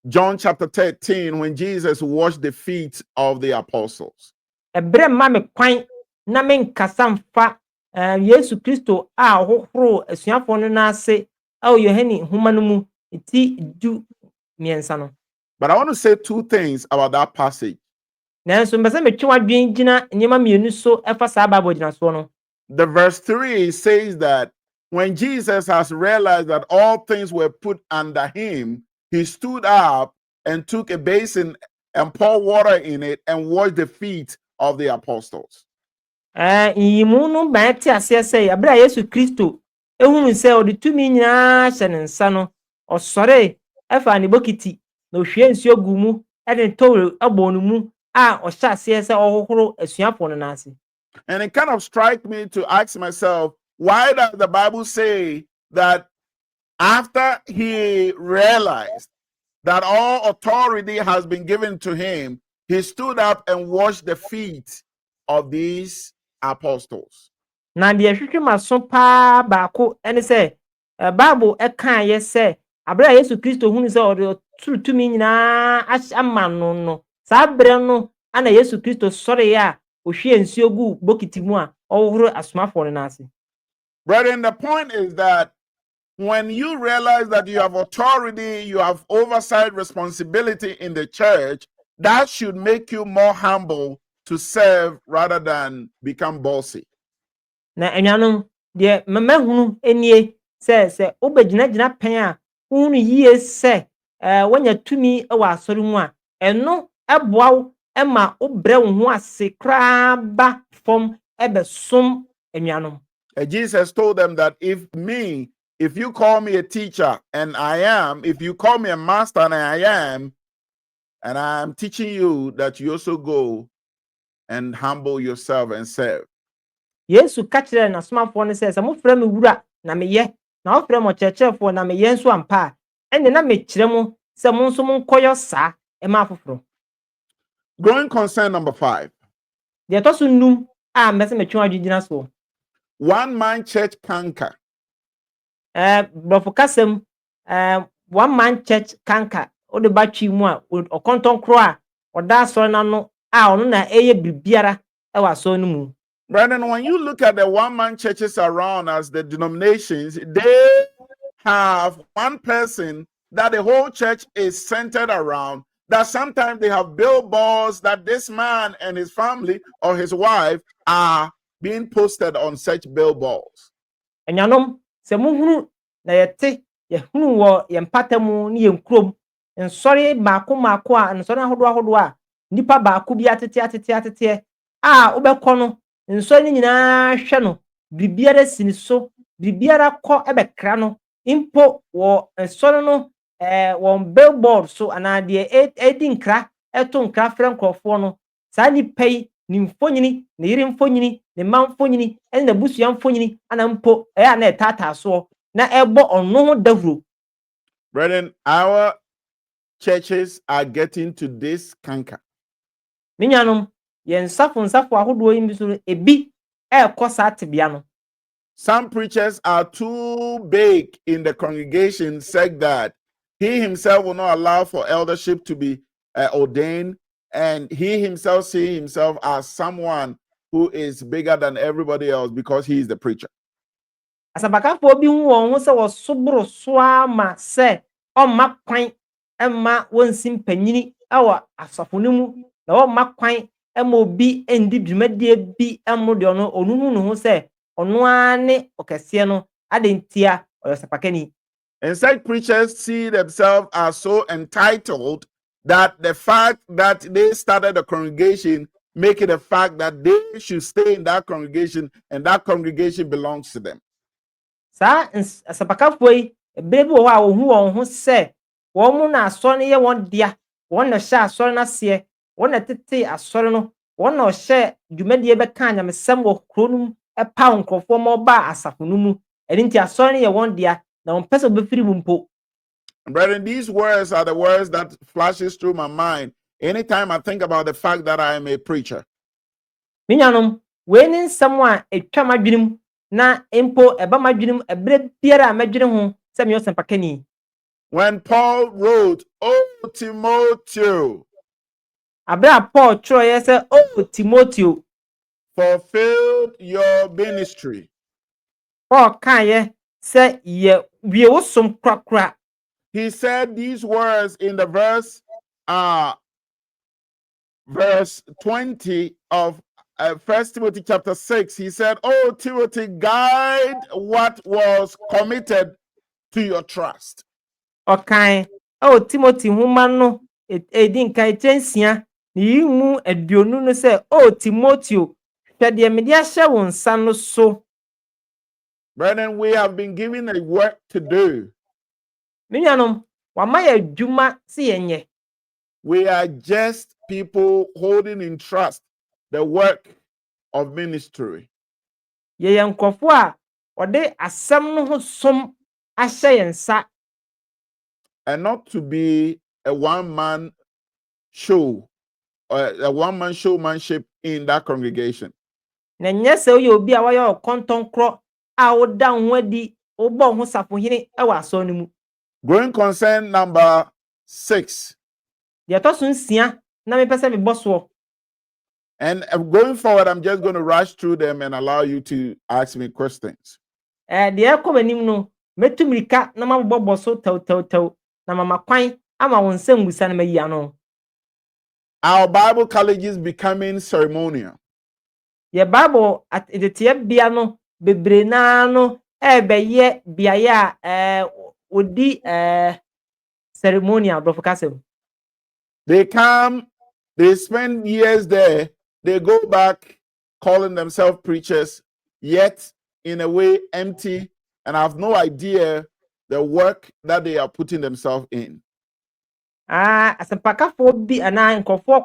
John chapter 13 when Jesus washed the feet of the apostles. Ɛbrɛ mma me kwan na menkasa mfa Yesu Kristo a hohoro asuafo no n'ase Yohane nhoma no mu ti du miɛnsa no. But I want to say two things about that passage. Nanso mbese metwe wadwen gyina nneɛma mmienu so ɛfa saa Bible gyinasoɔ no. The verse 3 says that when Jesus has realized that all things were put under him, he stood up and took a basin and poured water in it and washed the feet of the apostles. Nyimu no ban te aseɛ sɛ abere a Yesu Kristo ehunu sɛ ɔde tumi nyinaa hyɛ ne nsa no, ɔsɔre ɛfa ne bokiti na ohwie nsuo gu mu ɛde towel ɛbɔ ne mu a ɔhyɛ aseɛ sɛ ɔhohoro asuafo no n'ase. And it kind of struck me to ask myself, why does the Bible say that after he realized that all authority has been given to him, he stood up and washed the feet of these apostles? Na deɛ hwehwɛ ma so paa baako ɛne sɛ Bible ɛka yɛ sɛ abere a Yesu Kristo hunu sɛ ɔde ɔturu tumi nyinaa ama no saa bere no ana Yesu Kristo sɔre a ohwie nsuo gu bokiti mu a ɔhohoro asomafo no n'ase. Brethren, the point is that when you realize that you have authority, you have oversight responsibility in the church, that should make you more humble to serve rather than become bossy. Na anuanom deɛ mmahunu enie sɛ wobɛgyinagyina pɛn a wohunu yie sɛ woanya tumi wɔ asɔre mu a ɛno ɛboa wo ɛma wobrɛ wo ho ase koraa ba fam ɛbɛsom anuanom. Jesus told them that if you call me a teacher, and I am, if you call me a master, and I am, and I am teaching you, that you also go and humble yourself and serve. Yesu ka kyerɛ n'asomafoɔ no sɛ mofrɛ me wura na meyɛ na wofrɛ mo kyerɛkyerɛfoɔ na meyɛ nso ampa a ɛne na mekyerɛ mo sɛ mo nso monkɔyɛ saa ɛma afoforo. Growing concern number 5. Deɛ ɛtɔ so nnum a mbɛsɛ metwe adwegyina soɔ. One man church canker. Brɔfo kasɛm one man church canker wode ba twi mu a ɔkɔntɔn koro a ɔda asɔre n'ano a ɔno na ɛyɛ biribiara ɛwɔ asɔre no mu. Brethren, when you look at the one-man churches around us, the denominations, they have one person that the whole church is centered around, that sometimes they have billboards that this man and his family or his wife are being posted on such billboards. Anuanom, sɛ muhunu na yɛhunu wɔ yɛn mpata mu ne yɛn kurom nsɔre maako a nsɔre ahodoɔ a nipa baako bi atete a wobɛkɔ no nsɔre no nyinaa hwɛ no biribiara si ne so biribiara kɔ ɛbɛkra no mpo wɔ nsɔre no wɔn billboard so anaa deɛ ɛdi nkra ɛto nkra frɛ nkurɔfoɔ no saa nipa yi ne mfonyini ne yere mfonyini ne mma mfonyini ɛne n'abusua mfonyini ana mpo ɛyɛ a na ɛtaataa soɔ na ɛbɔ ɔno ho dawuro. Brethren, our churches are getting to this canker. Me nuanom yɛn nsafo ahodoɔ yi bi so ebi ɛkɔ saa tebea no. Some preachers are too big in the congregation, said that he himself will not allow for eldership to be ordained, and he himself see himself as someone who is bigger than everybody else because he is the preacher. Asabakafoɔ bi hu wɔn ho sɛ wɔsoboro soa ma sɛ ɔmma kwan ɛma wɔnsi mpanyini ɛwɔ asafo no mu na ɔmma kwan ɛma obi ndi dwumadie bi ɛmo deɛ ɔno hu ne ho sɛ ɔno ara ne ɔkɛseɛ no adentia ɔyɛ sapakani. And such preachers see themselves as so entitled that the fact that they started a congregation make it a fact that they should stay in that congregation and that congregation belongs to them. Saa asapakafoɔ yi ebere bi wɔ hɔ a wohu wɔn ho sɛ wɔn mu na asɔre no yɛ wɔn dea wɔn na hyɛ asɔre no aseɛ wɔn na tete asɔre no wɔn na ɔhyɛ dwumadie bɛka nyamesɛm wɔ kuro no mu ɛpa nkurɔfoɔ ma ɔba asafo no mu ɛne nti asɔre no yɛ wɔn dea na wɔn pɛ sɛ wɔbɛfiri mu mpo. Brethren, these words are the words that flashes through my mind anytime I think about the fact that I am a preacher. Me nuanom wei ne nsɛm a etwa m'adwene mu na mpo ɛba m'adwene mu ɛbere biara a m'adwene ho sɛ meyɛ ɔsɛmpakani. When Paul wrote, "Oh Timoteo," abere a Paul twerɛeɛ sɛ "Oh Timoteo," fulfilled your ministry. Paul kaye say ye wie wosom krakra. He said these words in the verse 20 of 1 Timothy chapter 6. He said, "Oh, Timothy, guide what was committed to your trust." Okan oh Timothy huma no edi nkan chensia ni mu aduonu no say oh Timothy hwede me de ahye wo nsa no so. Brethren, we have been given a work to do. Minyanom wama ya adwuma se yenye. We are just people holding in trust the work of ministry. Ye nkofo a ode asem no ho som ahye yensa. And not to be a one-man show or a one-man showmanship in that congregation. Na nye se oye obi a wa ya kontonkro a oda ho adi obo ho safohene e wa so no mu. Growing concern number 6. Ye to so nsia na me pese me boso. And going forward, I'm just going to rush through them and allow you to ask me questions. De ekomanim no metumrika na mabobbo so taw na mama kwan ama won nsam busa na mayi ano. Our Bible college is becoming ceremonial. Ye Bible at edetie bia no bebre na no beye biaya odi ceremonial brofokasem. They come, they spend years there, they go back calling themselves preachers, yet in a way empty and have no idea the work that they are putting themselves in. Asempakafo bi ana nkofo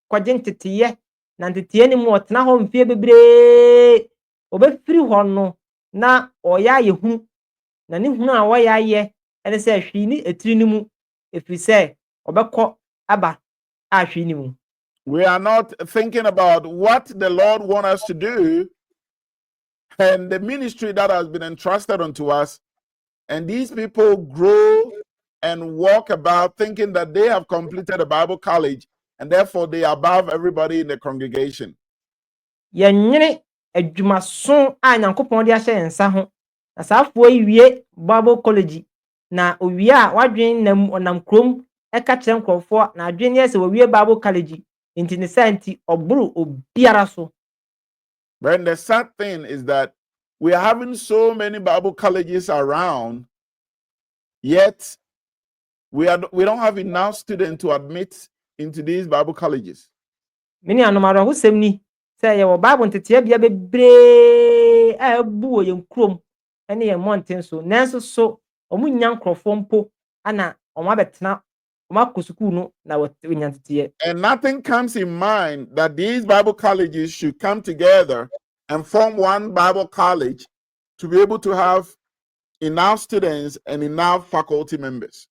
kwaje ntetiye na ntetiye ni mu otena ho mfie bebre obefiri ho no na oya yehu na ne hunu a woya ye ene se ahwi ni etiri ni mu efiri se obekọ aba ahwi ni mu. We are not thinking about what the Lord wants us to do and the ministry that has been entrusted unto us. And these people grow and walk about thinking that they have completed a Bible college and therefore they are above everybody in the congregation. Yenyene adwumaso a Nyankopon de ahye nsa ho. Na saafo iwie Bible college na owie a wadwen nam onam krom eka kire nkrofo na adwen ye se owie Bible college enti ne santi oburu obiara so. But the sad thing is that we are having so many Bible colleges around, yet we don't have enough students to admit into these Bible colleges. Many anomaro husem ni say ye wo Bible ntete bia bebre a bu ye nkrom ene ye mountain so nanso so omunya nkrofo mpo ana omo abetena omo akosuku no na wonya ntete. And nothing comes in mind that these Bible colleges should come together and form one Bible college to be able to have enough students and enough faculty members.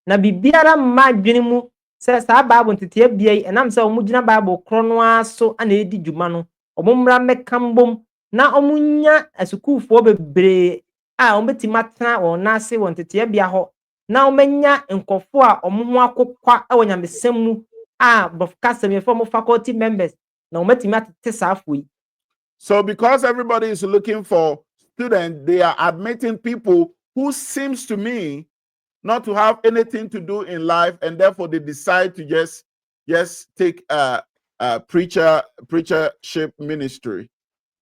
Na bibiara ma dwene mu se sa Bible ntete bia yi enam se omugina Bible kro no aso ana edi dwuma no omumra mekambom na omunya asukufo bebre a ombetima tena won nase won ntete bia ho na omenya nkofo a omo akokwa e wonyamesem mu a brofkasem ye form faculty members na ometimi atete saafo yi. So because everybody is looking for students, they are admitting people who seems to me not to have anything to do in life, and therefore they decide to just take a preachership ministry.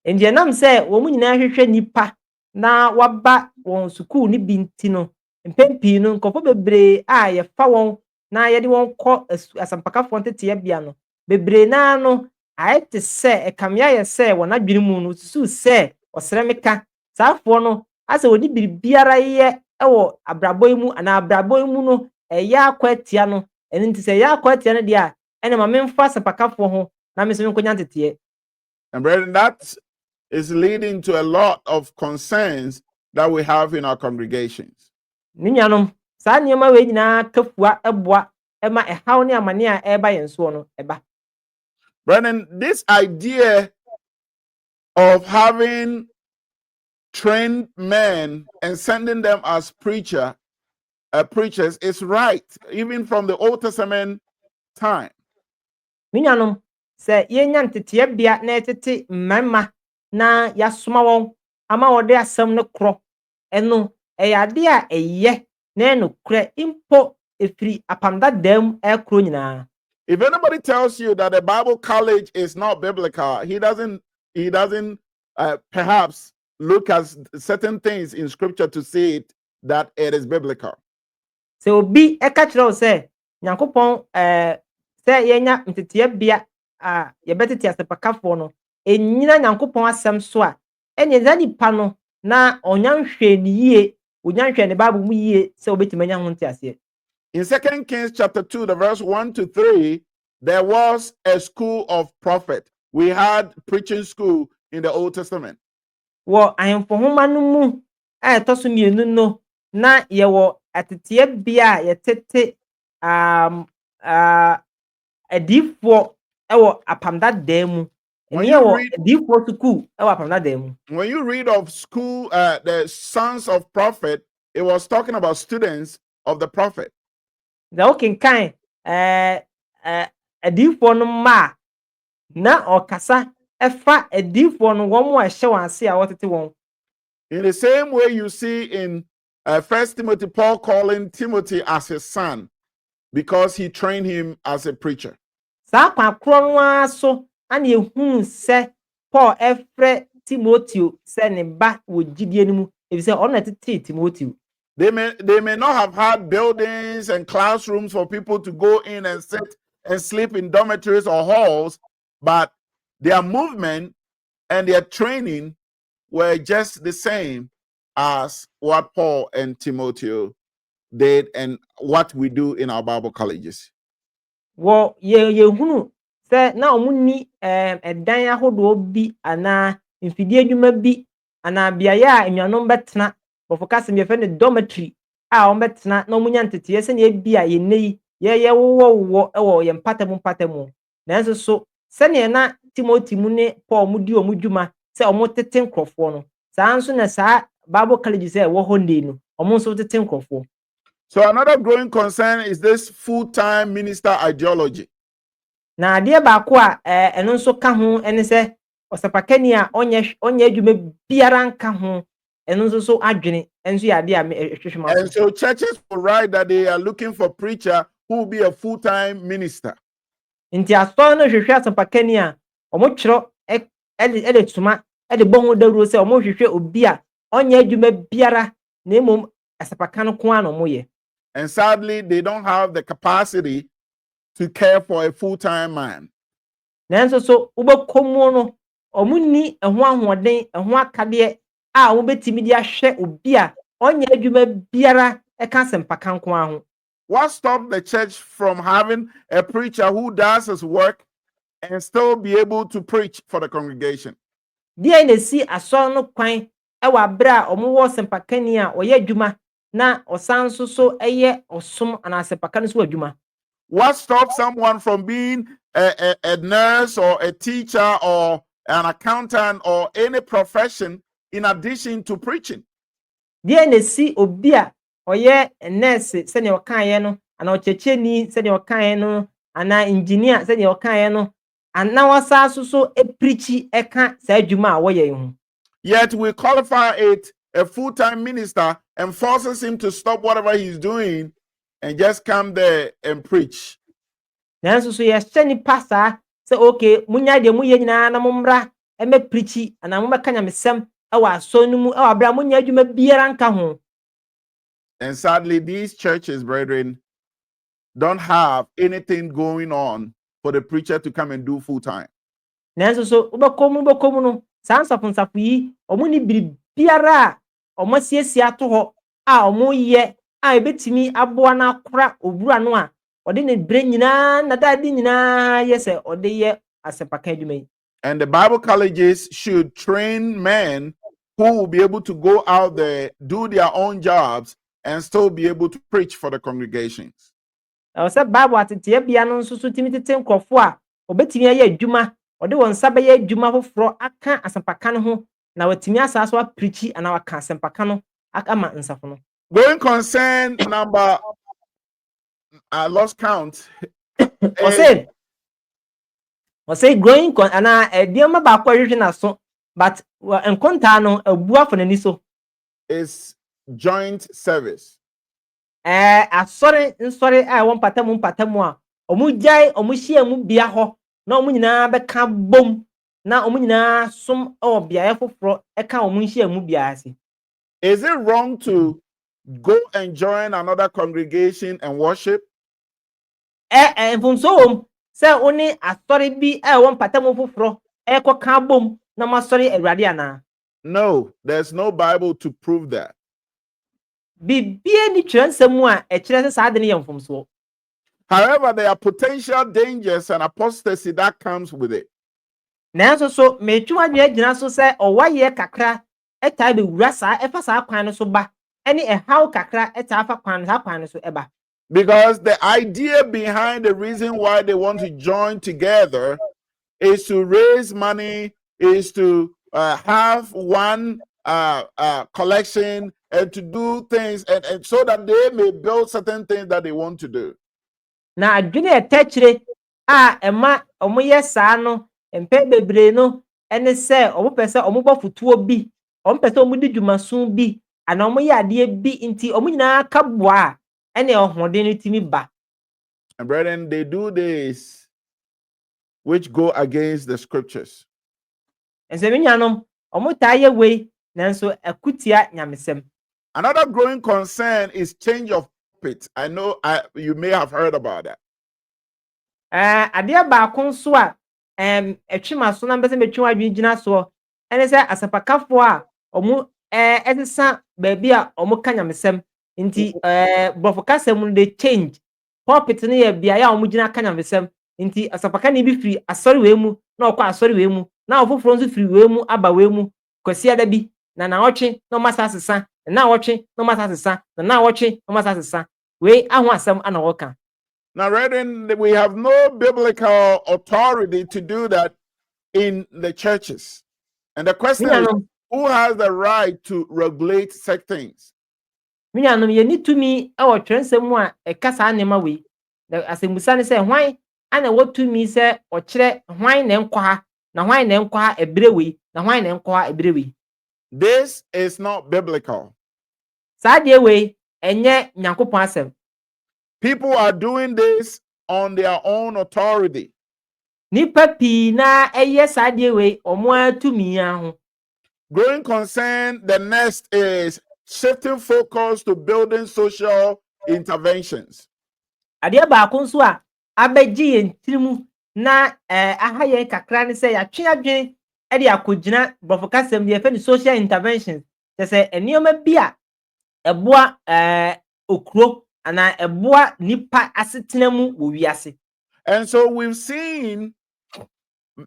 Endi enam se wo mu nyina hwehwe nipa na waba won school ni binti no mpempi no nkofo bebre a ye fa won na ye de won kọ asampakafo ntete bia no bebre na no ayete se ekamya ye se wona dwene mu no susu se osremeka saafo no ase wodi biribiara ye ewo abraboy mu ana abraboy mu no eya akwatia no eni nti se ya akwatia no dia ene ma memfa asampakafo ho na me se nkonya ntete. And brethren, that is leading to a lot of concerns that we have in our congregations. Ninyanom sa niema we nyina kafua eboa ema ehaw ne amane a eba yenso no eba. Brethren, this idea of having trained men and sending them as preachers is right, even from the Old Testament time. Ninyanom sɛ yɛnya nteteebea na yɛtete mmarima na yɛasoma wɔn ama wɔde asɛm no korɔ ɛno ɛyɛ ade a ɛyɛ na ɛyɛ nokorɛ mpo ɛfiri apam dadaa mu ɛkorɔ nyinaa. If anybody tells you that the Bible college is not biblical, he doesn't perhaps look at certain things in scripture to see it that it is biblical. Sɛ obi ɛka kyerɛ wo sɛ Nyankopɔn sɛ yɛnya nteteebea a yɛbɛtete asɛpakafoɔ no ɛnyina Nyankopɔn asɛm so a ɛne saa nipa no na ɔnya nhwɛ ne yie, ɔnya nhwɛ ne Bible mu yie sɛ obɛtumi anya ho nteaseɛ. In 2 Kings chapter 2, the verse 1 to 3, there was a school of prophet. We had preaching school in the Old Testament. Wɔ ahemfo nhoma no mu a ɛtɔ so mmienu no na yɛwɔ ateteebea a yɛtete adiifoɔ ɛwɔ apam dadaa mu. When Ɛne you yɛwɔ read- adiifoɔ sukuu ɛwɔ apam dadaa mu. When you read of school, the sons of prophet, it was talking about students of the prophet. Sɛ wokenkan adiifoɔ no mma a na ɔkasa ɛfa adiifoɔ no wɔn a ɛhyɛ wɔn ase a wɔtete wɔn. In the same way you see in 1 Timothy, Paul calling Timothy as his son because he trained him as a preacher. Saa kwan korɔ no ara so ana ehunu sɛ Paul ɛfrɛ Timoteo sɛ ne ba wɔ gyidie no mu efisɛ ɔno na ɛtetee Timoteo. They may not have had buildings and classrooms for people to go in and sit and sleep in dormitories or halls, but their movement and their training were just the same as what Paul and Timothy did and what we do in our Bible colleges. Wɔ yɛhunu sɛ na ɔmo ni ɛdan ahodoɔ bi anaa mfidie adwuma bi anaa beaeɛ a nnuanom bɛtena bɔfo kasɛm yɛfrɛ no dormitory a wɔn bɛtena na ɔmo nya nteteeɛ sɛnea ebi a yɛnnɛ yi yɛwowɔ ɛwɔ yɛn mpatamu nanso so sɛnea na Timothy mu ne Paul mu di ɔmo dwuma sɛ ɔmo tete nkurɔfoɔ no saa nso na saa Bible college sɛ ɛwɔ hɔ ndee no ɔmo nso tete nkurɔfoɔ. So another growing concern is this full-time minister ideology. Na adeɛ baako a ɛno nso ka ho ɛne sɛ ɔsapakani a ɔnyɛ adwuma biara nka ho ɛno nso so adwene ɛnso yɛ adeɛ a ɛhwehwɛ ma. And so churches will write that they are looking for a preacher who will be a full-time minister. Nti asɔre no hwehwɛ asapakani a ɔmo kyerɛ ɛde tuma ɛde bɔ ho dawuro sɛ ɔmo hwehwɛ obi a ɔnyɛ adwuma biara na mmom asapaka no ko ara na ɔmo yɛ. And sadly, they don't have the capacity to care for a full-time man. Nanso so wobɛkɔ mu no ɔmo ni ɛho ahoɔden ɛho akadeɛ a ɔmo betumi de ahwɛ obi a ɔnyɛ adwuma biara ɛka asɛmpaka nko ara ho. What stopped the church from having a preacher who does his work and still be able to preach for the congregation? Deɛ na esi asɔre no kwan ɛwɔ abere a ɔmo wɔ asɛmpakani a ɔyɛ adwuma na ɔsan nso so ɛyɛ ɔsom ana asɛmpaka no so adwuma. What stops someone from being a nurse or a teacher or an accountant or any profession in addition to preaching? Deɛ na esi obi a ɔyɛ nurse sɛnea ɔkaeɛ no ana ɔkyerɛkyerɛni sɛnea ɔkaeɛ no ana engineer sɛnea ɔkaeɛ no ana wɔsa nso so eprikyi ɛka saa adwuma a wɔyɛ yi ho. Yet we qualify it a full-time minister and forces him to stop whatever he's doing and just come there and preach. Nanso so yɛhyɛ nipa saa sɛ okay munya deɛ muyɛ nyinaa na mommra ɛmɛ prikyi ana mommɛka nyamesɛm ɛwɔ asɔre no mu ɛwɔ abere a munya adwuma biara nka ho. And sadly, these churches, brethren, don't have anything going on for the preacher to come and do full-time. Nanso so wobɛkɔ mu no saa nsafo yi ɔmo ni biribiara a ɔmo asiesie ato hɔ a ɔmo yɛ a ebetumi aboa na akora owura no a ɔde ne bere nyinaa na dade nyinaa yɛ sɛ ɔde yɛ asɛmpaka adwuma yi. And the Bible colleges should train men who will be able to go out there, do their own jobs, and still be able to preach for the congregations. Ɛwɔ sɛ Bible ateteebea no nso so timi tete nkurɔfoɔ a ɔbɛtumi ayɛ adwuma ɔde wɔn nsa bɛyɛ adwuma foforɔ aka asɛmpaka no ho na watumi asa so aprikyi ana waka asɛmpaka no ama nsafo no. Going concern number, I lost count. Ɔsɛ say growing con ana diema ba kwa hwehwe na so but enkonta no abua for nani so is joint service. asɔre nsɔre a wɔn mpatamu a ɔmo gyae ɔmo hyia mu bea hɔ na ɔmo nyinaa bɛka bom na ɔmo nyinaa som ɛwɔ beaeɛ foforɔ ɛka ɔmo hyia mu bea ase. Is it wrong to go and join another congregation and worship? Mfomso wɔ mu sɛ wo ne asɔre bi a ɛwɔ mpatamu foforɔ ɛkɔka bom na mo asɔre Awurade anaa? No, there's no Bible to prove that. Bibie ni kyerɛ nsɛm a ɛkyerɛ sɛ saa ade no yɛ mfomsoɔ. However, there are potential dangers and apostasy that comes with it. Nanso so metwa adwene gyina so sɛ ɔwɔyɛ kakra ɛtaa bewura saa ɛfa saa kwan no so ba ɛne ɛhaw kakra ɛtaa fa kwan saa kwan no so ɛba. Because the idea behind the reason why they want to join together is to raise money, is to have one collection and to do things and so that they may build certain things that they want to do. Na adwene ɛtɛkyire a ɛma ɔmo yɛ saa no mpɛ bebree no ɛne sɛ ɔmo pɛ sɛ ɔmo bɔ futuo bi ɔmo pɛ sɛ ɔmo di dwumason bi ana ɔmo yɛ adeɛ bi nti ɔmo nyinaa ka boa a ɛne ɔhoɔden no timi ba. And brethren, they do this which go against the scriptures. Nsɛm nyanom ɔmo taa yɛ wei nanso ɛkutia nyamesɛm. Another growing concern is change of pulpit. I know you may have heard about that. Adeɛ baako nso a ɛtwema so na mbɛsɛ metwe adwene gyina so ɛne sɛ asapakafoɔ a ɔmo ɛsesa baabi a ɔmo ka nyamesɛm nti borɔfo kasɛm no de change pulpit no yɛ beaeɛ a ɔmo gyina ka nyamesɛm nti asapaka ne bi firi asɔre wei mu na ɔkɔ asɔre wei mu na ɔfoforɔ nso firi wei mu aba wei mu kwasi ada bi na naawɔtwe na ɔmo asa asesa na naawɔtwe na ɔmo asa asesa na naawɔtwe na ɔmo asa asesa wei aho asɛm ana wɔka. Now, brethren, we have no biblical authority to do that in the churches. And the question is, who has the right to regulate such things? Minyanom ye ni tumi ɛwɔ twɛnsɛm mu a ɛka saa nneɛma wei. Na asɛmbusa ne sɛ hwan ana wɔ tumi sɛ ɔkyerɛ hwan na nkɔ ha na hwan na nkɔ ha ɛbrɛ wei na hwan na nkɔ ha ɛbrɛ wei. This is not biblical. Saa deɛ wei ɛnyɛ Nyankopɔn asɛm. People are doing this on their own authority. Nipa pii na ɛyɛ saa deɛ wei ɔmo atumi ho. Growing concern, the next is shifting focus to building social interventions. Adeɛ baako nso a abɛgye yɛn tirimu na aha yɛn kakra ne sɛ yɛatwe adwene ɛde akɔgyina borɔfo kasɛm deɛ yɛfɛ no social interventions. Kyɛ sɛ nneɛma bi a ɛboa okuro ana ɛboa nipa asetena mu wɔ wiase. And so we've seen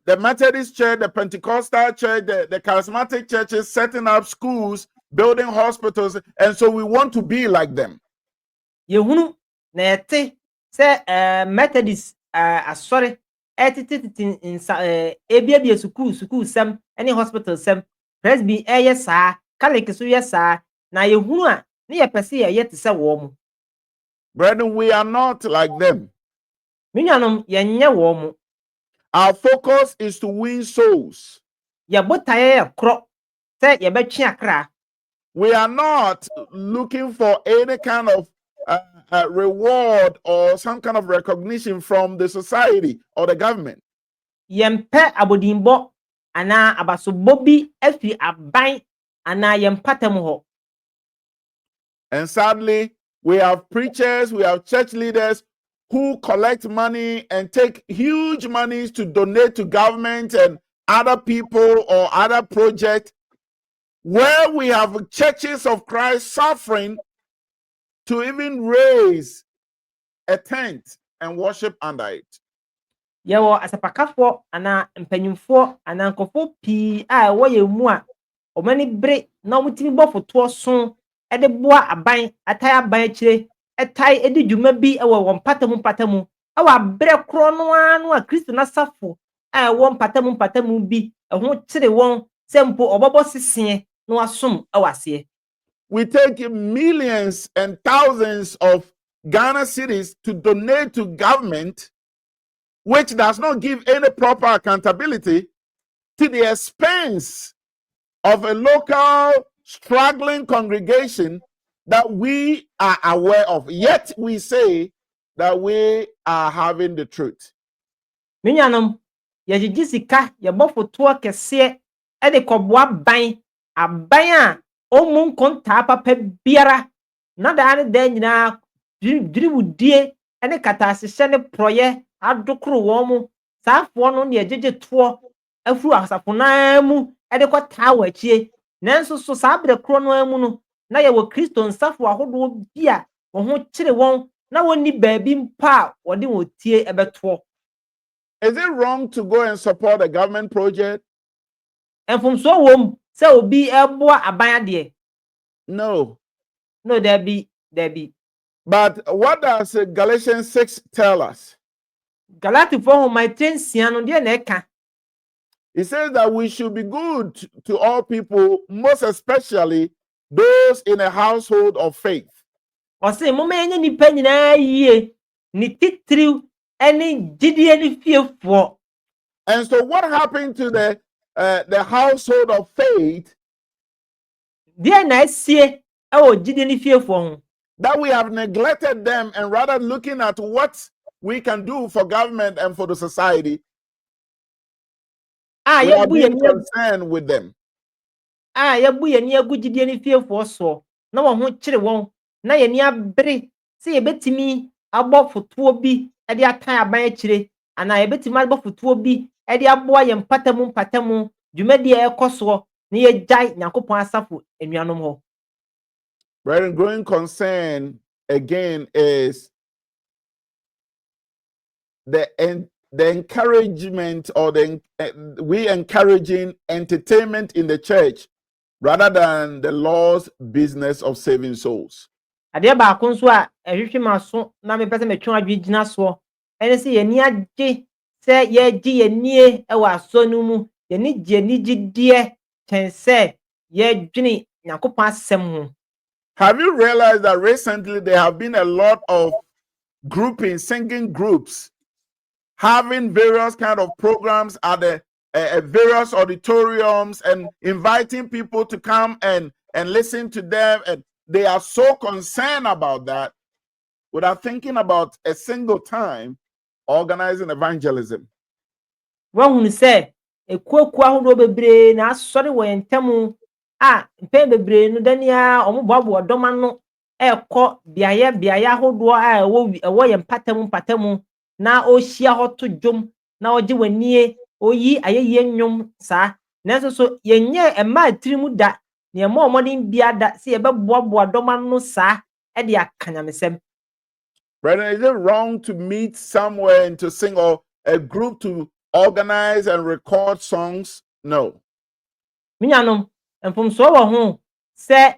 the Methodist Church, the Pentecostal Church, the Charismatic churches setting up schools, building hospitals, and so we want to be like them. Yehunu na yɛte sɛ Methodist asɔre ɛtete nsa ebiabie sukuu sɛm ɛne hospital sɛm Presby ɛyɛ saa Catholic so yɛ saa na yehunu a ne yɛpɛ sɛ yɛyɛ te sɛ wɔn. Brethren, we are not like them. Minyanom yɛnyɛ wɔn. Our focus is to win souls. Yɛbotaeɛ yɛ korɔ sɛ yɛbɛtwe akra. We are not looking for any kind of reward or some kind of recognition from the society or the government. Yɛmpɛ abodinbɔ anaa abasobɔ bi afiri aban anaa yɛmpatam hɔ. And sadly, we have preachers, we have church leaders who collect money and take huge monies to donate to government and other people or other projects, where we have churches of Christ suffering to even raise a tent and worship under it. Yɛwɔ asapakafoɔ anaa mpanyimfoɔ anaa nkɔfoɔ pii a wɔyɛ mu a ɔmani bere na ɔmutimi bɔ fotoɔ so ɛde boa aban atae aban akyire ɛtae ɛdi dwuma bi ɛwɔ wɔn mpatamu ɛwɔ abrɛ korɔ no a Kristo n'asafo a ɛwɔ mpatamu bi ɛho kyere wɔn sɛ mpo ɔbɛbɔ seseɛ na wasom ɛwɔ aseɛ. We take millions and thousands of Ghana cedis to donate to government, which does not give any proper accountability, to the expense of a local struggling congregation that we are aware of. Yet we say that we are having the truth. Minyanum, yɛgyegye sika yɛbɔ fotoɔ kɛseɛ de kɔboa aban a ɔmmu nkontaa papa biara na daa ne daa nyinaa dwiriwudie ne kataahyehyɛ ne porɔyɛ adokoro wɔn mu. Saafoɔ no ne yɛgyegye toɔ afuru asafo naa mu de kɔtaa wɔ akyie. Nanso so saa berɛ korɔ no mu no na yɛwɔ Kristo nsafo ahodoɔ bi a wɔn ho kyere wɔn na wɔnni baabi mpa a wɔde wɔn tie bɛtoɔ. Is it wrong to go and support a government project? Mfomsoɔ wɔ mu sɛ obi boa aban adeɛ. No. No, dabi. But what does Galatians 6 tell us? Galatifoɔ nhoma etire nsia no deɛ na ɛka. It says that we should be good to all people, most especially those in a household of faith. Ɔse momma yɛnyɛ nnipa nyinaa yie, ne titiriw ne gyidie ne fiefoɔ. And so what happened to the household of faith? Deɛ na asie wɔ gyidie ne fiefoɔ ho. That we have neglected them, and rather looking at what we can do for government and for the society, we are being concerned with them. Yɛbu yɛni agu gyidie ne fiefoɔ soɔ na wɔn ho kyere wɔn na yɛni abere sɛ yɛbɛtumi abɔ fotoɔ bi de atan aban akyire anaa yɛbɛtumi abɔ fotoɔ bi de aboa yɛn mpatamu dwumadi a ɛkɔ soɔ na yɛgyae Nyankopɔn asafo anuanom hɔ. Very growing concern again is the encouragement, or we encouraging entertainment in the church rather than the Lord's business of saving souls. Adeɛ baako nso a ɛhwehwɛ ma so na mepɛ sɛ metwe adwe gyina soɔ ɛne sɛ yɛni agye sɛ yɛgye yɛnie wɔ asɔ no mu, yɛni gye anigyedeɛ kyɛn sɛ yɛdwene Nyankopɔn asɛm ho. Have you realized that recently there have been a lot of groupings, singing groups, having various kind of programs at the various auditoriums and inviting people to come and listen to them, and they are so concerned about that without thinking about a single time organizing evangelism. Wɔhunu sɛ ekuokuo ahodoɔ bebree na asɔre wɔ yɛn ntam a mpɛn bebree no dania ɔmo boaboa dɔm ano ɛkɔ beaeɛ ahodoɔ a ɛwɔ yɛn mpatamu na ohyia hɔ to dwom na ɔgye w'anie oyi ayɛyie nnwom saa. Nanso so yɛnyɛ mmaa tirimu da na yɛmma ɔmɔden bia da sɛ yɛbɛboaboa dɔm ano saa de aka Nyamesɛm. Brethren, is it wrong to meet somewhere and to sing, or a group to organize and record songs? No. Minyanom, mfomsoɔ wɔ ho sɛ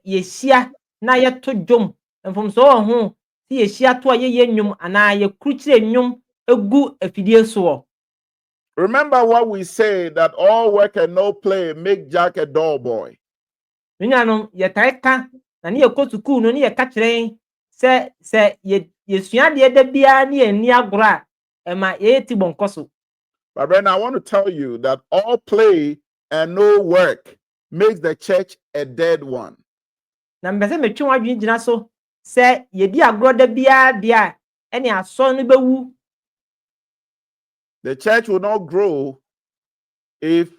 yɛhyia na yɛto dwom. Mfomsoɔ wɔ ho sɛ yɛhyia to ayɛyie nnwom anaa yɛkurukyire nnwom egu afidie soɔ. Remember what we say, that all work and no play make Jack a dull boy. Minyanom, yɛtae ka na ne yɛkɔ sukuu no ne yɛka kyerɛ sɛ yɛsua deɛ da biara ne yɛnni agorɔ a ɛma yɛyɛ ti bɔnkɔ so. But then I want to tell you that all play and no work makes the church a dead one. Na mbɛ sɛ metwe wadwene gyina so sɛ yɛdi agorɔ da biara deɛ a ɛne asɔ no bɛwu. The church will not grow if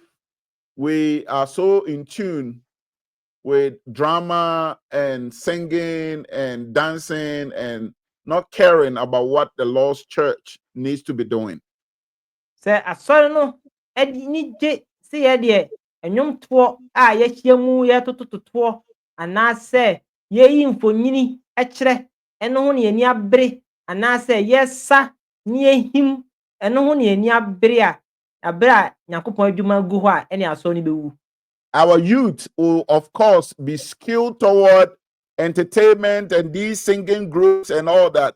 we are so in tune with drama and singing and dancing and not caring about what the Lord's church needs to be doing. Sɛ asɔre no ni gye sɛ yɛdeɛ nnwomtoɔ a yɛahyia mu yɛtotototoɔ anaasɛ yɛyi mfonyini kyerɛ ɛno ho ne yɛni abere anaasɛ yɛsa ne yɛhim ɛno ho ne yɛni abere a abere a Nyankopɔn adwuma gu hɔ a ɛne asɔre no bɛwu. Our youth will, of course, be skilled toward entertainment and these singing groups and all that,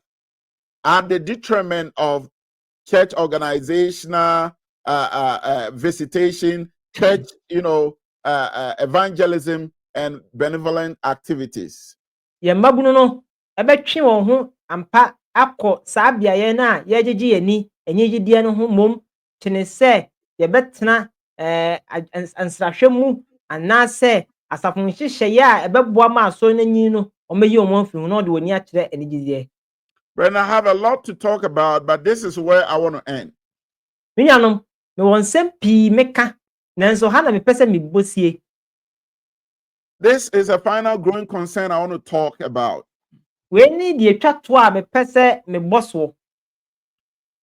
at the detriment of church organizational visitation, church, evangelism and benevolent activities. Yɛn mmabunu no ɛbɛtwe wɔn ho ampa akɔ saa beaeɛ no a yɛgyegye yɛni ɛnyɛ gyidie no ho mmom kyene sɛ yɛbɛtena nsrahwɛ mu anaasɛ asafo nhyehyɛeɛ a ɛbɛboa ma asɔre no anyi no ɔmɛyi ɔmo afiri ho na ɔde wɔn ani akyerɛ anigyedeɛ. Brethren, I have a lot to talk about, but this is where I want to end. Me nuanom, mewɔ nsɛm pii meka, nanso ha na mepɛ sɛ mebɔ sie. This is a final growing concern I want to talk about. Wei ne deɛ atwa to a mepɛ sɛ mebɔ soɔ.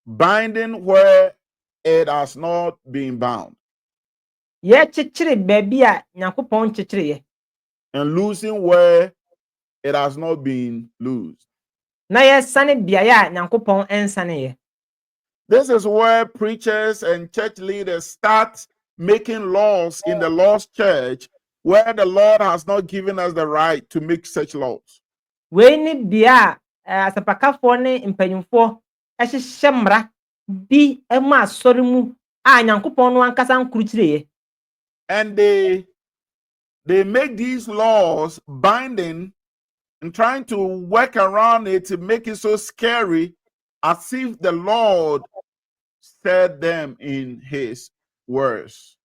Binding where it has not been bound. Yɛkyekyere baabi a Nyankopɔn kyekyereɛ. And losing where it has not been loosed. Na yɛsane beaeɛ a Nyankopɔn ɛnsaneeɛ. This is where preachers and church leaders start making laws in the lost church where the Lord has not given us the right to make such laws. Wei ne bea a asapakafoɔ ne mpanyimfoɔ ɛhyehyɛ mmara bi ma asɔre mu a Nyankopɔn no ankasa nkurukyerɛeɛ. And they make these laws binding and trying to work around it to make it so scary as if the Lord said them in his words.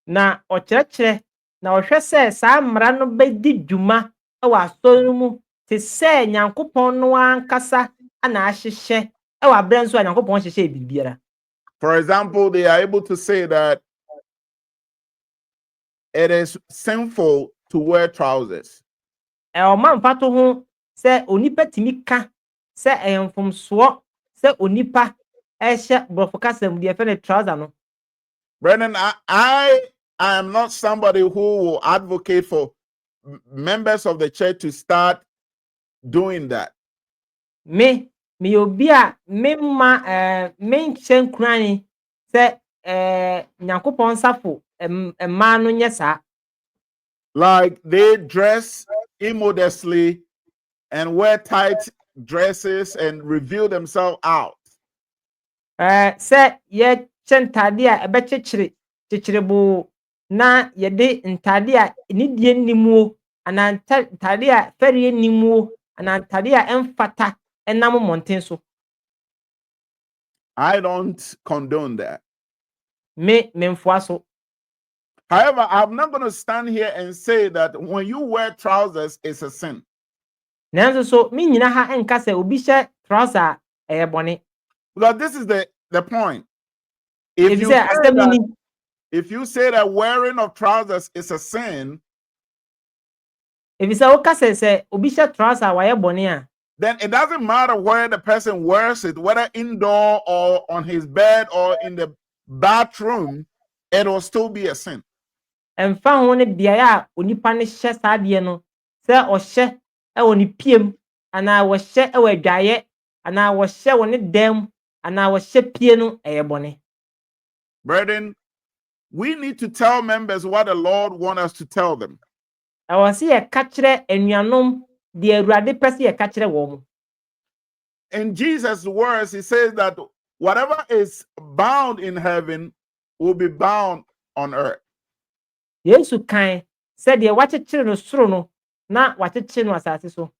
Na ɔkyerɛkyerɛ na ɔhwɛ sɛ saa mmara no bɛdi dwuma wɔ asɔre no mu te sɛ Nyankopɔn no ankasa ana ahyehyɛ wɔ aberɛ nso a Nyankopɔn hyehyɛ biribiara. For example, they are able to say that it is sinful to wear trousers. Ɔma mfa to ho sɛ onipa tumi ka sɛ ɛyɛ mfomsoɔ sɛ onipa ɛhyɛ borɔfo kasa mu deɛ yɛfrɛ no trouser no. Brennan, I am not somebody who will advocate for members of the church to start doing that. Me obi a menhyɛ nkuran sɛ Nyankopɔn nsafo mmaa no nyɛ saa. Like they dress immodestly and wear tight dresses and reveal themselves out. Sɛ yɛkyɛ ntade a ɛbɛkyekyere boo na yɛde ntade a nidie nnimuo anaa ntade a fɛreɛ nnimuo anaa ntade a ɛmfata ɛnam mmɔnten so. I don't condone that. Memfoa so. However, I'm not going to stand here and say that when you wear trousers, it's a sin. Nanso so me nyina ha enka sɛ obi hyɛ trouser a ɛyɛ bɔne. Because this is the point. If If you say that wearing of trousers is a sin, if sɛ woka sɛ obi hyɛ trouser a wayɛ bɔne a, then it doesn't matter where the person wears it, whether indoor or on his bed or in the bathroom, it will still be a sin. ɛmfa ho ne beaeɛ a onipa ne hyɛ saa adeɛ no sɛ ɔhyɛ ɛwɔ ne piem anaa wɔhyɛ ɛwɔ adwaeɛ anaa wɔhyɛ wɔ ne dam anaa wɔhyɛ pie no ɛyɛ bɔne. Brethren, we need to tell members what the Lord wants us to tell them. Ɛwɔ sɛ yɛka kyerɛ anuanom deɛ Awurade pɛ sɛ yɛka kyerɛ wɔn. In Jesus' words, he says that whatever is bound in heaven will be bound on earth. Yesu kan sɛ deɛ wakyekyere no soro no na wakyekyere no asase so.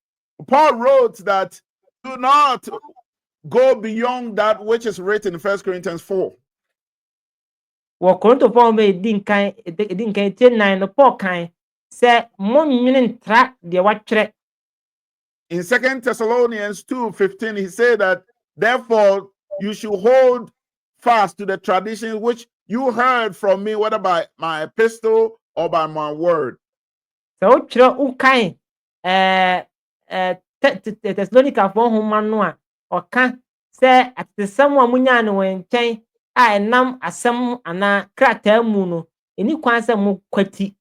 Paul wrote that do not go beyond that which is written in 1 Corinthians 4. Wɔ Korintofoɔ edi nkan tie 9 no Paul kan sɛ monnwene ntra deɛ watwerɛ. In 2 Thessalonians 2:15, he said that therefore you should hold fast to the traditions which you heard from me, whether by my epistle or by my word. Sɛ wotwerɛ wokan Tesalonikafoɔ nhoma no a ɔka sɛ atesɛm a munyaa no wɔn nkyɛn a ɛnam asɛm anaa krataa mu no ɛni kwan sɛ mokwati.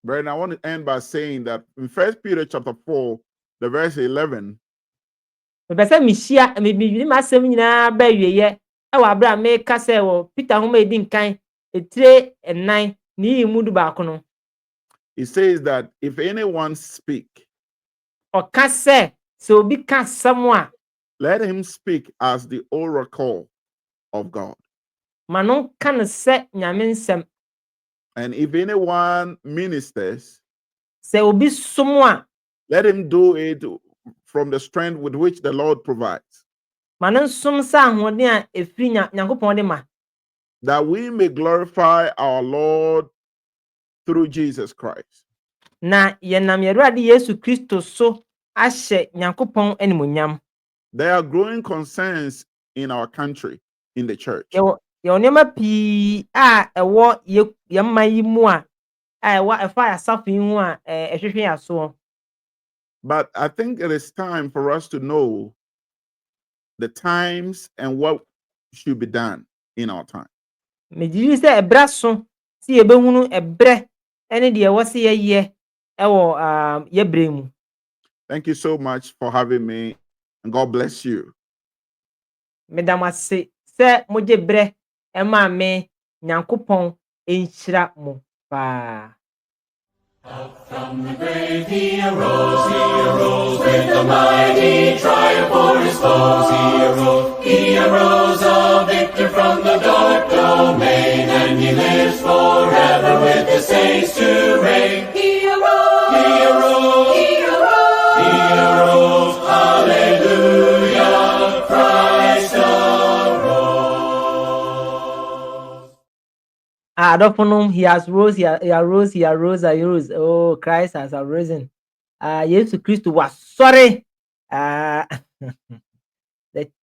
Brethren, I want to end by saying that in 1 Peter chapter 4, the verse 11, Mepɛ sɛ mehyia mebibiri m'asɛm nyinaa ba awieyɛ ɛwɔ abere a meka sɛ wɔ Peter nhoma edi nkan etire 9 ne yiyi mu du baako no. it says that if anyone speak, Ɔka sɛ sɛ obi ka asɛm a let him speak as the oracle of God. ma no nka no sɛ Nyame nsɛm. And if anyone ministers, Sɛ obi som a let him do it from the strength with which the Lord provides. Manon sum sa ahoɔden a ɛfiri Nyankopɔn de ma. that we may glorify our Lord through Jesus Christ. Na yɛnam Awurade Yesu Kristo so ahyɛ Nyankopɔn animuonyam. There are growing concerns in our country, in the church. Yɛwɔ nneɛma pii a ɛwɔ yɛmma yi mu a ɛwɔ ɛfa asafo yi ho a ɛhwehwɛ yɛ asoɔ. But I think it is time for us to know the times and what should be done in our time. Megye sɛ ɛbra so si yɛbɛhunu ɛbrɛ ɛne deɛ ɛwɔ sɛ yɛyɛ ɛwɔ yɛbrɛ mu. Thank you so much for having me, and God bless you. Meda mo ase sɛ mogye brɛ ɛmaa me Nyankopɔn ɛnhyira mo paa. From the grave he arose with a mighty triumph for his foes. He arose a victor from the dark domain, and he lives forever with the saints to reign. He arose, he arose, he arose, he arose, hallelujah, Christ arose. Adolphonum, he has rose, he arose, he arose, he arose. Oh, Christ has arisen. Jesus Christ was sorry. The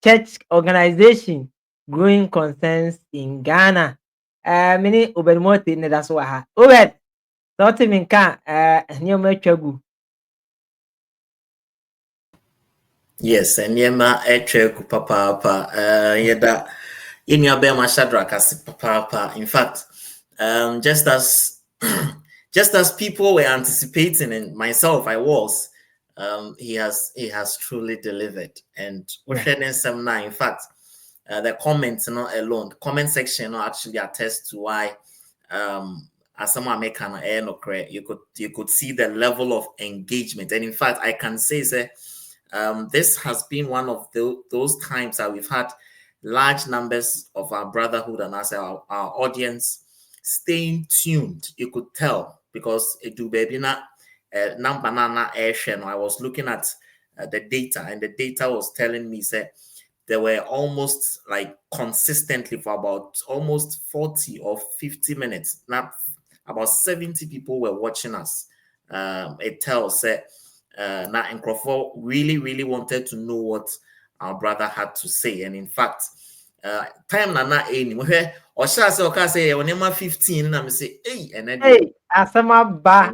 church organization growing concerns in Ghana. Many Ubermote ne that's why. Uber, thought him in car, near Merchagu. Yes, and yema echeku papa yeda in your bema Shadrack as papa. In fact, just as just as people were anticipating, and myself I was, he has truly delivered. And in fact, the comments not alone, the comment section actually attest to why as someone make you could see the level of engagement. And in fact, I can say that this has been one of those times that we've had large numbers of our brotherhood and as our audience staying tuned. You could tell because it do baby na number na airshare. I was looking at the data, and the data was telling me that there were almost like consistently for about almost 40 or 50 minutes. Now about 70 people were watching us. It tells that now and Crawford really wanted to know what our brother had to say. And in fact, time na na any or shall say say when you're 15 and I say hey and then hey asama ba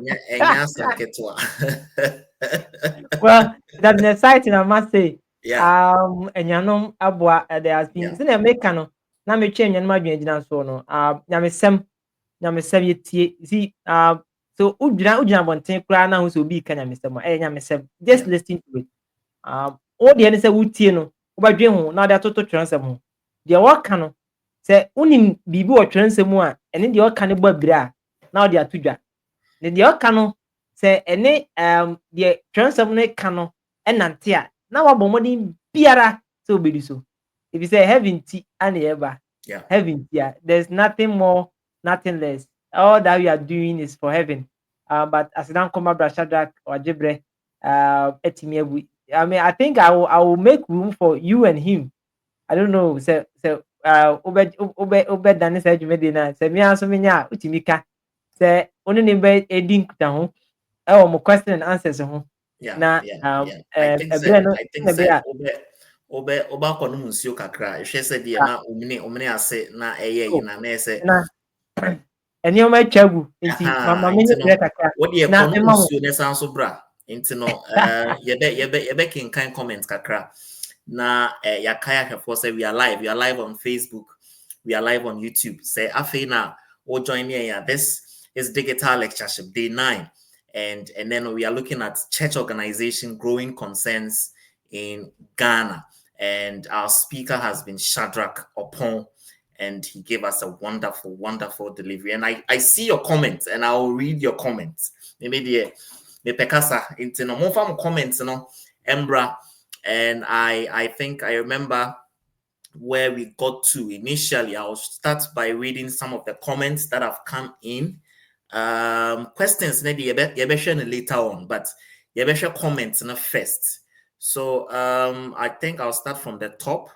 well that's the exciting I must say. Yeah. And abwa there has been in America no na me twa nyanma dwugyina so no nyamesem yetie see so udwina bonten kra na ho so obi ka nyamesem just listen to it all the any say wutie no obadwe ho na da toto twensem ho de waka no say unim bibi wo twensem a ene de waka ne ba bira na o de atodwa ne de waka no say ene de twensem ne ka no enante a na wabomodin biara so obedi so if you say heaven ti and ever heaven ti there's nothing more, nothing less. All that we are doing is for heaven. But as don't come up Shadrack or Jebre, I mean, I think I will make room for you and him. I don't know. So Obe Danis Edumedina, say me answer me nya utimika. Say only name edin kuta ho. Mo question and answers ho. I think that Oba kono musio kakra. She said the na omni ase na eye na na say eni o ma twagu nti mama me nyɛ kakra what the kono musio ne san so bra nti no yebe kin kind comment kakra na yakaya hwefo say we are live on Facebook, we are live on YouTube. Say afei na o join me here. This is digital lectureship day 9. And then we are looking at church organization growing concerns in Ghana. And our speaker has been Shadrack Oppong, and he gave us a wonderful delivery. And I see your comments, and I will read your comments. Maybe the pekasa into no more from comments, Embra. And I think I remember where we got to initially. I'll start by reading some of the comments that have come in. Questions maybe you better later on, but you better comments first. So I think I'll start from the top.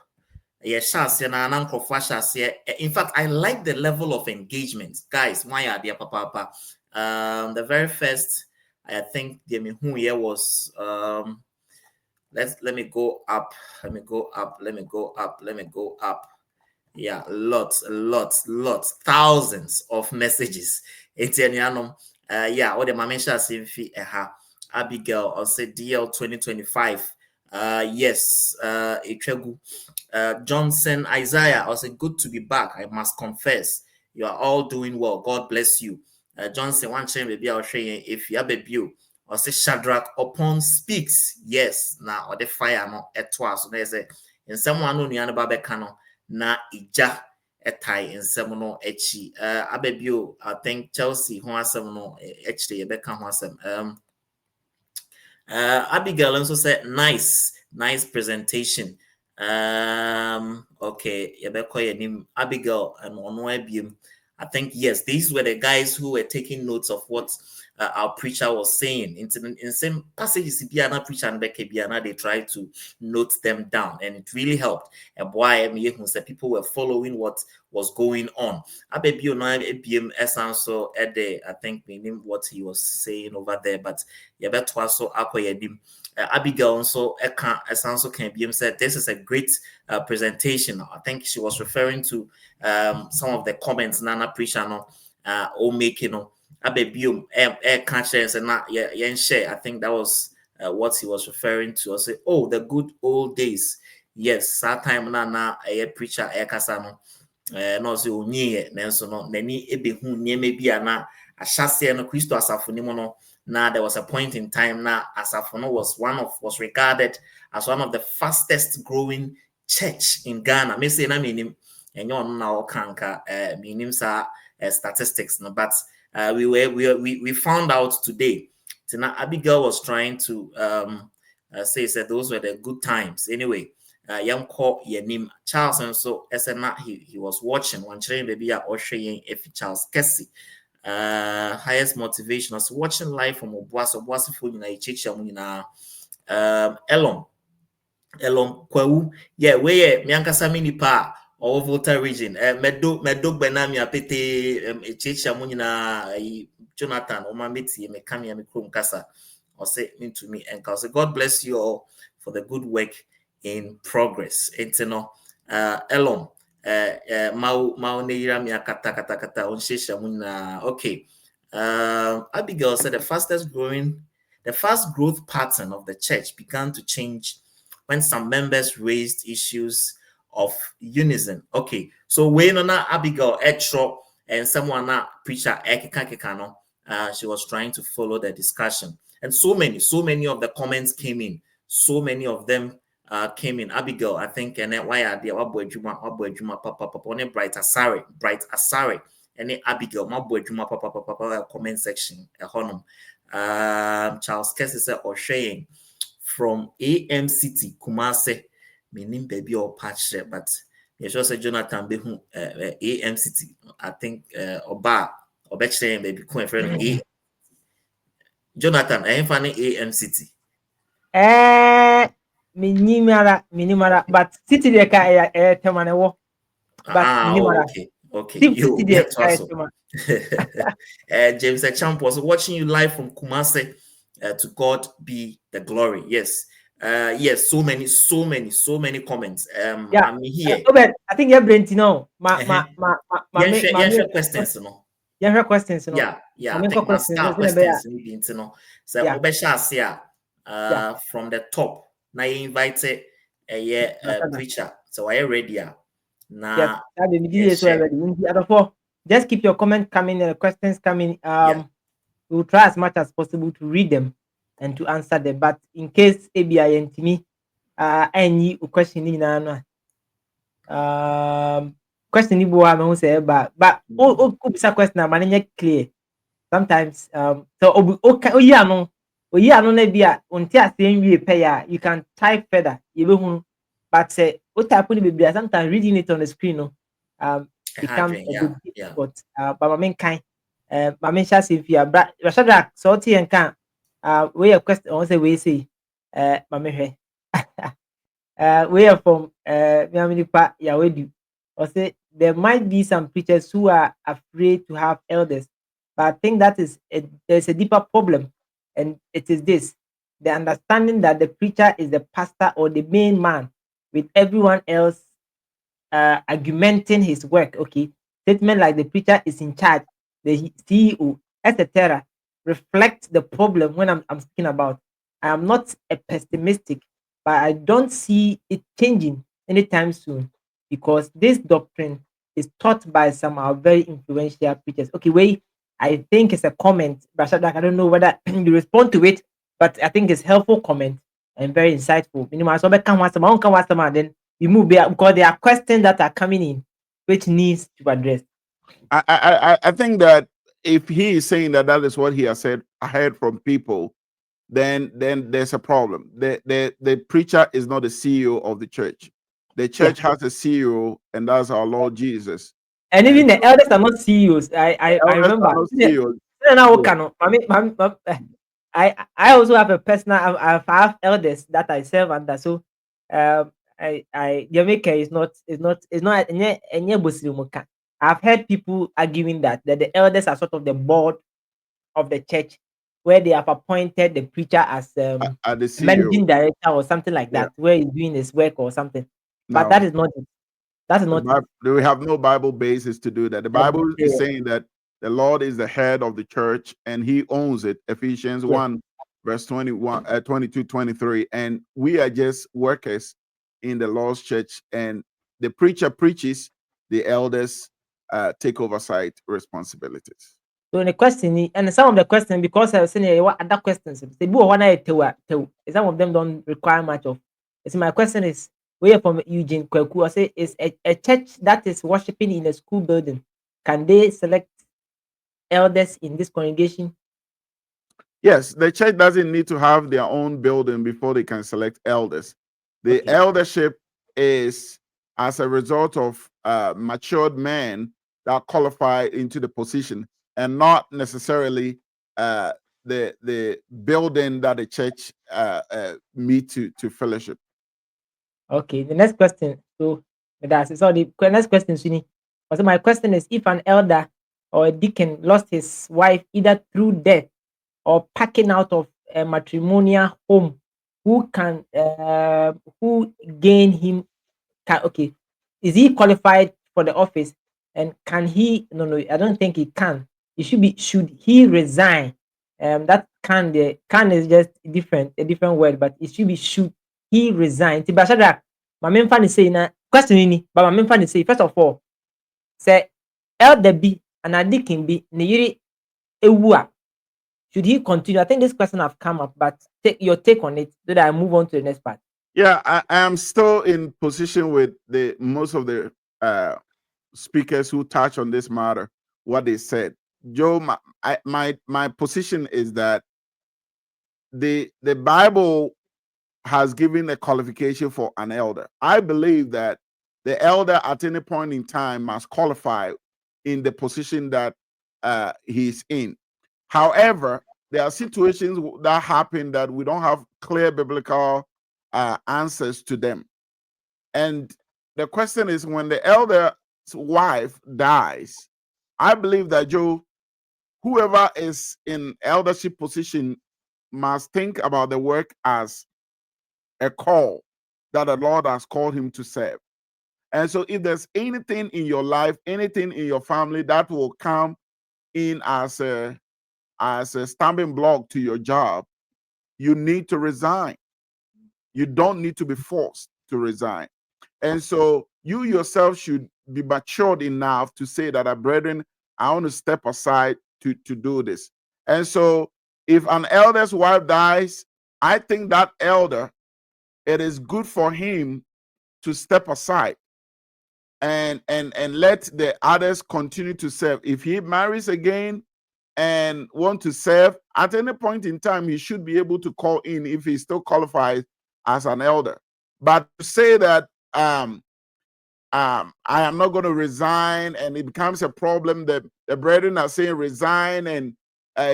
Yes, in fact, I like the level of engagement, guys. My idea, papa. The very first, I think, who here was let me go up, let me go up, let me go up, let me go up. Yeah, lots, thousands of messages. Yeah, all the mamisha simfi Abigail or say DL 2025. Yes, Itregu. Johnson Isaiah, I say good to be back. I must confess, you are all doing well. God bless you. Johnson, one chain maybe I'll show you if you have a view. Or say Shadrack Oppong speaks. Yes, now or the fire no etwa. So there's a in someone no niana babekano na ija etai in semono echi. Abebio, I think Chelsea who has some no actually beka who has some Abigail also said, nice presentation. Okay, Abigail and I think yes, these were the guys who were taking notes of what our preacher was saying. In some passages, preacher and they tried to note them down, and it really helped. And why people were following what was going on. I think meaning what he was saying over there, but Abigail also can be said this is a great presentation. I think she was referring to some of the comments Nana preacher no or making no Abibium and not share. I think that was what he was referring to. I say, oh, the good old days. Yes, that time Nana a preacher kasano. No so onye nanso no nani ebehu nieme bia na ahyase no Kristo asafo ni mo no na there was a point in time na asafo no was regarded as one of the fastest growing church in Ghana. Me say na menim enye ono na okanka menim sa statistics no, but we found out today Tina Abigail was trying to say those were the good times anyway. Young call your name Charles, and so as a he was watching one train baby or showing if Charles Kessie. Highest motivation was watching live from Obuasi food in a church Elon Kwawu. Yeah, where Miankasa mini pa or Volta region. Medok Benami apete church Jonathan or Mamiti Mekami Amikrum Kasa or say into me and say God bless you all for the good work in progress. Etino Elon Mau Neira Mia Kata on Shisha Muna. Okay. Abigail said the fast growth pattern of the church began to change when some members raised issues of unison. Okay, so when Abigail Etro and someone preacher Ekikakekano, she was trying to follow the discussion, and so many of the comments came in. So many of them came in. Abigail, I think, and why are they bright Asari, and Abigail, my boy Juma papa comment section. Charles Kessie said or saying from AMCT Kumase, meaning baby or patch, but yes, also Jonathan Behu AMCT. I think Oba saying baby coin friend A Jonathan, I am funny AMCT. Minimara, but city de ka temane but minimara. Okay. You get also. James Champ was watching you live from Kumasi. To God be the glory. Yes. Yes, so many comments. Yeah. I'm here. I think you're brain no. Questions, no. Yeah, questions, no. Yeah. I think questions need to know. So from the top. Now you invited a preacher. So are you ready? Nah, just keep your comments coming and questions coming. We'll try as much as possible to read them and to answer them. But in case ABI and me, any question in question you want say but question I'm clear. Sometimes so no be until we pay you can type further but say what type of sometimes reading it on the screen become a bit difficult. But my main kind my main shall if you are Shadrack so and can we a question I say we say We are from Miaminipa Yawedu. Or say there might be some preachers who are afraid to have elders, but I think that is there's a deeper problem, and it is this: the understanding that the preacher is the pastor or the main man, with everyone else argumenting his work. Okay, statement like the preacher is in charge, the CEO, etc., reflect the problem when I'm speaking about. I am not a pessimistic, but I don't see it changing anytime soon because this doctrine is taught by some very influential preachers. Okay, wait, I think it's a comment, but Shadrack, I don't know whether you respond to it, but I think it's helpful comment and very insightful. Minimum, so then we move there because there are questions that are coming in which needs to be addressed. I think that if he is saying that that is what he has said, I heard from people, then there's a problem. The preacher is not the CEO of the church. The Yeah. church has a CEO, and that's our Lord Jesus. And And even the elders are not CEOs. the I elders are remember. not CEOs. I also have a personal I have elders that I serve under. So Jamaica is not any Muslim. I've heard people arguing that the elders are sort of the board of the church where they have appointed the preacher as Are the a managing CEO. director or something like Yeah. that, where he's doing his work or something. But No. that is not it. That is not it. We have no Bible basis to do that. The Bible is Yeah. saying that the Lord is the head of the church and he owns it. Ephesians Yeah. 1, verse 21, 22, 23. And we are just workers in the Lord's church. And the preacher preaches, the elders take oversight responsibilities. So the question and some of the questions because I was saying what other questions they do one some of them don't require much of. So my question is where from Eugene Kweku I say is a church that is worshiping in a school building, can they select elders in this congregation? Yes, the church doesn't need to have their own building before they can select elders. The Okay. eldership is as a result of matured men that qualify into the position, and not necessarily uh, the building that the church meet to fellowship. Okay, the next question. So that's it. So the next question, Suni. So my question is if an elder or a deacon lost his wife either through death or packing out of a matrimonial home, who gain him okay, is he qualified for the office and can he no I don't think he can. It should be should he resign? That can is just a different word, but it should be should he resign. Ti Bashadra, my main fan is saying question ini, but my main fan is say first of all, say elder B and Adikin B ne yiri ewu a, should he continue? I think this question have come up, but take your take on it so that I move on to the next part. Yeah, I am still in position with the most of the speakers who touch on this matter. What they said, Joe, my position is that the Bible has given a qualification for an elder. I believe that the elder at any point in time must qualify in the position that he's in. However, there are situations that happen that we don't have clear biblical answers to them. And the question is when the elder's wife dies, I believe that Joe, whoever is in eldership position must think about the work as a call that the Lord has called him to serve. And so if there's anything in your life, anything in your family that will come in as a stumbling block to your job, you need to resign. You don't need to be forced to resign. And so you yourself should be matured enough to say that, brethren, I want to step aside to do this. And so if an elder's wife dies, I think that elder, it is good for him to step aside and let the others continue to serve. If he marries again and want to serve, at any point in time, he should be able to call in if he still qualifies as an elder. But to say that I am not going to resign, and it becomes a problem that the brethren are saying resign, and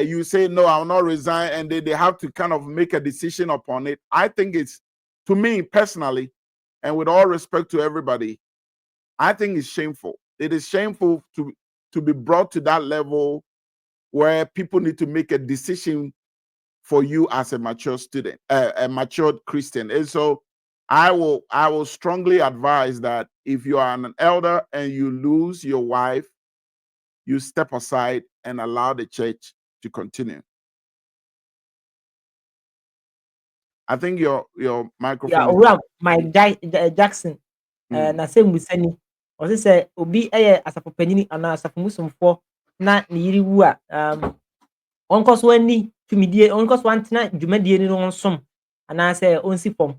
you say no, I will not resign, and they have to kind of make a decision upon it. I think it's to me personally, and with all respect to everybody, I think it's shameful. It is shameful to be brought to that level where people need to make a decision for you as a mature student, a matured Christian. And so I will strongly advise that if you are an elder and you lose your wife, you step aside and allow the church to continue. I think your microphone Yeah, is owura Mike Jackson na sɛ musani ɔse sɛ obi yɛ asafopanyini anaa asafomusomfoɔ na ne yere wu a ɔnkɔ so ani tumidie ɔnkɔ so antena dwumadie no nsom anaasɛ ɔnsi fam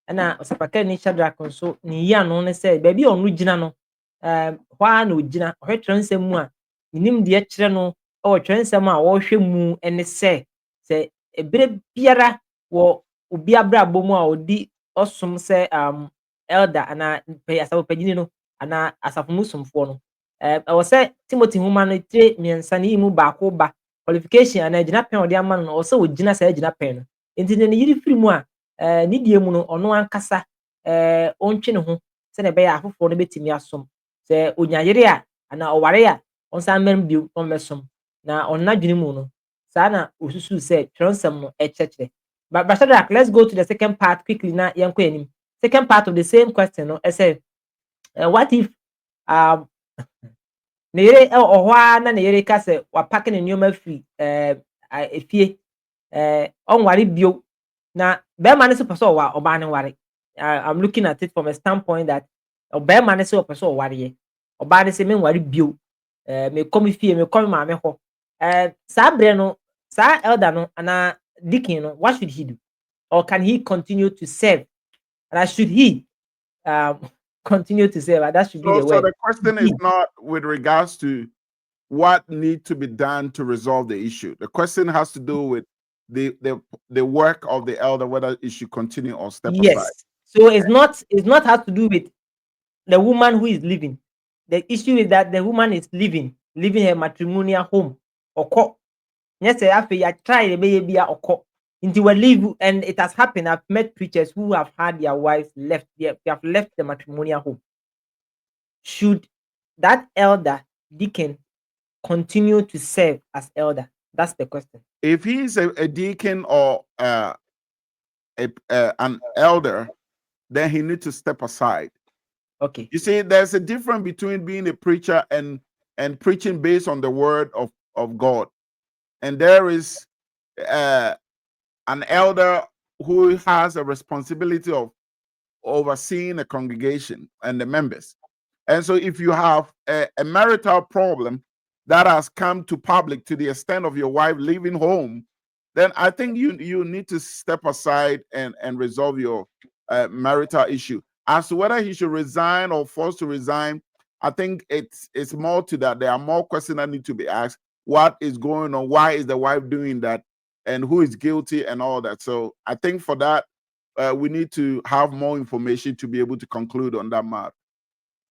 ɛna ɔsapakani Shadrack nso ne yi ano ne sɛ baabi a ɔno gyina no hɔ ara na ogyina ɔhwɛ twerɛnsɛm mu a nim deɛ kyerɛ no ɛwɔ twerɛnsɛm a wɔrehwɛ mu ne sɛ ebere biara wɔ obi abrabɔ mu a ɔdi ɔsom sɛ elder anaa asafopanyini no anaa asafomusomfoɔ no ɛwɔ sɛ Timothy nhoma no tire mmiɛnsa ne yi mu baako ba qualification anaa gyina pɛn ɔde ama no no ɔsɛ ogyina saa gyina pɛn no nti ne yiri firi mu a ne die mu no ɔno ankasa ɔntwe ne ho sɛdeɛ ɛbɛyɛ afoforɔ no bɛtumi asom sɛ onya yere a anaa ɔware a ɔnsan mmɛn bio ɔmmɛsom na ɔno adwene mu no saa na osusu sɛ twerɛnsɛm no ɛkyerɛkyerɛ. But Shadrack, let's go to the second part quickly na yɛnkɔ anim. Second part of the same question no ɛsɛ what if ne yere ɛwɔ hɔ ara na ne yere ka sɛ wapake ne nneɛma firi efie ɔnware bio na bɛrima no nso pɛ sɛ ɔwa ɔbaa no ware. I'm looking at it from a standpoint that ɔbɛrima no sɛ ɔpɛ sɛ ɔwareɛ ɔbaa no sɛ menware bio mekɔ me fie mekɔ me maame hɔ saa berɛ no saa elder no anaa deacon no what should he do, or can he continue to serve, and should he continue to serve? And that should be the so word. the question is not with regards to what needs to be done to resolve the issue. The question has to do with the work of the elder, whether it should continue or step aside. Yes. So it's not has to do with the woman who is living. The issue is that the woman is living her matrimonial home. Oko. Yes, after you try the baby oko. Into a live, and it has happened. I've met preachers who have had their wives left. They have left the matrimonial home. Should that elder deacon continue to serve as elder? That's the question. If he is a deacon or an elder, then he needs to step aside. Okay. You see, there's a difference between being a preacher and preaching based on the word of God. And there is an elder who has a responsibility of overseeing a congregation and the members. And so if you have a marital problem that has come to public to the extent of your wife leaving home, then I think you need to step aside and resolve your marital issue. As to whether he should resign or forced to resign, I think it's more to that. There are more questions that need to be asked. What is going on? Why is the wife doing that? And who is guilty and all that? So I think for that, we need to have more information to be able to conclude on that matter.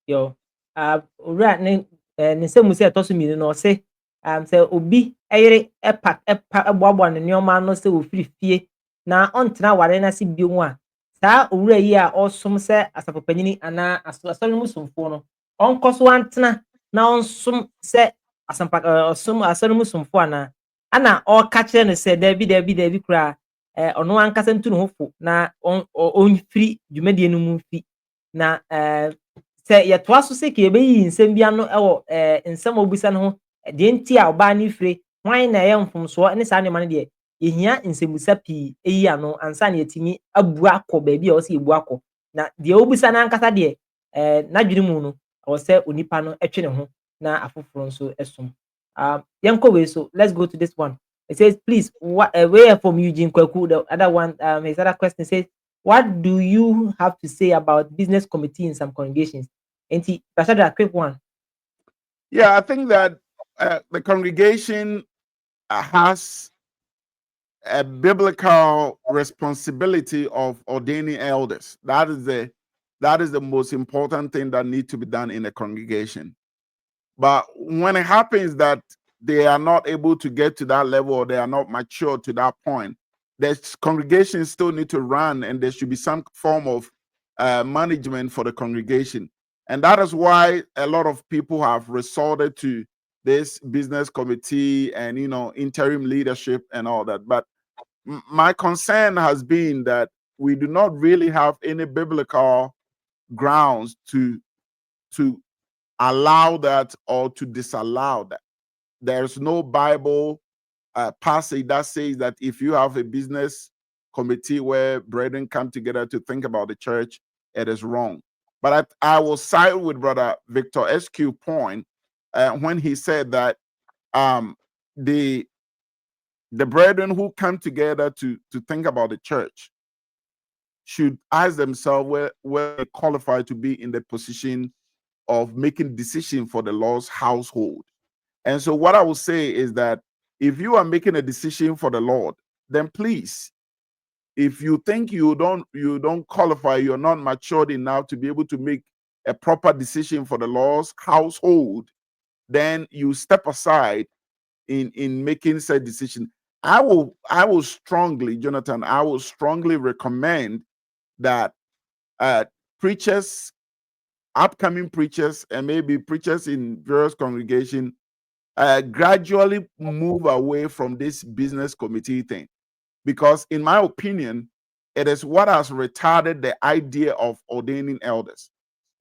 Yo, owura ne nsɛm sɛ ɛtɔ so mmienu no ɔse sɛ obi ɛyere ɛboaboa ne nneɛma no sɛ ofiri fie na ɔntena ware n'ase bio mu a saa owura yi a ɔsom sɛ asafopanyini anaa asɔre mu somfoɔ no ɔnkɔ so antena na ɔnsom sɛ ɔsom asɔre mu somfoɔ anaa ana ɔka kyerɛ no sɛ dabi koraa ɔno ankasa ntu ne ho fo na ɔmfiri dwumadie no mu mfi na sɛ yɛtoa so sɛ ka yɛbɛyi nsɛm bi ano ɛwɔ nsɛm a obisa no ho deɛ nti a ɔbaa no fire hwan na ɛyɛ mfomsoɔ ne saa nneɛma no deɛ yɛhia nsɛmbusa pii ɛyi ano ansa na yɛtumi abu akɔ baabi a ɔsɛ yɛbu akɔ na deɛ obisa no ankasa deɛ n'adwene mu no ɔwɔ sɛ onipa no ɛtwe ne ho na afoforɔ nso ɛsom. Yɛnkɔ wei so, let's go to this one. It says, please, where from Eugene Kweku, the other one, his other question says, what do you have to say about business committee in some congregations? And a quick one. Yeah, I think that the congregation has a biblical responsibility of ordaining elders. That is the most important thing that needs to be done in a congregation. But when it happens that they are not able to get to that level or they are not mature to that point, the congregation still need to run, and there should be some form of management for the congregation. And that is why a lot of people have resorted to this business committee and interim leadership and all that. But my concern has been that we do not really have any biblical grounds to allow that or to disallow that. There's no Bible passage that says that if you have a business committee where brethren come together to think about the church, it is wrong. But I will side with Brother Victor SQ point when he said that the brethren who come together to think about the church should ask themselves where they qualify to be in the position of making decision for the Lord's household. And so what I will say is that if you are making a decision for the Lord, then please, if you think you don't qualify, you're not matured enough to be able to make a proper decision for the Lord's household, then you step aside in making said decision. I will strongly, Jonathan, I will strongly recommend that preachers, upcoming preachers, and maybe preachers in various congregations gradually move away from this business committee thing, because in my opinion, it is what has retarded the idea of ordaining elders.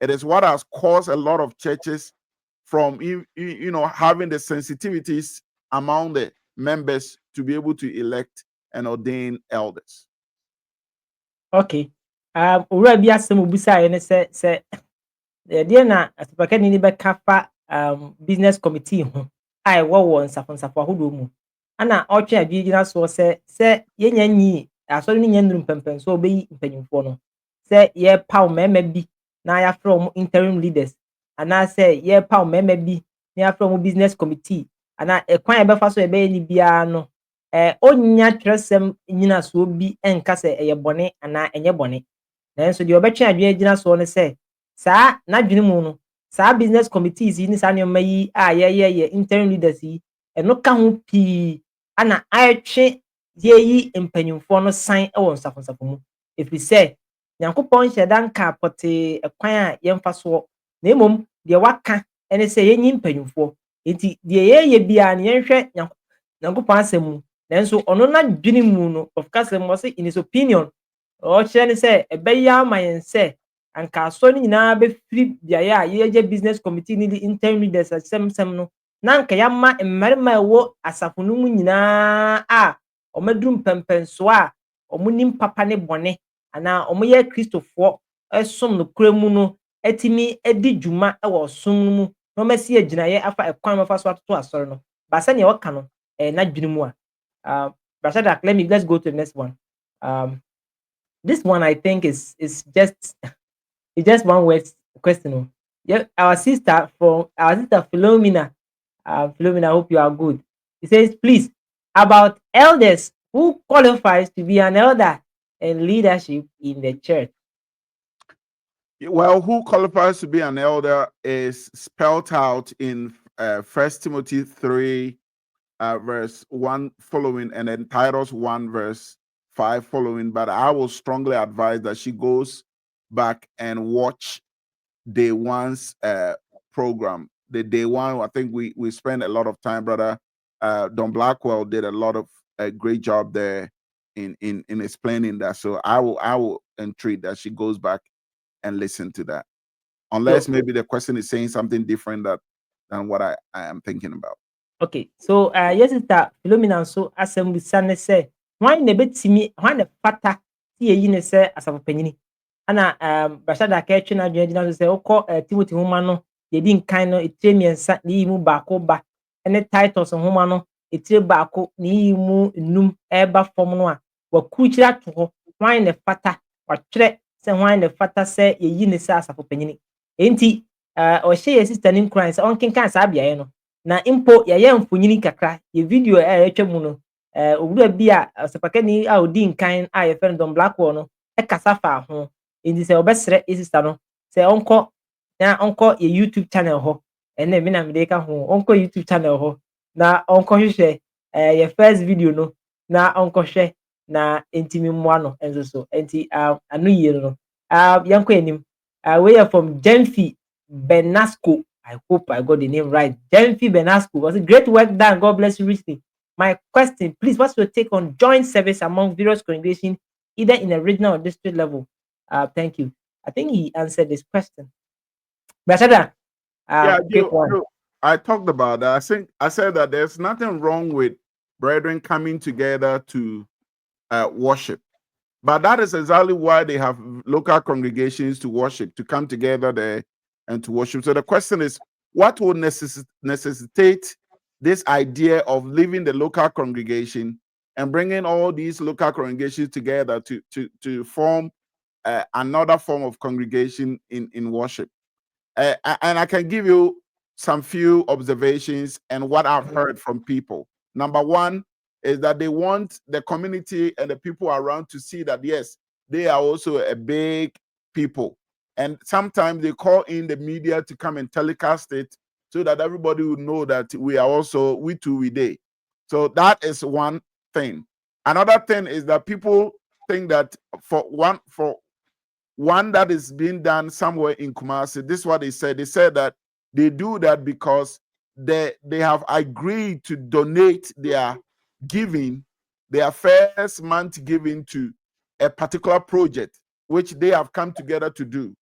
It is what has caused a lot of churches from having the sensitivities among the members to be able to elect and ordain elders. Okay. Ura bi asem obusa ye ne se de na asopakani ni beka fa business committee ho ai wo nsafo ahodo mu ana otwe adwegyina so se yenya nyi asori ni nyanduru pempen so obeyi mpanyimfo no se ye paw mema bi na ya from interim leaders ana se ye paw mema bi na ya from business committee ana ekwan e befa so ebe ni bia no onya tresem nyina so bi enka se eye bone ana enye bone nanso de obetwe adwegyina so ne se saa na dwene mu no saa business committees ni saa nyoma yi a ye interim leaders yi eno ka ho pi ana ayetwe yeyi mpanyimfo no san e won safonsafo mu efi se Nyankopon hyedan ka pote ekwan a yemfa so na emom de waka ene se yenyi mpanyimfo enti de ye bia na yenhwe Nyankopon asemu nanso ono na dwene mu no of course mo se in his opinion o kyerɛ ne sɛ ɛbɛyɛ ama yɛn sɛ anka asɔ no nyinaa bɛfiri biaeɛ a yɛgye business committee ne de interim leaders asɛmsɛm no na anka yɛama mmarima a ɛwɔ asafo no mu nyinaa a ɔmaduru mpɛmpɛnsoɔ a ɔmo nim papa ne bɔne anaa ɔmo yɛ kristofoɔ ɛsom no kura mu no atumi adi dwuma ɛwɔ ɔsom no mu na ɔmasi agyinaeɛ afa ɛkwan mafa so atoto asɔre no ba sɛnea ɔka no n'adwene mu a Shadrack, let's go to the next one. This one I think is just it's just one word question. Yeah, our sister Philomena. Philomena, I hope you are good. It says, please, about elders, who qualifies to be an elder and leadership in the church? Well, who qualifies to be an elder is spelled out in 1 Timothy 3, verse 1 following, and then Titus 1, verse 5 following. But I will strongly advise that she goes back and watch day one's program. The day one, I think we spent a lot of time. Brother Don Blackwell did a lot of a great job there in explaining that. So I will entreat that she goes back and listen to that, unless maybe the question is saying something different than what I am thinking about. Okay, so yes, sister Philomena, so assembly san say why ne betimi why ne fata ti yi ne say asafopanyini ana Bashada ka etwe na adwena so say ukọ Timothy homa no ye di nkan no etire miensa ni mu baako ba ene Titus homa no etire baako ni mu num eba fom no a wakuchira to ho why ne fata watwere say why ne fata say ye yi ne say asafopanyini enti o hye ye sister ni nkran say onkenkan sa bia ye no na impo ya mfonyini kakra ye video etwa mu no owura bi a sepakani a odi nkan a ye friend Don Blackwell no kasa fa ho indi se obesre sister no se onko ye YouTube channel ho ene me na me ka ho onko YouTube channel ho na onko hwehwe ye first video no na onko hwe na intimi moano enso so enti anu yie no yanko enim we are from Gemfi Benasco. I hope I got the name right. Gemfi Benasco. Was a great work done. God bless you richly. My question, please, what's your take on joint service among various congregations, either in a regional or district level? Thank you. I think he answered this question. Brashada, Yeah, quick one. I talked about that. I said that there's nothing wrong with brethren coming together to worship. But that is exactly why they have local congregations to worship, to come together there and to worship. So the question is, what will necessitate this idea of leaving the local congregation and bringing all these local congregations together to form another form of congregation in worship? And I can give you some few observations and what I've heard from people. Number one is that they want the community and the people around to see that, yes, they are also a big people. And sometimes they call in the media to come and telecast it so that everybody will know that we are also, we too, we they. So that is one thing. Another thing is that people think that for one that is being done somewhere in Kumasi. This is what they said. They said that they do that because they have agreed to donate their giving, their first month giving to a particular project, which they have come together to do.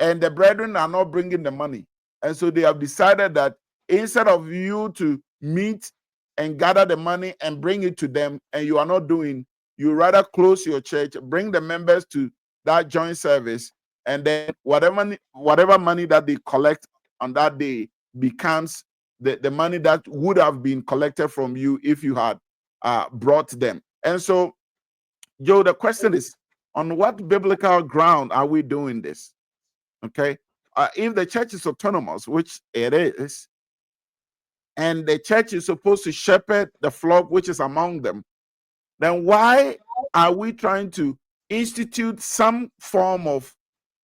And the brethren are not bringing the money. And so they have decided that instead of you to meet and gather the money and bring it to them, and you are not doing, you rather close your church, bring the members to that joint service, and then whatever money that they collect on that day becomes the money that would have been collected from you if you had brought them. And so, Joe, the question is, on what biblical ground are we doing this? Okay. If the church is autonomous, which it is, and the church is supposed to shepherd the flock which is among them, then why are we trying to institute some form of,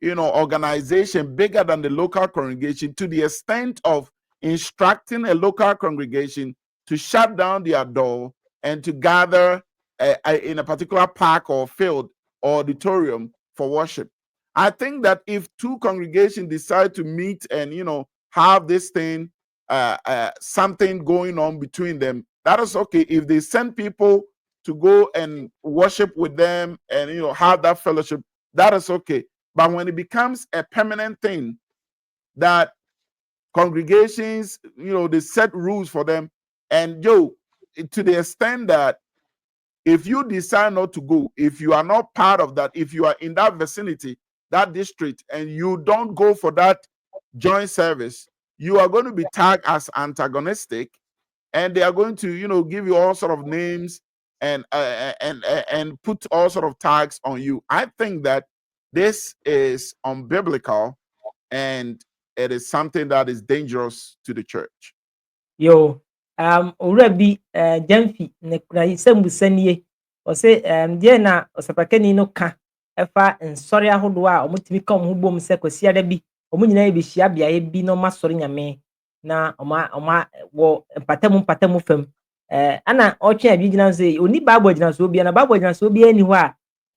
organization bigger than the local congregation to the extent of instructing a local congregation to shut down their door and to gather in a particular park or field or auditorium for worship? I think that if two congregations decide to meet and have this thing, something going on between them, that is okay. If they send people to go and worship with them and have that fellowship, that is okay. But when it becomes a permanent thing that congregations, they set rules for them, and to the extent that if you decide not to go, if you are not part of that, if you are in that vicinity, that district, and you don't go for that joint service, you are going to be tagged as antagonistic, and they are going to give you all sort of names and put all sort of tags on you. I think that this is unbiblical, and it is something that is dangerous to the church. Yo, owura bi Gemfi na isambusanie o se die na osapakani no ka efa nsori ahodo a omutimi ka omho bom se kwasia da bi omo nyina be hia biaye bi no masori nyame na oma wo patamu fam ana otwe adwigina se oni bible gina so bia na bible gina so bia ni ho a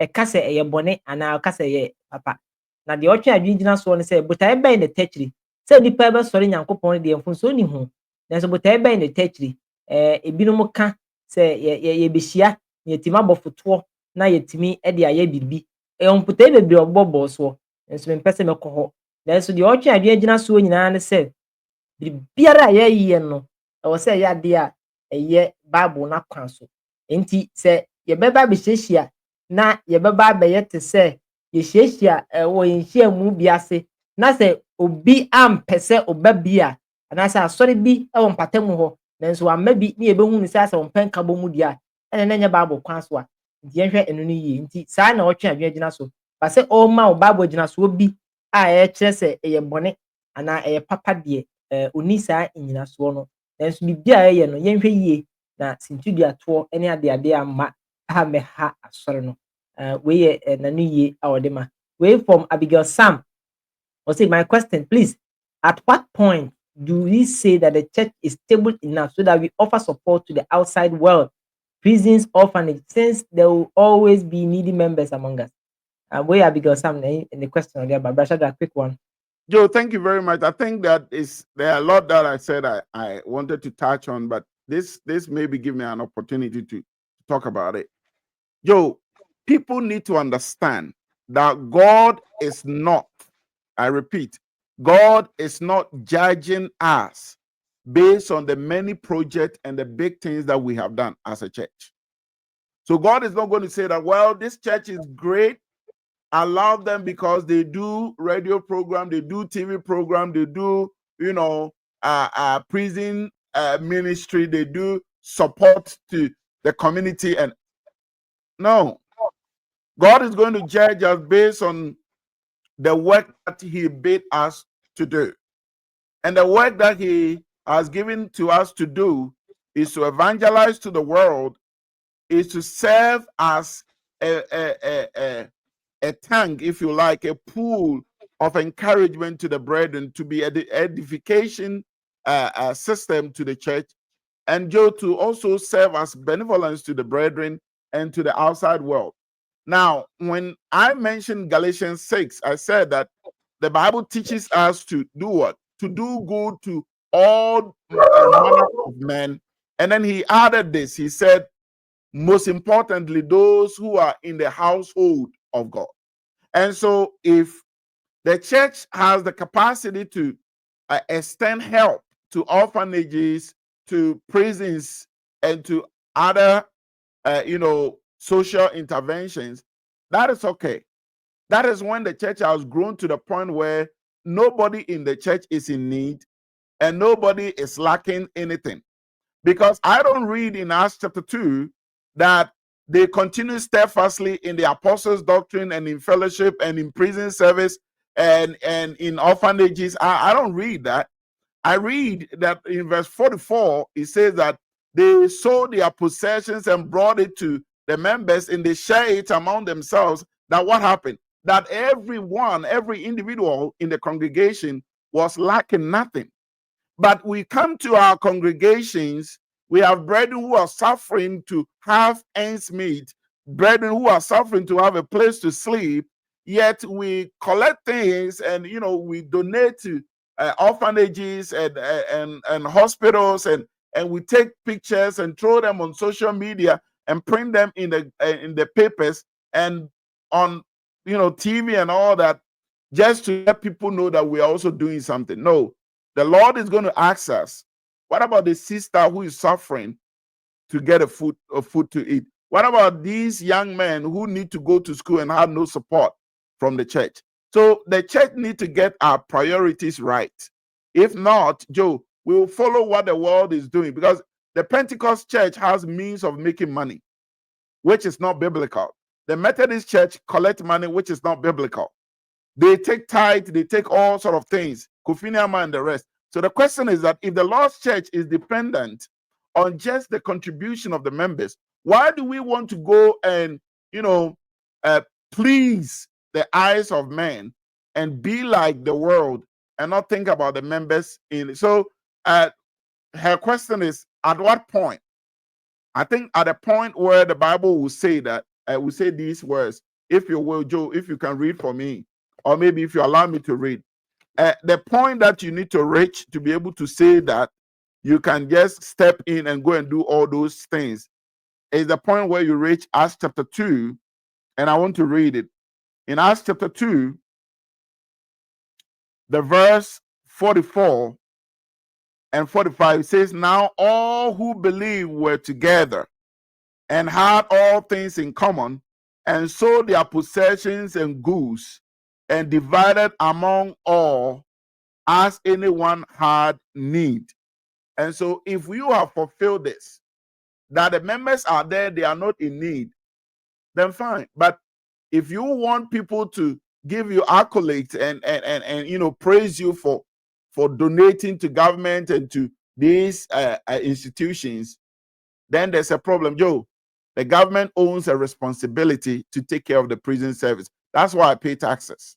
kase eye bone ana kase eye papa na de otwe adwigina so ne se botae ben ne techiri se nipa be sori nyankopon de mfunso ni ho nanso botae ben ne techiri ebinom ka se ye behia yetima bofoto na yetimi de aye birbi onpotae bebre obobo so nso mpese mekoho nanso de otwe adwigina so nyina ne se biara ye no o se ya de a eye bible na kwan so enti se ye beba be hyehyia na ye beba be ye te se ye hyehyia wo yenhyia mu biase na se obi ampese obabia ana se asori bi e wo mpatamu ho nanso amma bi ne ye behu ni se ase wompenka bo mu dia ene na nya bible kwan so a enti yenhwe eno no yi enti saa na otwe adwene gina so ba se o ma o bible gina so obi a ye kire se eye bone ana eye papa de oni saa nyina so no nanso bibia ye no yenhwe yie na sintudua to ene ade amma ha me ha asore no we ye nanu yie a odema we from Abigail Sam or say my question please, at what point do we say that the church is stable enough so that we offer support to the outside world prisons, orphanage, since there will always be needy members among us. Where I began some in the question there, but Brasha, a quick one. Joe, thank you very much. I think that there are a lot that I said I wanted to touch on, but this maybe give me an opportunity to talk about it. Joe, people need to understand that God is not, I repeat, God is not judging us based on the many projects and the big things that we have done as a church. So God is not going to say that, well, this church is great. I love them because they do radio program, they do TV program, they do, prison ministry, they do support to the community. And no, God is going to judge us based on the work that He bid us to do. And the work that He has given to us to do is to evangelize to the world, is to serve as a tank, if you like, a pool of encouragement to the brethren, to be an edification system to the church, and Joe, to also serve as benevolence to the brethren and to the outside world. Now, when I mentioned Galatians 6, I said that the Bible teaches us to do what? To do good to all manner of men. And then he added this. He said, most importantly, those who are in the household of God. And so if the church has the capacity to extend help to orphanages, to prisons, and to other, social interventions, that is okay. That is when the church has grown to the point where nobody in the church is in need and nobody is lacking anything. Because I don't read in Acts chapter 2 that they continue steadfastly in the apostles' doctrine and in fellowship and in prison service and in orphanages. I don't read that. I read that in verse 44, it says that they sold their possessions and brought it to the members and they share it among themselves. That what happened? That everyone, every individual in the congregation was lacking nothing. But we come to our congregations, we have brethren who are suffering to have ends meet, brethren who are suffering to have a place to sleep, yet we collect things and we donate to orphanages and hospitals, and we take pictures and throw them on social media and print them in the papers and on TV and all that, just to let people know that we are also doing something. No, the Lord is going to ask us, what about the sister who is suffering to get a food to eat? What about these young men who need to go to school and have no support from the church? So the church needs to get our priorities right. If not, Joe, we will follow what the world is doing, because the Pentecost church has means of making money, which is not biblical. The Methodist church collect money, which is not biblical. They take tithe, they take all sort of things, Kofi Nyama and the rest. So the question is that if the Lord's church is dependent on just the contribution of the members, why do we want to go and please the eyes of men and be like the world and not think about the members in it? So her question is, at what point? I think at a point where the Bible will say that, will say these words, if you will, Joe, if you can read for me, or maybe if you allow me to read. The point that you need to reach to be able to say that you can just step in and go and do all those things is the point where you reach Acts chapter 2, and I want to read it. In Acts chapter 2, the verse 44 and 45 says, now all who believed were together and had all things in common, and sold their possessions and goods, and divided among all as anyone had need. And so if you have fulfilled this, that the members are there, they are not in need, then fine. But if you want people to give you accolades and praise you for donating to government and to these institutions, then there's a problem. Joe, the government owns a responsibility to take care of the prison service. That's why I pay taxes.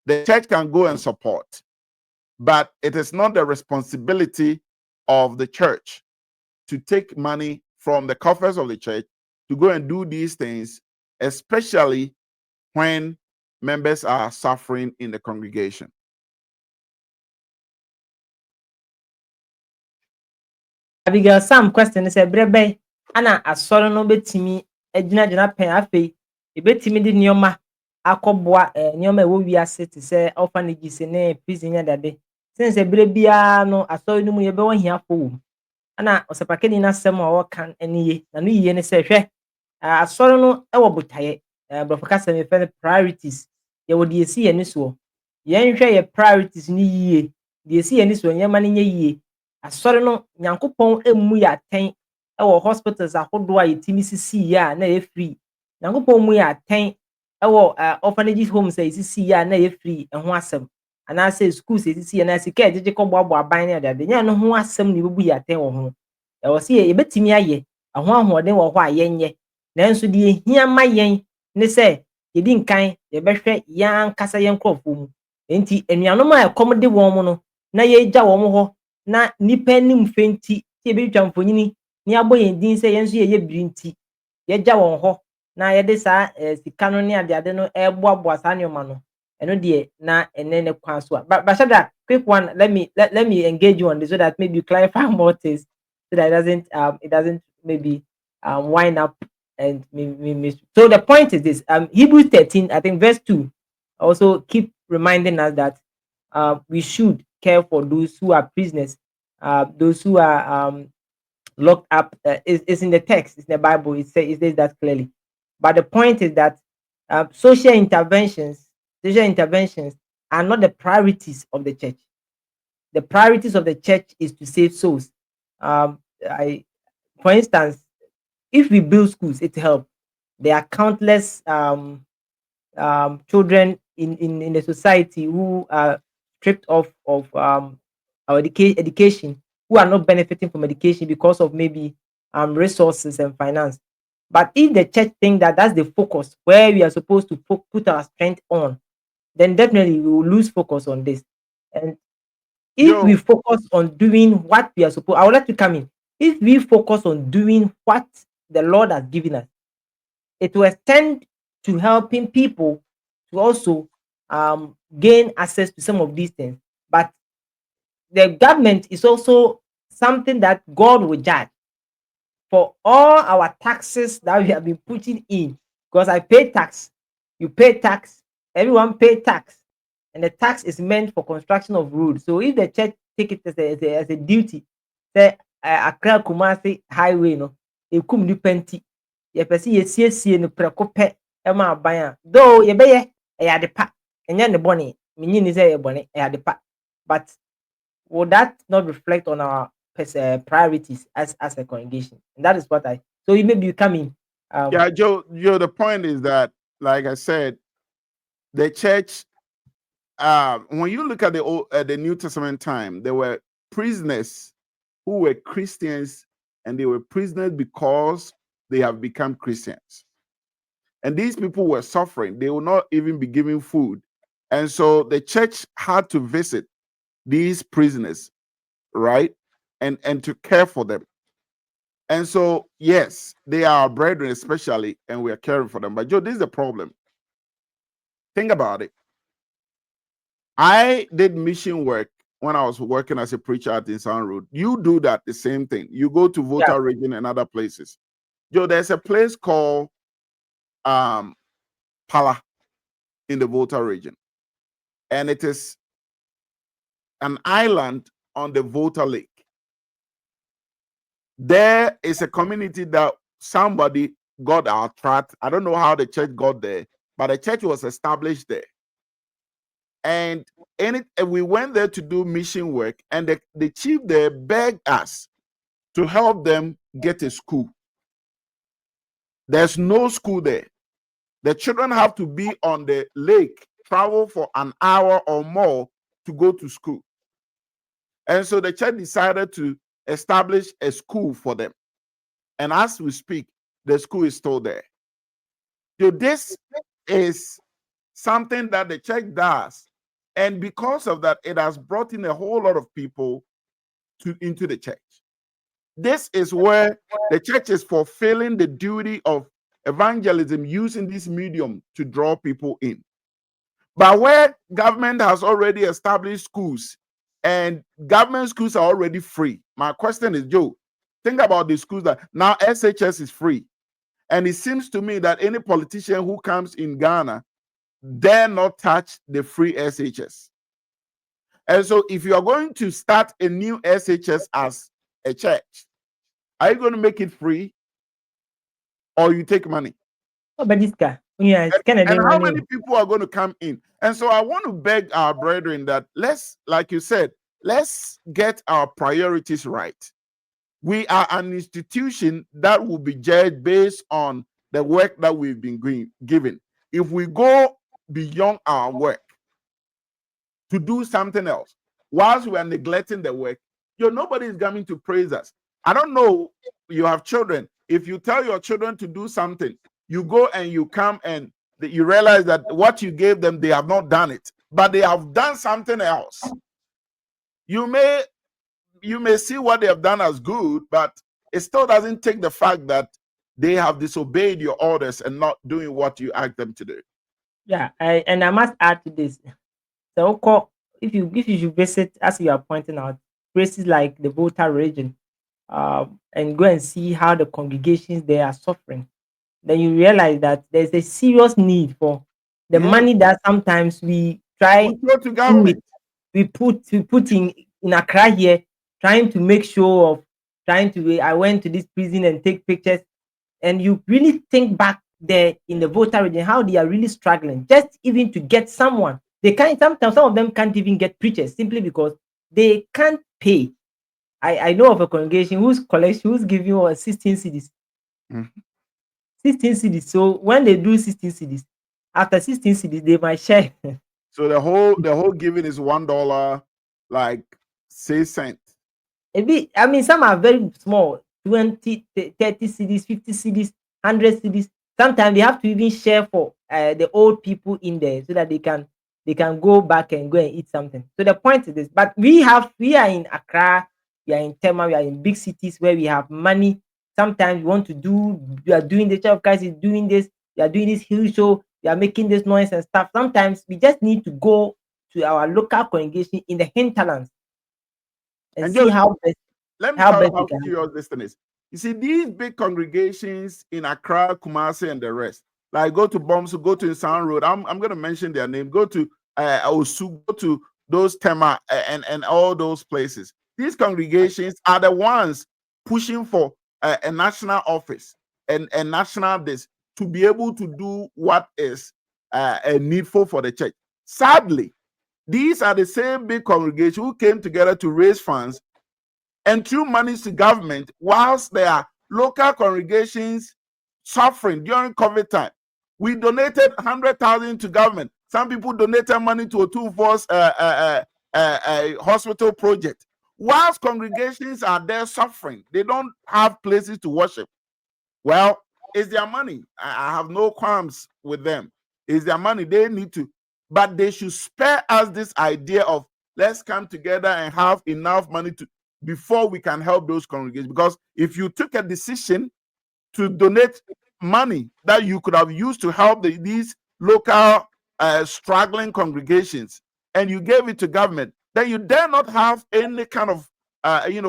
The church can go and support, but it is not the responsibility of the church to take money from the coffers of the church to go and do these things, especially when members are suffering in the congregation. Abigail, Sam question is a brebe ana asɔre no betimi agyinagyina pɛn afei ebetimi de nneɛma akɔboa nneɛma ɛwɔ wiase te sɛ orphanages ne prison ne dade since ebere biara no asɔre no mu yɛbɛwɔ hiafo wɔ mu ana ɔsɛpakani n'asɛm a ɔka ne ye na no yie ne sɛ hwɛ asɔre no ɛwɔ botaeɛ brɔfo kasa me fɛ no priorities yɛwɔ deɛ esi yɛn soɔ yɛnhwɛ yɛ priorities ne yie deɛ esi yɛn soɔ nneɛma no nyɛ yie asɔre no nyankopɔn emu yɛ atɛn ɛwɔ hospitals ahodoɔ a yɛtumi sisi yɛ a na yɛ free nyankopɔn mu yɛ atɛn ɛwɔ orphanage homes a yɛsisi yɛ a na yɛ free ɛho asɛm anaasɛ schools yɛsisi yɛ na sika yɛgyegye kɔboaboa aban ne ɛdade nyɛ no ho asɛm ne ebebu yɛ atɛn wɔ ho ɛwɔ sɛ yɛbɛtumi ayɛ ɛho ahoɔden wɔ hɔ a yɛnyɛ nanso deɛ ehia ma yɛn ne sɛ yɛdi nkan yɛbɛhwɛ yɛn ankasa yɛn nkurɔfoɔ mu nti anuanom a ɛkɔm de wɔn mu no na yɛgya wɔn hɔ na nipa anim fɛ nti sɛ yɛbɛtwa mfonyini ne abɔ yɛn din sɛ yɛn nso yɛyɛ biri nti yɛgya wɔn hɔ na yɛde saa sika no ne adeade no ɛboaboa saa nneɛma no ɛno deɛ na ɛnɛ ne kwan so a but Shadrack, quick one, let me engage you on this so that maybe you clarify more things so that it doesn't maybe wind up and so the point is this Hebrews 13 I think verse 2 also keep reminding us that we should care for those who are prisoners, those who are locked up. It's in the text, it's in the Bible, it says that clearly. But the point is that social interventions are not the priorities of the church. The priorities of the church is to save souls. For instance, if we build schools, it helps. There are countless children in the society who are stripped off of our education, who are not benefiting from education because of maybe resources and finance. But if the church think that that's the focus where we are supposed to put our strength on, then definitely we will lose focus on this. And if we focus on doing what we are supposed, I would like to come in. If we focus on doing what the Lord has given us, it will extend to helping people to also gain access to some of these things. But the government is also something that God will judge for all our taxes that we have been putting in. Because I pay tax, you pay tax, everyone pay tax, and the tax is meant for construction of roads. So if the church take it as a duty, say Accra Kumasi highway, no, it come depend. You perceive you see no precope ema aban though you be the pa enya ne bone meaning is say bone the pa, but would that not reflect on our priorities as a congregation? And that is what so you maybe you come in. Yeah, Joe, the point is that, like I said, the church, when you look at the New Testament time, there were prisoners who were Christians, and they were prisoners because they have become Christians. And these people were suffering. They will not even be given food. And so the church had to visit these prisoners, right? And to care for them. And so, yes, they are our brethren, especially, and we are caring for them. But Joe, this is the problem. Think about it. I did mission work when I was working as a preacher at Insan Road. You do that, the same thing. You go to Volta region and other places. Joe, there's a place called Pala in the Volta region. And it is an island on the Volta Lake. There is a community that somebody got our tract. I don't know how the church got there, but the church was established there. And we went there to do mission work, and the chief there begged us to help them get a school. There's no school there. The children have to be on the lake, travel for an hour or more to go to school. And so the church decided to establish a school for them. And as we speak, the school is still there. So this is something that the church does. And because of that, it has brought in a whole lot of people into the church. This is where the church is fulfilling the duty of evangelism, using this medium to draw people in. But where government has already established schools and government schools are already free, my question is, Joe, think about the schools that now SHS is free. And it seems to me that any politician who comes in Ghana dare not touch the free SHS. And so if you are going to start a new SHS as a church, are you going to make it free or you take money? Oh, but this guy, yeah, And how many people are going to come in? And so I want to beg our brethren that let's, like you said, let's get our priorities right. We are an institution that will be judged based on the work that we've been given. If we go beyond our work to do something else, whilst we are neglecting the work, nobody is coming to praise us. I don't know, you have children. If you tell your children to do something, you go and you come and you realize that what you gave them, they have not done it, but they have done something else. You may see what they have done as good, but it still doesn't take the fact that they have disobeyed your orders and not doing what you asked them to do. Yeah, and I must add to this. So, if you should visit, as you are pointing out, places like the Volta region, and go and see how the congregations there are suffering, then you realize that there's a serious need for the money that sometimes we try We go to government. We put in Accra here, trying to make sure of I went to this prison and take pictures, and you really think back there in the Volta region how they are really struggling just even to get someone. They can't, sometimes some of them can't even get preachers simply because they can't pay. I know of a congregation who's giving you 16 cedis. 16 cedis. So when they do 16 cedis, after 16 cedis, they might share. So the whole giving is $1, like 6 cents. A bit, I mean, some are very small, 20, 30 cedis, 50 cedis, 100 cedis. Sometimes they have to even share for the old people in there so that they can go back and go and eat something. So the point is this, but we are in Accra, we are in Tema, we are in big cities where we have money. Sometimes we are doing the Church of Christ is doing this, we are doing this hill show, we are making this noise and stuff. Sometimes we just need to go to our local congregation in the hinterlands and see how best. Let me tell you how serious this thing is. You see, these big congregations in Accra, Kumasi, and the rest, like go to Bomsu, go to Sound Road. I'm going to mention their name. Go to Osu, go to those Tema and all those places. These congregations are the ones pushing for a national office and national this to be able to do what is needful for the church. Sadly, these are the same big congregations who came together to raise funds and threw money to government whilst there are local congregations suffering during COVID time. We donated 100,000 to government. Some people donated money to a 2-force hospital project. Whilst congregations are there suffering, they don't have places to worship. Well, it's their money. I have no qualms with them. It's their money. They need to, but they should spare us this idea of let's come together and have enough money to before we can help those congregations. Because if you took a decision to donate money that you could have used to help these local struggling congregations and you gave it to government, then you dare not have any kind of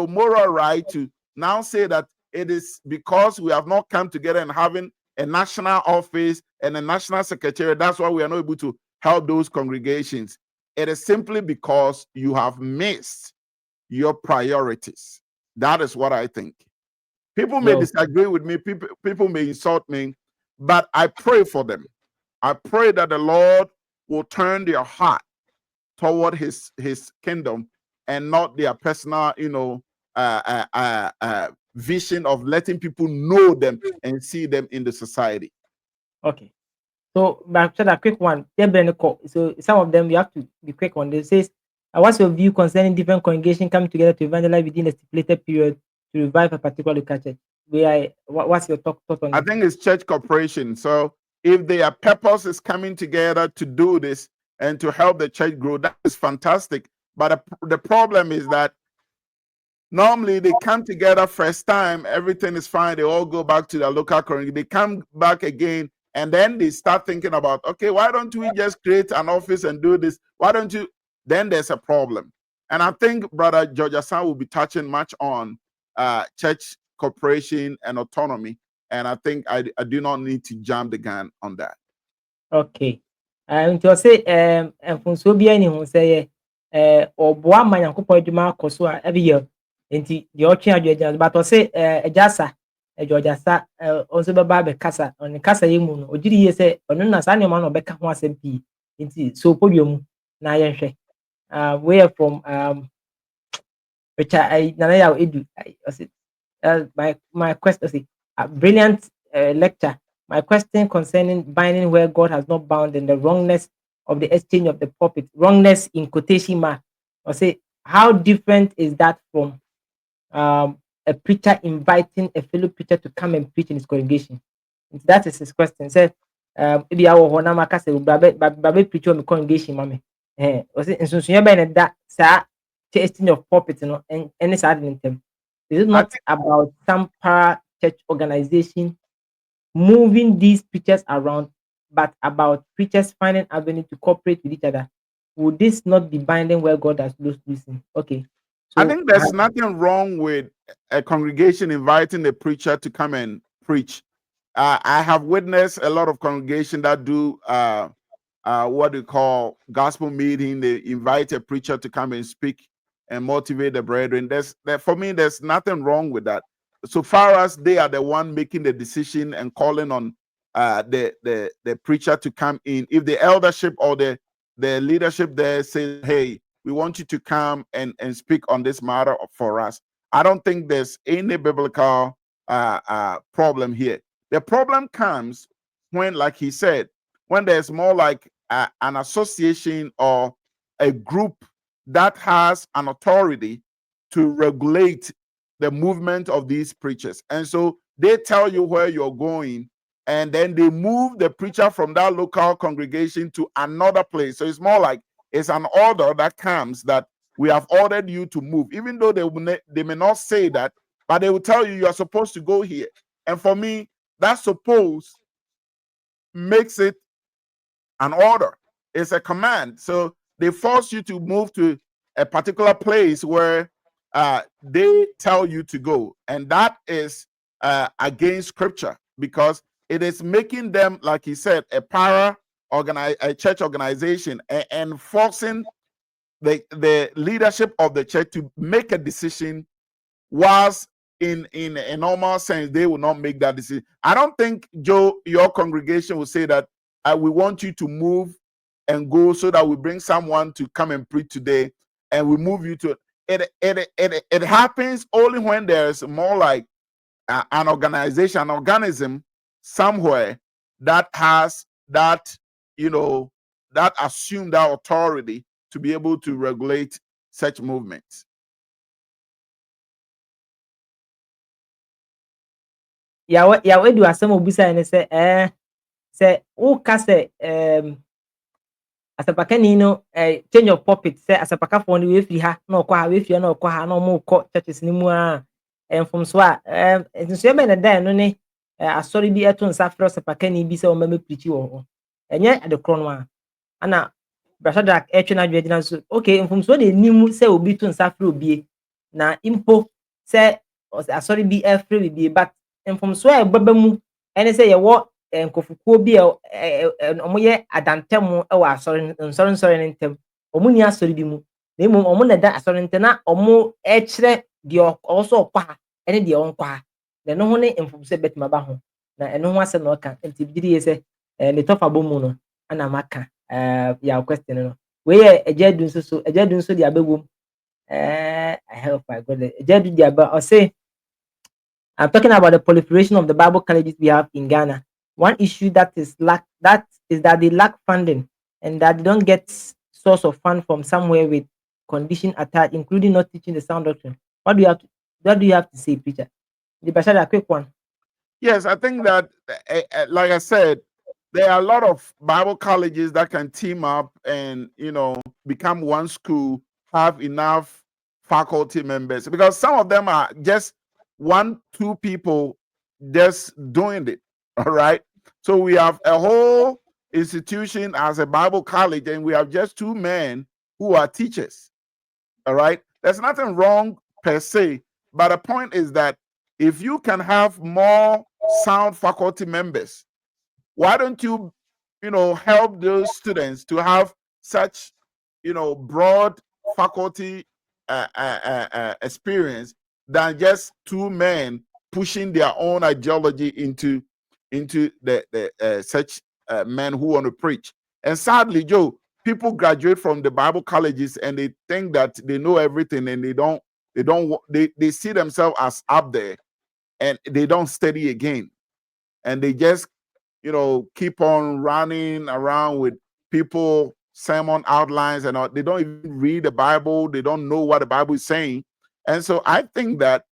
moral right to now say that it is because we have not come together and having a national office and a national secretariat, that's why we are not able to help those congregations. It is simply because you have missed your priorities. That is what I think. People may disagree with me, people may insult me, but I pray for them. I pray that the Lord will turn their heart toward his kingdom and not their personal vision of letting people know them and see them in the society. Okay. So, but a quick one. So some of them you have to be quick on this. Says, what's your view concerning different congregations coming together to evangelize within a stipulated period to revive a particular local church? What's your thought on I think it's church cooperation. So if their purpose is coming together to do this and to help the church grow, that is fantastic. But the problem is that Normally, they come together first time, everything is fine. They all go back to their local congregation. They come back again, and then they start thinking about, okay, why don't we just create an office and do this? Why don't you? Then there's a problem. And I think Brother George Hassan will be touching much on church cooperation and autonomy. And I think I do not need to jump the gun on that. Okay. Nti ɔse mfonsuo bi ani ho sɛ yɛ ɔboa ma Nyankopɔn adwuma akɔ so a ɛbi yɛ nti deɛ ɔtwe adwene gyina so but ɔse agya asa George Asa ɔnso bɛba abɛkasa ɔne kasa yɛ mu no ogyiri yie sɛ ɔno na saa nneɛma no ɔbɛka ho asɛm pii nti so podua mu na yɛnhwɛ we are from Richard Nana Yaw Edu ɔse my question ɔse a brilliant lecture. My question concerning binding where God has not bound and the wrongness of the exchange of the pulpit, wrongness in quotation mark, or say, how different is that from a preacher inviting a fellow preacher to come and preach in his congregation? That is his question. Say, maybe I will honor my castle, baby preacher in the congregation, mammy. Was it in Sunya that sa exchange of pulpit, and any side in them? Is it not about some para church organization moving these preachers around, but about preachers finding avenue to cooperate with each other? Would this not be binding where God has closed listen? Okay. So I think there's nothing wrong with a congregation inviting a preacher to come and preach. I have witnessed a lot of congregation that do what they call gospel meeting. They invite a preacher to come and speak and motivate the brethren. For me, there's nothing wrong with that. So far as they are the one making the decision and calling on the preacher to come in. If the eldership or the leadership there says, hey, we want you to come and speak on this matter for us, I don't think there's any biblical problem here. The problem comes when, like he said, when there's more like an association or a group that has an authority to regulate the movement of these preachers. And so they tell you where you're going, and then they move the preacher from that local congregation to another place. So it's more like it's an order that comes that we have ordered you to move, even though they may not say that, but they will tell you are supposed to go here. And for me, that suppose makes it an order. It's a command. So they force you to move to a particular place where they tell you to go, and that is against scripture, because it is making them, like he said, a church organization, and forcing the leadership of the church to make a decision, whilst in a normal sense they will not make that decision. I don't think, Joe, your congregation will say that we want you to move and go so that we bring someone to come and preach today and we move you to it happens only when there's more like an organization, an organism somewhere that has that, that assume that authority to be able to regulate such movements. Yahweh do asem obusa ne say woka say asapakani no change of pulpit say asapakafo no we free ha na okwa ha we free na okwa ha na omo kọ churches ni mu a from so a nso e be na dan no ne asori bi eto nsa frɛ asapakani bi say o mama preach wo ho enye ade kro no a ana Shadrack etwe na dwedina so okay from so de nim say obi to nsa frɛ obie na impo say asori bi e frɛ bi but from so e baba mu ene say ye wo nkofukuo bi omo ye adantem e wa asori nsori ne ntem omo ni asori bi mu na emu omo na da asori ntem na omo e kire de also kwa ene de onkwa na no ho ne mfum se betima ba ho na eno ho ase na oka enti bidiri ye se ne tofa bomu no ana maka ya question no we ye ejadu nso de abegum I help my God ejadu de aba o say I'm talking about the proliferation of the Bible colleges we have in Ghana. One issue that is that they lack funding and that they don't get source of fund from somewhere with condition attached, including not teaching the sound doctrine. What do you have to say, preacher? The Bashar, a quick one. Yes, I think that, like I said, there are a lot of Bible colleges that can team up and become one school, have enough faculty members, because some of them are just 1-2 people just doing it. All right. So we have a whole institution as a Bible college, and we have just 2 men who are teachers. All right. There's nothing wrong per se, but the point is that if you can have more sound faculty members, why don't you, help those students to have such, broad faculty experience than just 2 men pushing their own ideology into the such men who want to preach. And sadly, Joe, people graduate from the Bible colleges and they think that they know everything, and they see themselves as up there, and they don't study again, and they just keep on running around with people sermon outlines, and all. They don't even read the Bible. They don't know what the Bible is saying. And so I think that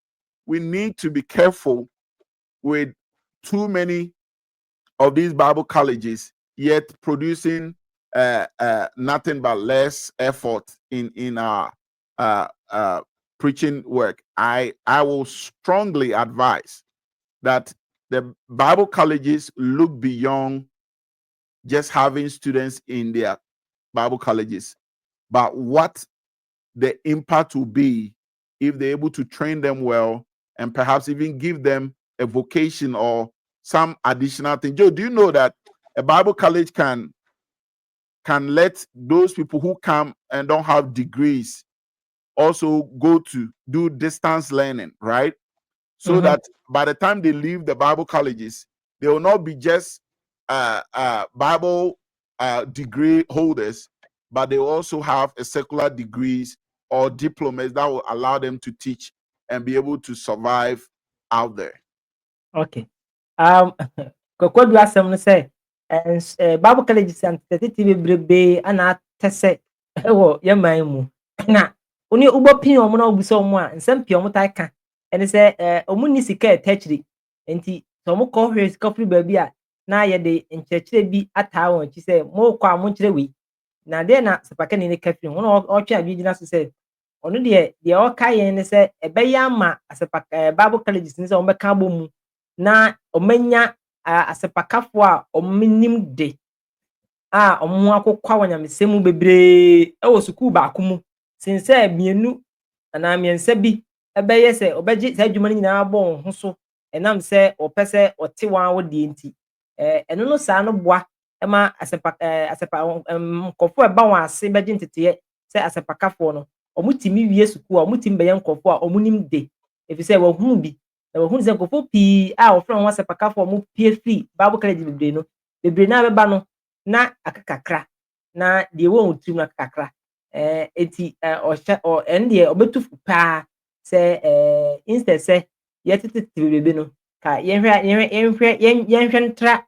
we need to be careful with too many of these Bible colleges yet producing nothing but less effort in our preaching work. I will strongly advise that the Bible colleges look beyond just having students in their Bible colleges, but what the impact will be if they're able to train them well and perhaps even give them a vocation or some additional thing. Joe, do you know that a Bible college can let those people who come and don't have degrees also go to do distance learning, right? So that by the time they leave the Bible colleges, they will not be just Bible degree holders, but they also have a secular degrees or diplomas that will allow them to teach and be able to survive out there. Okay. Kokodu asem no say Bible college santity bebrebe ana tese ewo yaman mu na oni ubo pin omo na obuso omo a nsem pia omo tai ka ene se omo ni sika etachiri enti so omo ko hwe sika firi ba bi a na ye de nchechire bi ata won chi se mo kwa mo nchire wi na de na sepaka ni ka firi won o twa bi gina so se ono de o ka ye ne se ebeya ma asepaka Bible colleges ni se omo ka bo mu na omanya asepakafo a omenim de a omo akokwa wanyamesemu bebre e wo sukuu ba komu sinse mienu ana miensa bi ebeye se obeji sa adwuma ni nyina bo ho so enam se opese otewa wo de enti eno no sa no boa ema asepa nkofo eba wa ase beji ntete se asepakafo no omutimi wie sukuu omutimi beye nkofo a omunim de efise wo hu bi na wo hu se nkofo pi a ofre ho asepakafo omu pie fi Bible college bebre na beba no na akakakra na de wo ntim na akakra eti o ende obetufu pa se instead se yetete bebe no ka yenhwe ntra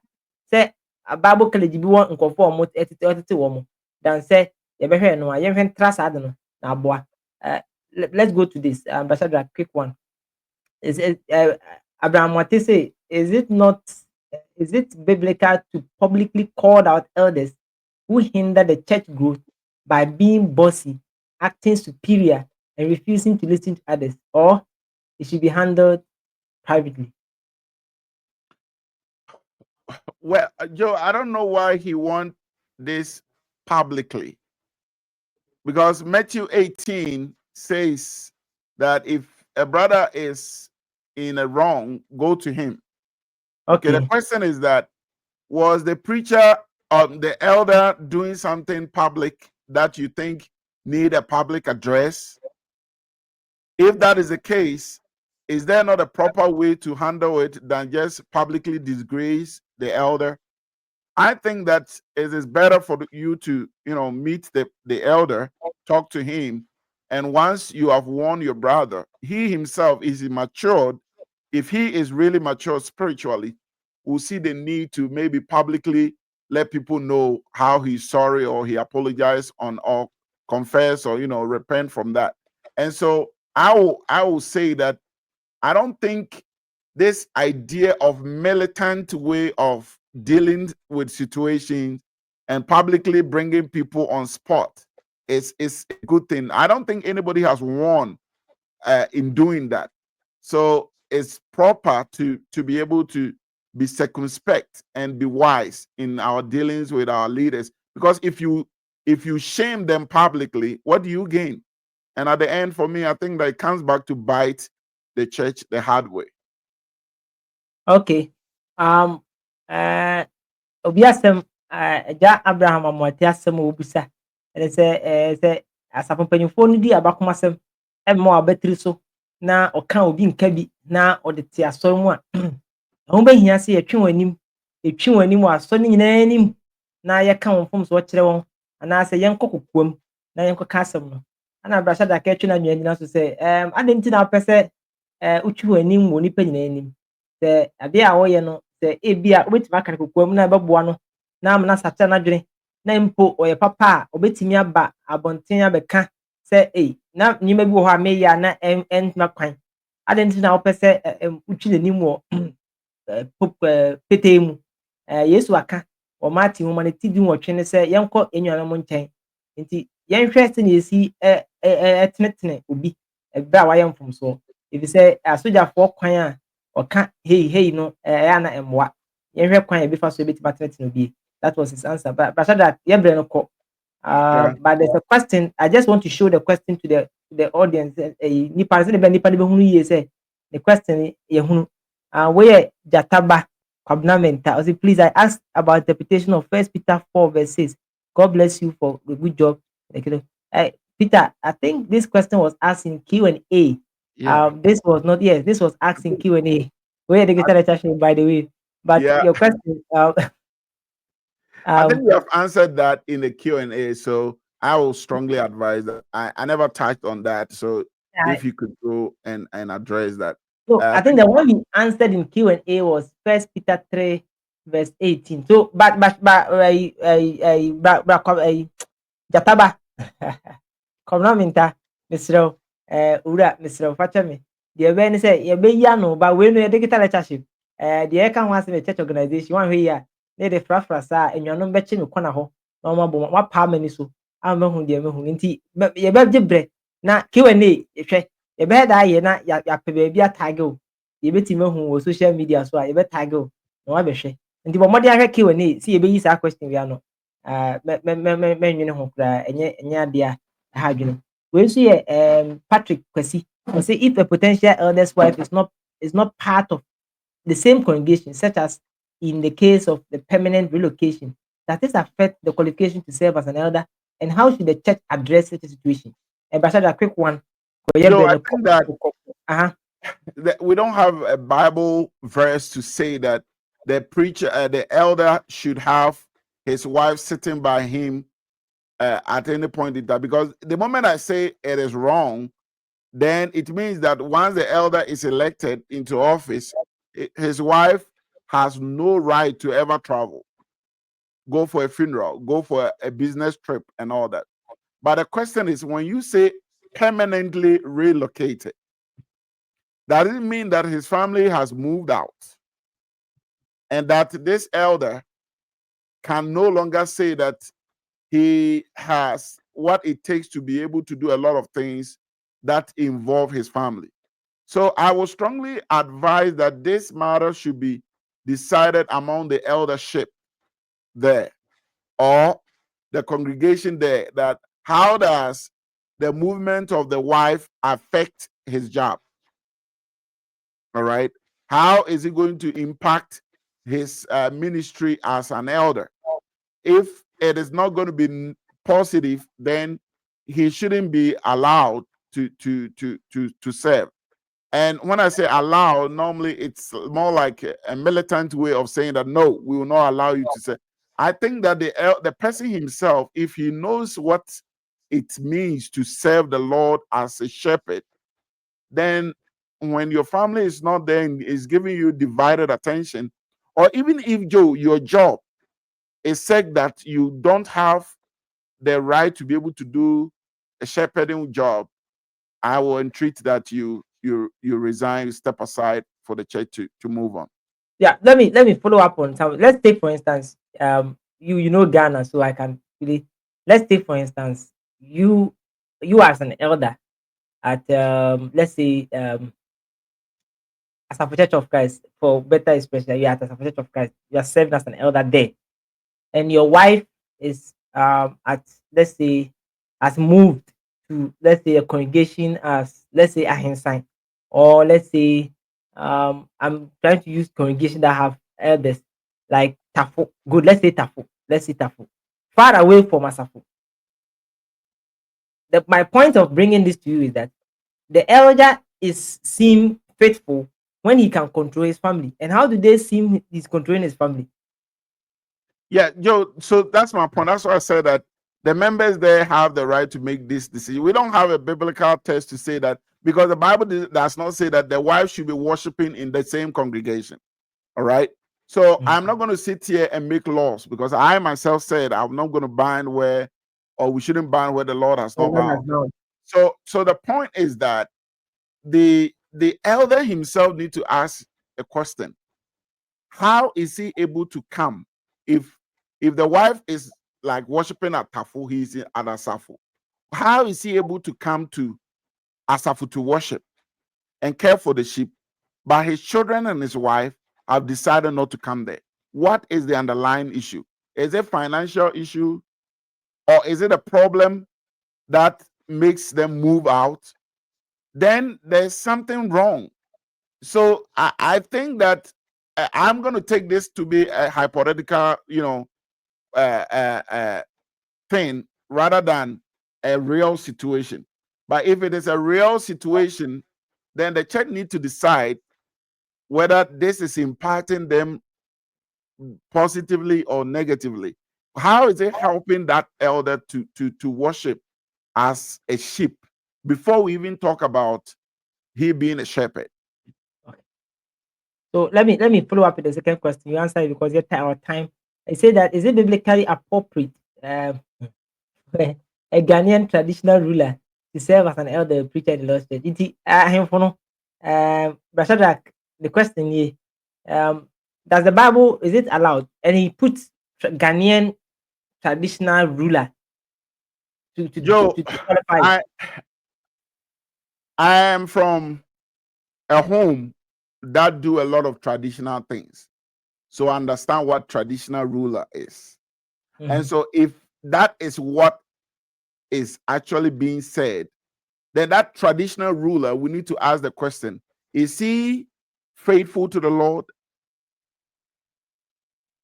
se Bible college bi won nkofo omo etete wo mo dan se ye behwe no a yenhwe ntra sa de no na aboa. Let's go to this ambassador, a quick one. Is it Abraham Watese, is it biblical to publicly call out elders who hinder the church growth by being bossy, acting superior, and refusing to listen to others, or it should be handled privately? Well, Joe, I don't know why he wants this publicly, because Matthew 18 says that if a brother is in a wrong, go to him. Okay, the question is that, was the preacher the elder doing something public that you think need a public address? If that is the case, is there not a proper way to handle it than just publicly disgrace the elder? I think that it is better for you to, meet the elder, talk to him, and once you have warned your brother, he himself is matured. If he is really mature spiritually, will see the need to maybe publicly let people know how he's sorry, or he apologized or confess, or repent from that. And so I will say that I don't think this idea of militant way of dealing with situations and publicly bringing people on spot is a good thing. I don't think anybody has won in doing that. So it's proper to be able to be circumspect and be wise in our dealings with our leaders, because if you shame them publicly, what do you gain? And at the end, for me, I think that it comes back to bite the church the hard way. Okay. Obi asɛm agya Abraham amoate asɛm a wɔbisa ɛne sɛ asafo mpanyinfoɔ no di abakom asɛm ɛma wɔabɛtiri so na ɔka obi nka bi na ɔde te asɔre mu a ɛho bɛhia sɛ yɛtwe wɔn anim wɔ asɔre no nyinaa anim na yɛka wɔn mfomsoɔ kyerɛ wɔn, anaasɛ yɛnkɔ kokoam na yɛnkɔka asɛm no. Ana Bra Shadrack ɛtwe n'anwea gyina so sɛ adɛn nti na wopɛ sɛ wotwe wɔn anim wɔ nnipa nyinaa anim? Sɛ adeɛ a wɔyɛ no sɛ ebi a wobɛtumi aka no kokoam na ɛbɛboa no na ama no asakyera n'adwene, na mpo ɔyɛ papa a ɔbɛtumi aba abɔnten abɛka sɛ na nneɛma bi wɔ hɔ a meyɛ a na ɛntena kwan. Adɛn nti na wopɛ sɛ wotwi n'anim wɔ petee mu? Yesu aka wɔ Mate nwoma no ti 18 ne sɛ yɛnkɔ yɛn nuanom nkyɛn. Nti yɛnhwɛ sɛnea yɛsi ɛtenetene obi ɛberɛ a wayɛ mfomsoɔ, efisɛ asogyafoɔ kwan a ɔka hei no ɛyɛ a na ɛmmoa. Yɛnhwɛ kwan a yɛbɛfa so yɛbɛtumi atenetene obi. That was his answer. But Bra Shadrack, yɛbrɛ no kɔ. Yeah. But there's a question. I just want to show the question to the audience. Nipa sɛ nipa ne bɛhunu yie sɛ the question yɛhunu. Wɔyɛ Jataba Kwabena Menta. I say, please, I asked about interpretation of 1 Peter 4:6. God bless you for the good job. Peter, I think this question was asked in Q&A. Yeah. This was not, yes, this was asked in Q&A. Where the guitar lectureship, by the way. But Yeah. your question, I think you have answered that in the Q&A, so I will strongly advise that. I never touched on that, so if you could go and address that. so I think the one you answered in Q&A was 1 Peter 3:18. So, but Jataba, Komnaminta, Mr. Ura, Mr. Fatchame. The event say, you be yano, but we know a digital lectureship. The Eka wants a church organization, one here, near the Frafrasa, and your number chin corner ho, no more, what palm so. I don't know who the Mahunti, but you better bread. Now, Q&A, if you better die, na ya baby a tago. You bet him who was social media, so I bet tago. No, I bet she. And the more they Q&A, see a baby question we are no. Men you know, and yeah, how you know. We see Patrick Kwesi. We say if a potential elder's wife is not part of the same congregation, such as in the case of the permanent relocation, does this affect the qualification to serve as an elder? And how should the church address such a situation? And Bashad, a quick one. So I think that we don't have a Bible verse to say that the preacher, the elder, should have his wife sitting by him at any point in time. Because the moment I say it is wrong, then it means that once the elder is elected into office, his wife has no right to ever travel, go for a funeral, go for a business trip, and all that. But the question is, when you say permanently relocated, that doesn't mean that his family has moved out and that this elder can no longer say that he has what it takes to be able to do a lot of things that involve his family. So I will strongly advise that this matter should be decided among the eldership there or the congregation there, that how does the movement of the wife affect his job? All right. How is it going to impact his ministry as an elder? If it is not going to be positive, then he shouldn't be allowed to serve. And when I say allow, normally it's more like a militant way of saying that no, we will not allow you to serve. I think that the person himself, if he knows what it means to serve the Lord as a shepherd, then when your family is not there and is giving you divided attention, or even if your job is said that you don't have the right to be able to do a shepherding job, I will entreat that you resign, step aside for the church to move on. Yeah, let me follow up on some. Let's take for instance, you know Ghana, so I can really let's take for instance you as an elder, at let's say as a Church of Christ, for better expression, you are at a Church of Christ, you are serving as an elder there, and your wife is at, let's say, has moved to, let's say, a congregation as, let's say, a Ahensan, or let's say I'm trying to use congregation that have elders like Tafo. Good, let's say Tafo. Let's say Tafo. Far away from Asafo. My point of bringing this to you is that the elder is seem faithful when he can control his family. And how do they seem he's controlling his family? Yeah, Joe. So that's my point. That's why I said that the members there have the right to make this decision. We don't have a biblical text to say that, because the Bible does not say that the wife should be worshiping in the same congregation. All right. So I'm not going to sit here and make laws, because I myself said I'm not going to bind where, or we shouldn't bind where the Lord has not bound. So the point is that the elder himself need to ask a question: how is he able to come if the wife is like worshiping at Tafu, he's at Asafu? How is he able to come to Asafu to worship and care for the sheep, but his children and his wife have decided not to come there? What is the underlying issue? Is it financial issue, or is it a problem that makes them move out? Then there's something wrong. So I think that I'm going to take this to be a hypothetical, thing rather than a real situation. But if it is a real situation, then the church need to decide whether this is impacting them positively or negatively. How is it helping that elder to worship as a sheep before we even talk about he being a shepherd? So let me follow up with the second question. You answer it because our time. I say that, is it biblically appropriate for a Ghanaian traditional ruler to serve as an elder preacher in the Lord's church? Shadrack, the question is, does the Bible, is it allowed? And he puts Ghanaian traditional ruler Joe, to qualify. I am from a home that do a lot of traditional things, so I understand what traditional ruler is. And so if that is what is actually being said, then that traditional ruler, we need to ask the question: is he faithful to the Lord?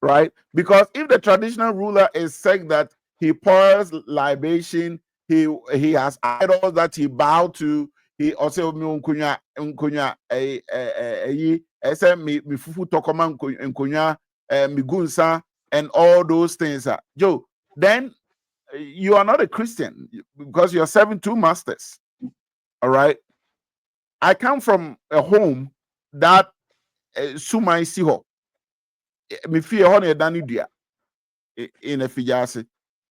Right? Because if the traditional ruler is saying that he pours libation, he has idols that he bow to, he also and all those things, Joe, then you are not a Christian, because you're serving two masters. All right. I come from a home that sumai siho me fear honey danidia in a fijasi.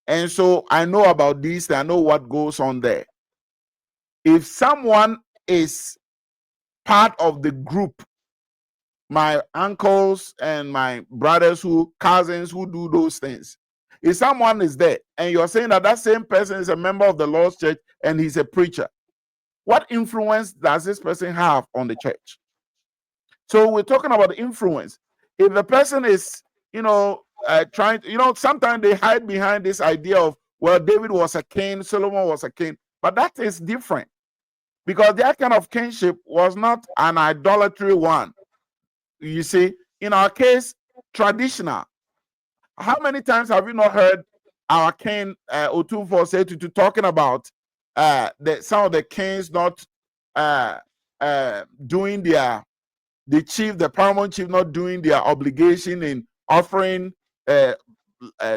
And so I know about this, I know what goes on there. If someone is part of the group, my uncles and my brothers, who cousins who do those things, if someone is there and you're saying that that same person is a member of the Lord's church and he's a preacher, what influence does this person have on the church? So we're talking about the influence. If the person is, trying to, sometimes they hide behind this idea of, well, David was a king, Solomon was a king, but that is different, because that kind of kingship was not an idolatry one. You see, in our case, traditional. How many times have you not heard our king Otunfo say to talking about some of the kings not doing the paramount chief not doing their obligation in offering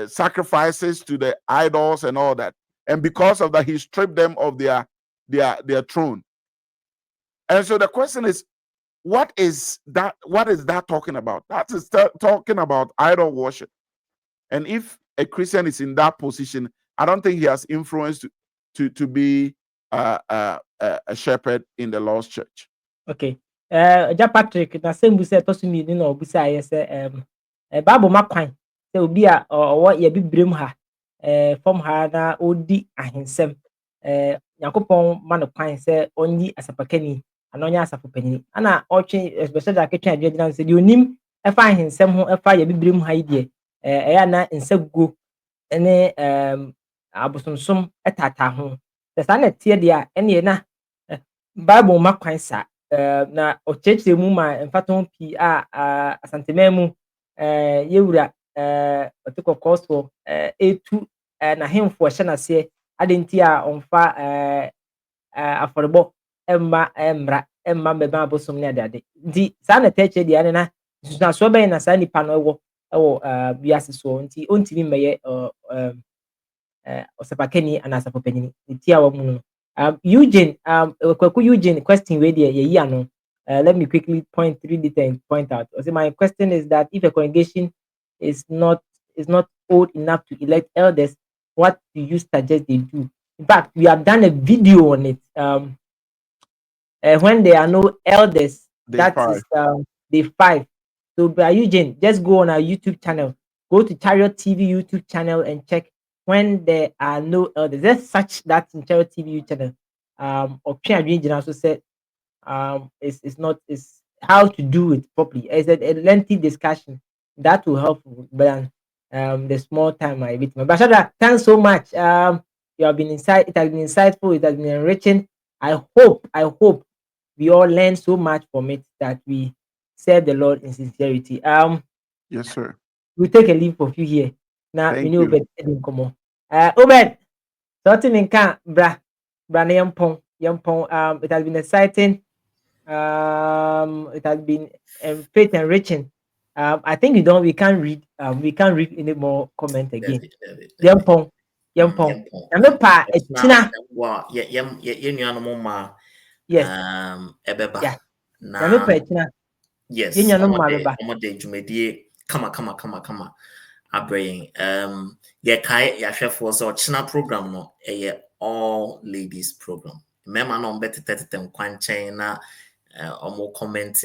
sacrifices to the idols and all that, and because of that he stripped them of their throne. And so the question is, what is that talking about? That is talking about idol worship. And if a Christian is in that position, I don't think he has influence to be a shepherd in the Lord's church. Okay. Ja Patrick, na same busa to so mi ni na obusa aye se Bible makwan se obi owo ye bibrem ha fom ha na odi ahensem Yakupon man of pine say only as a pakeni and only as a penny. And I watching especially that kitchen adjustment said you nim a fine himself who a fire be brim hidie na insa go ene abosonsom etata ho the sanet tie dia ene na bible ma kwan sa na ochechire mu ma mfaton pi a asantema mu yewura otiko koso etu na hemfo hye na se adenti a onfa aforebo emma beba abosom ne ade nti sanet eche dia ne na susu so ben na sa nipa no ewo biase so nti ontimi meye osapakeni and asapopeni tia wa mu Eugene kwaku Eugene question we there ye ano let me quickly point three details point out. So my question is that if a congregation is not old enough to elect elders, what do you suggest they do? In fact, we have done a video on it. When there are no elders, that is day 5. So by Eugene, just go on our YouTube channel, go to Chariot TV YouTube channel and check when there are no elders. Let's search that in Chariot TV channel. Option also said it's how to do it properly. It's a lengthy discussion that will help, but the small time I bit. But Shadrack, thanks so much. You have been inside. It has been insightful. It has been enriching. I hope we all learn so much from it that we serve the Lord in sincerity. Yes, sir. We take a leave of you here. Now we know Thank Obed come on. Obed, something in can bra na yampong. It has been exciting. It has been faith enriching. I think we can't read any more comment again. Yampong. Namepa etina. Wow, yeah, ma. Yes. Ebeba. Yeah. Na Namepa etina. yes. Come. Abrain. Yeah, chef was our China program no a all ladies program. Remember no better 30 kwanchen na omo comment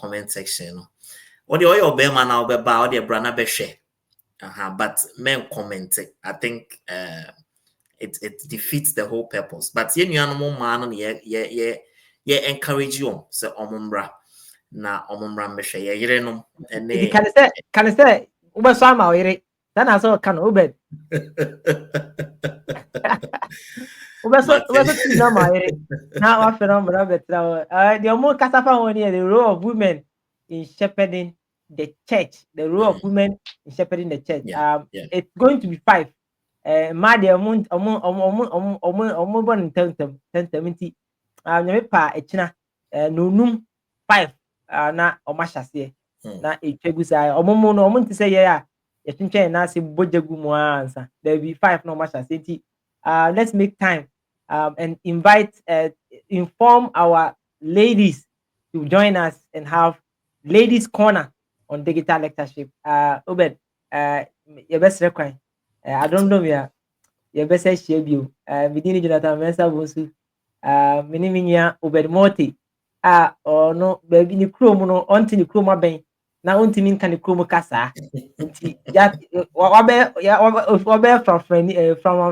comment section no. What the oil be man now be ba the brana be share. But men comment I think it defeats the whole purpose. But you animal man yeah encourage you so omumbra na omumbra me share yere no and can say ube so ama oyere then I saw can Obed ube so na ma oyere now after no bra betra the omo kasafa one here the role of women in shepherding the church, the role of women in shepherding the church. It's going to be 5. Madi born in 1070. Nyamepa echina nonum 5 na omashase na etwegusa omomo no omo ntise ye ya yetwentwe na se bojegu mu ansa there be 5 na omashase nti let's make time and invite inform our ladies to join us and have ladies corner on digital lectureship. Obed your best request. I don't know your best share you. Within Jonathan Mensa Bonsu. Miniminia Obed Morty. Or no, baby, the crew no, until the crew my bang. Now, until mean can the crew cassa. That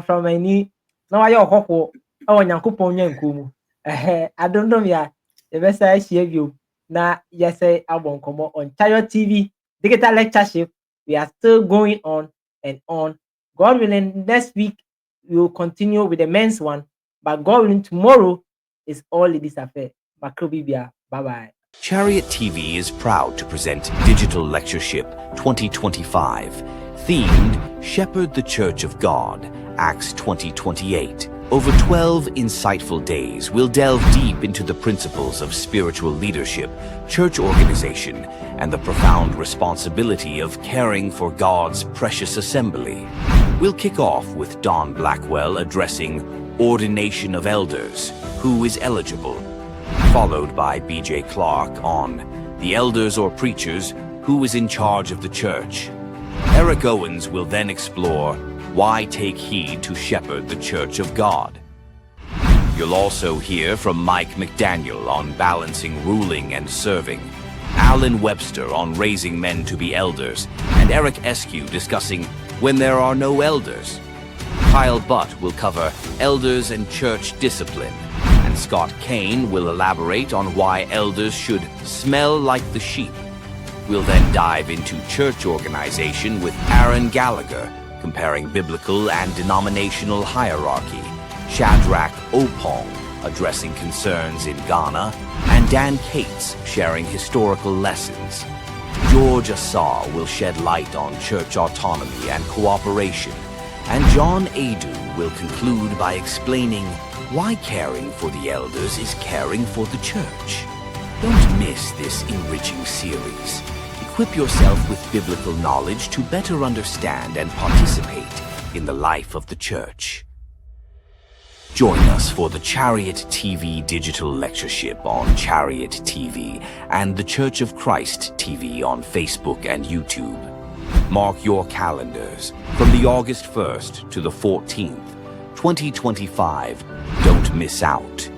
from my knee. Now I your hoko. Oh, Yankupon Yankumu. I don't know, yeah. The best share you. Na yes, I won't come on Chariot TV digital lectureship. We are still going on and on. God willing, next week we will continue with the men's one. But God willing, tomorrow is all ladies affair. Bye bye. Chariot TV is proud to present Digital Lectureship 2025, themed Shepherd the Church of God, Acts 2028. Over 12 insightful days, we'll delve deep into the principles of spiritual leadership, church organization, and the profound responsibility of caring for God's precious assembly. We'll kick off with Don Blackwell addressing Ordination of Elders, Who is Eligible, followed by B.J. Clark on The Elders or Preachers, Who is in Charge of the Church. Eric Owens will then explore Why Take Heed to Shepherd the Church of God. You'll also hear from Mike McDaniel on balancing ruling and serving, Alan Webster on raising men to be elders, and Eric Eskew discussing When There Are No Elders. Kyle Butt will cover elders and church discipline, and Scott Kane will elaborate on why elders should smell like the sheep. We'll then dive into church organization with Aaron Gallagher, comparing biblical and denominational hierarchy, Shadrack Oppong addressing concerns in Ghana, and Dan Cates sharing historical lessons. George Assar will shed light on church autonomy and cooperation, and John Adu will conclude by explaining why caring for the elders is caring for the church. Don't miss this enriching series. Equip yourself with biblical knowledge to better understand and participate in the life of the church. Join us for the Chariot TV digital lectureship on Chariot TV and the Church of Christ TV on Facebook and YouTube. Mark your calendars from the August 1st to the 14th, 2025. Don't miss out.